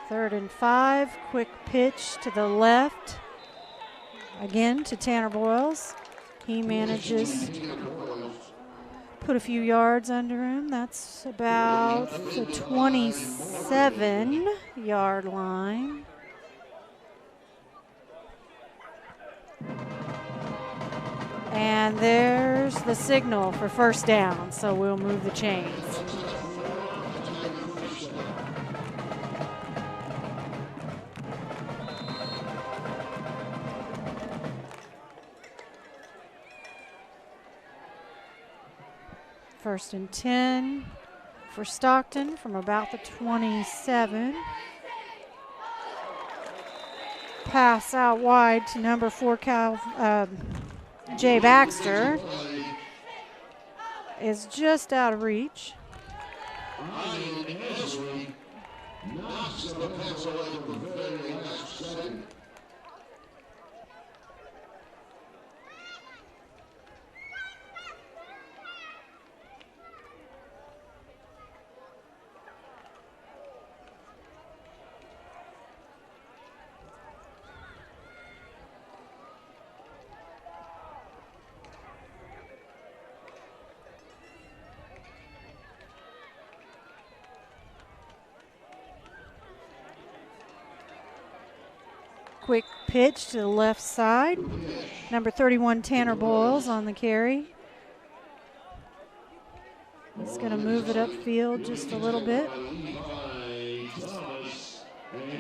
Third and 5, quick pitch to the left. Again to Tanner Boyles. He manages to put a few yards under him. That's about the 27-yard line. And there's the signal for 1st down, so we'll move the chains. First and 10 for Stockton from about the 27. Pass out wide to number 4, Jay Baxter. Is just out of reach. Quick pitch to the left side. Number 31, Tanner Boyles on the carry. He's going to move it upfield just a little bit.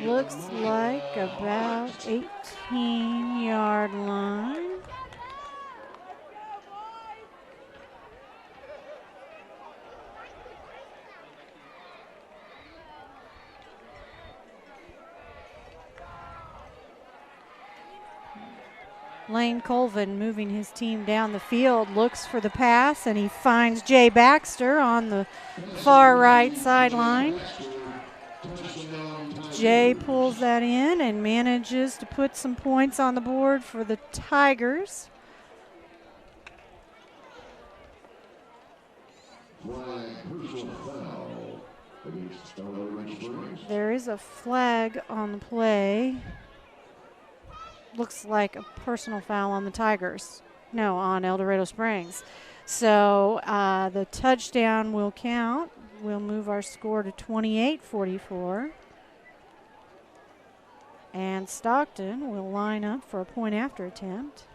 Looks like about 18-yard line. Lane Colvin moving his team down the field, looks for the pass, and he finds Jay Baxter on the far right sideline. Jay pulls that in and manages to put some points on the board for the Tigers. There is a flag on the play. Looks like a personal foul on the Tigers. No, on El Dorado Springs. So the touchdown will count. We'll move our score to 28-44. And Stockton will line up for a point after attempt.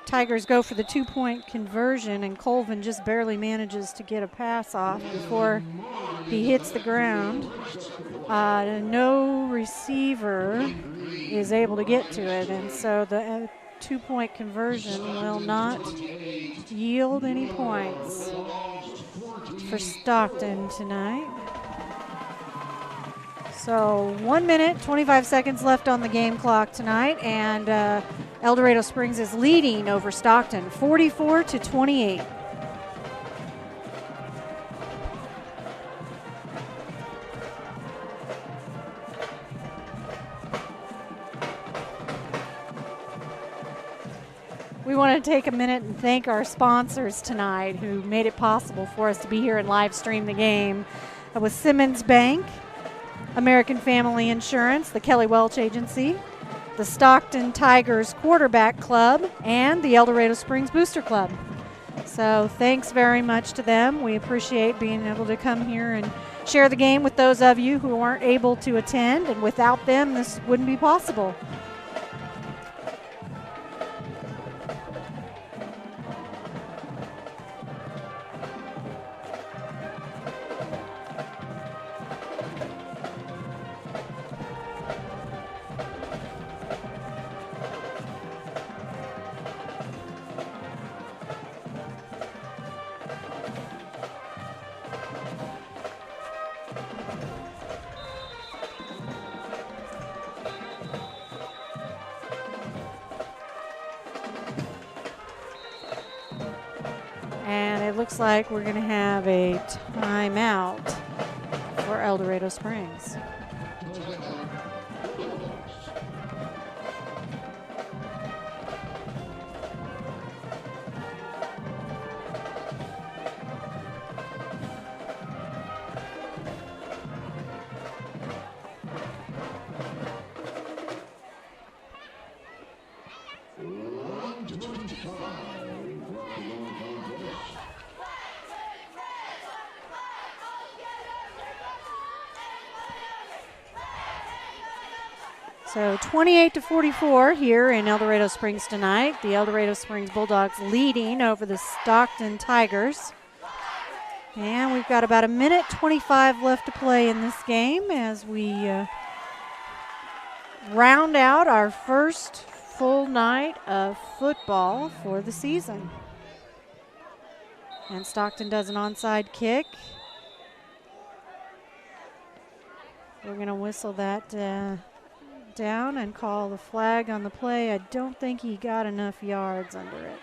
Tigers go for the 2-point conversion, and Colvin just barely manages to get a pass off before he hits the ground. No receiver is able to get to it, and so the 2-point conversion will not yield any points for Stockton tonight. So 1 minute, 25 seconds left on the game clock tonight, and El Dorado Springs is leading over Stockton, 44-28. We want to take a minute and thank our sponsors tonight who made it possible for us to be here and live stream the game. That was Simmons Bank, American Family Insurance, the Kelly Welch Agency, the Stockton Tigers Quarterback Club, and the El Dorado Springs Booster Club. So thanks very much to them. We appreciate being able to come here and share the game with those of you who aren't able to attend, and without them, this wouldn't be possible. And it looks like we're going to have a timeout for El Dorado Springs. So 28-44 here in El Dorado Springs tonight. The El Dorado Springs Bulldogs leading over the Stockton Tigers. And we've got about 1:25 left to play in this game as we round out our first full night of football for the season. And Stockton does an onside kick. We're going to whistle that down and call the flag on the play. I don't think he got enough yards under it.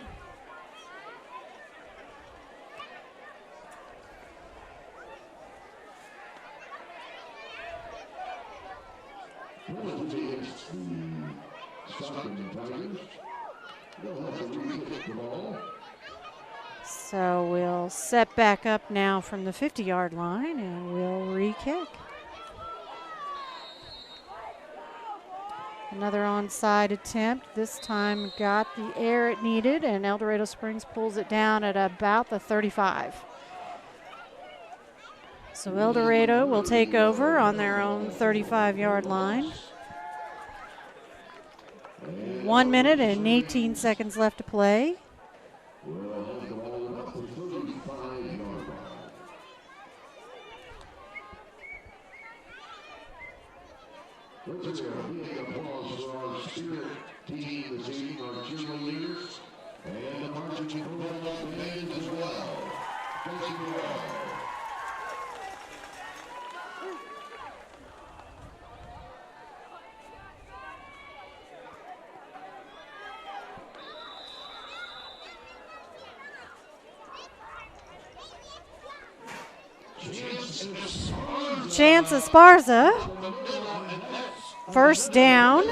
So we'll set back up now from the 50-yard line and we'll re-kick. Another onside attempt. This time got the air it needed, and El Dorado Springs pulls it down at about the 35. So El Dorado will take over on their own 35-yard line. 1 minute and 18 seconds left to play. Let's give a big applause for our spirit team this evening, our cheerleaders, and the marching band as well. Thank you all. Chance Esparza, first down.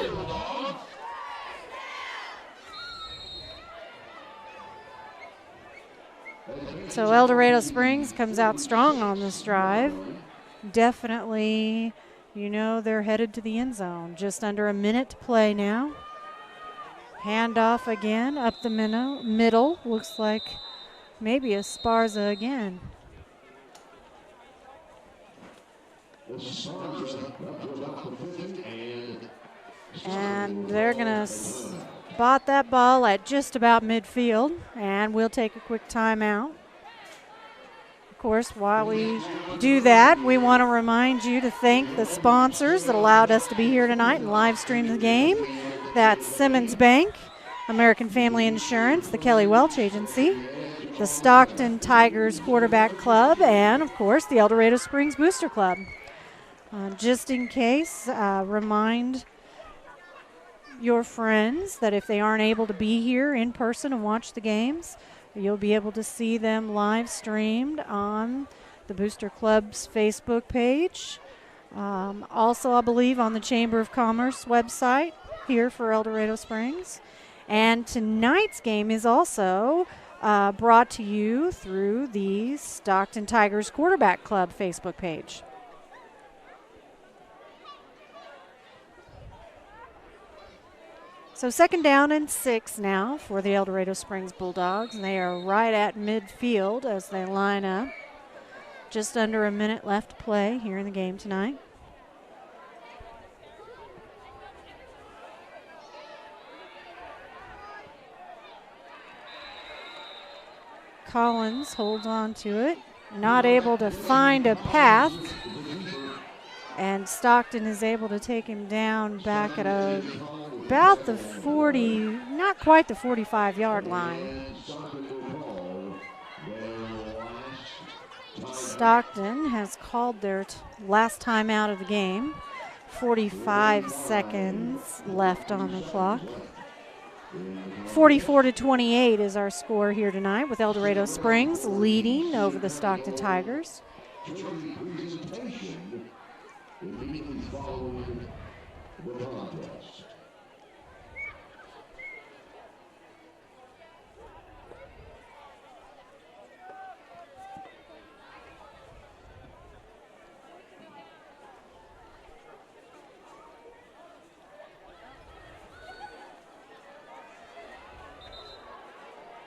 So El Dorado Springs comes out strong on this drive. Definitely, you know, they're headed to the end zone. Just under a minute to play now. Handoff again up the middle. Looks like maybe Esparza again. And they're going to spot that ball at just about midfield, and we'll take a quick timeout. Of course, while we do that, we want to remind you to thank the sponsors that allowed us to be here tonight and live stream the game. That's Simmons Bank, American Family Insurance, the Kelly Welch Agency, the Stockton Tigers Quarterback Club, and, of course, the El Dorado Springs Booster Club. Just in case, remind your friends that if they aren't able to be here in person and watch the games, you'll be able to see them live streamed on the Booster Club's Facebook page. Also, I believe, on the Chamber of Commerce website here for El Dorado Springs. And tonight's game is also brought to you through the Stockton Tigers Quarterback Club Facebook page. So 2nd down and 6 now for the El Dorado Springs Bulldogs, and they are right at midfield as they line up. Just under a minute left to play here in the game tonight. Collins holds on to it, not able to find a path, and Stockton is able to take him down back at about the 40, not quite the 45-yard line. Stockton has called their last time out of the game. 45 seconds left on the clock. 44-28 is our score here tonight, with El Dorado Springs leading over the Stockton Tigers. Immediately following the contest.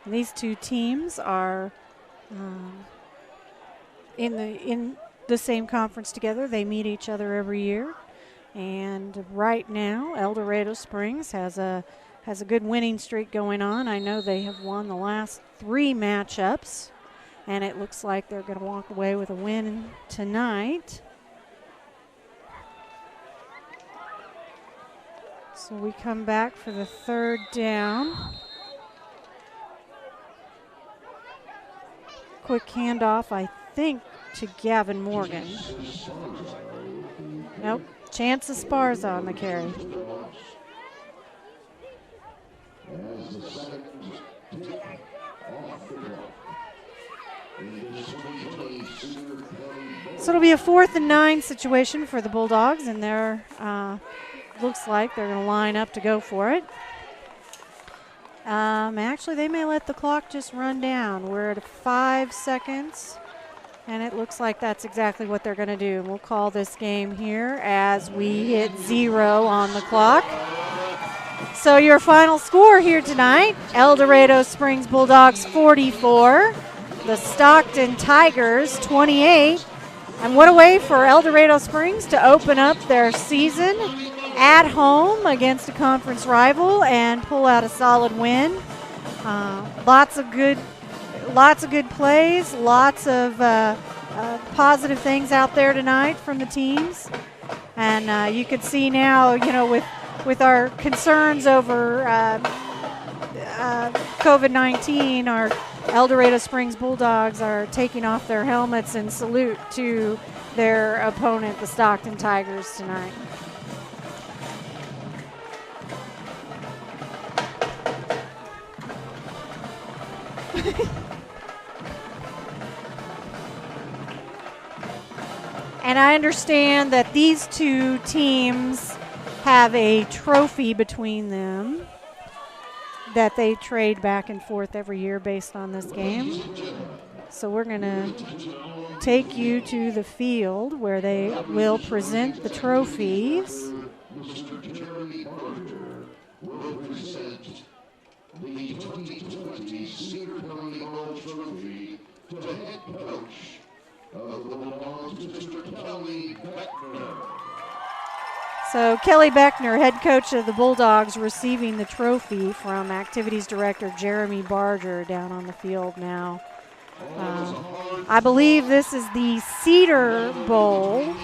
These two teams are in the same conference together. They meet each other every year, and right now El Dorado Springs has a good winning streak going on. I know they have won the last 3 matchups, and it looks like they're going to walk away with a win tonight. So we come back for the 3rd down. Quick handoff, I think, to Gavin Morgan. Nope, Chance Esparza on the carry. So it'll be a 4th and 9 situation for the Bulldogs, and they're looks like they're going to line up to go for it. Actually, they may let the clock just run down. We're at 5 seconds, and it looks like that's exactly what they're going to do. We'll call this game here as we hit 0 on the clock. So your final score here tonight, El Dorado Springs Bulldogs 44, the Stockton Tigers 28. And what a way for El Dorado Springs to open up their season at home against a conference rival and pull out a solid win. Lots of good plays, lots of positive things out there tonight from the teams. And you can see now, with our concerns over COVID-19, our El Dorado Springs Bulldogs are taking off their helmets in salute to their opponent, the Stockton Tigers, tonight. And I understand that these two teams have a trophy between them that they trade back and forth every year based on this game. So we're going to take you to the field where they will present the trophies. Mr. Jeremy Barger will present the 2020 Cedar County Ball Trophy to head coach of the Bulldogs, Mr. Kelly Beckner. So Kelly Beckner, head coach of the Bulldogs, receiving the trophy from Activities Director Jeremy Barger down on the field now. I believe this is the Cedar Bowl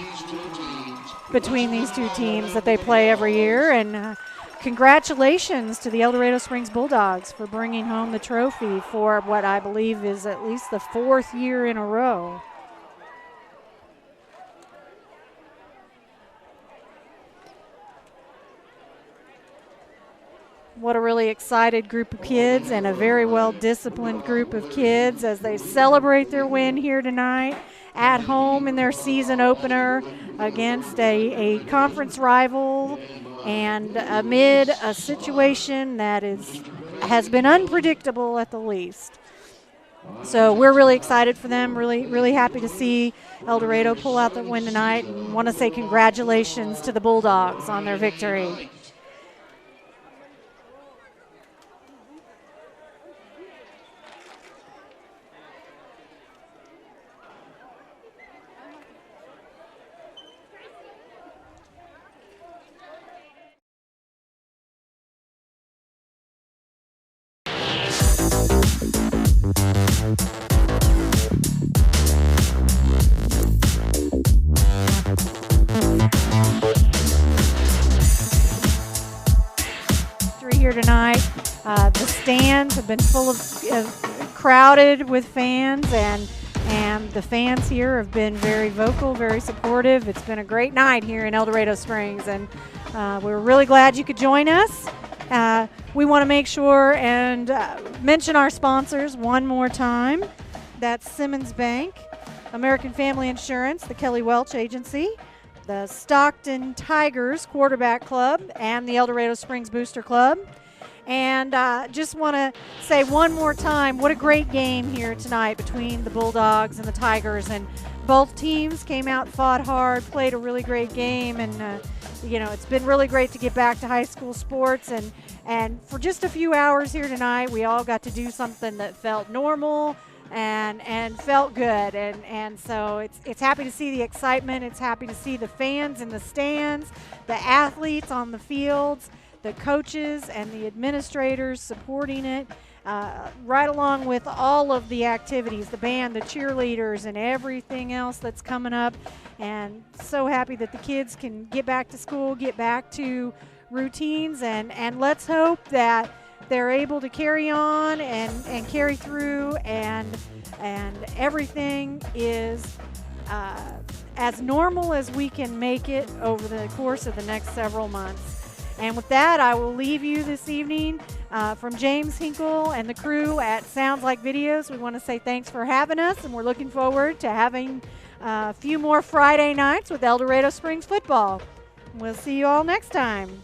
between these two teams that they play every year. And congratulations to the El Dorado Springs Bulldogs for bringing home the trophy for what I believe is at least the 4th year in a row. What a really excited group of kids and a very well-disciplined group of kids as they celebrate their win here tonight at home in their season opener against a conference rival and amid a situation that has been unpredictable at the least. So we're really excited for them, really happy to see El Dorado pull out the win tonight, and want to say congratulations to the Bulldogs on their victory. Here tonight, the stands have been full of crowded with fans, and the fans here have been very vocal, very supportive. It's been a great night here in El Dorado Springs, and we're really glad you could join us. We want to make sure and mention our sponsors one more time. That's Simmons Bank, American Family Insurance, the Kelly Welch Agency, the Stockton Tigers Quarterback Club, and the El Dorado Springs Booster Club. And just want to say one more time, what a great game here tonight between the Bulldogs and the Tigers. And both teams came out, fought hard, played a really great game. And, it's been really great to get back to high school sports. And for just a few hours here tonight, we all got to do something that felt normal and felt good. And so it's happy to see the excitement. It's happy to see the fans in the stands, the athletes on the fields, the coaches and the administrators supporting it, right along with all of the activities, the band, the cheerleaders, and everything else that's coming up. And so happy that the kids can get back to school, get back to routines, and let's hope that they're able to carry on and carry through, and everything is as normal as we can make it over the course of the next several months. And with that, I will leave you this evening from James Hinkle and the crew at Sounds Like Videos. We want to say thanks for having us, and we're looking forward to having a few more Friday nights with El Dorado Springs football. We'll see you all next time.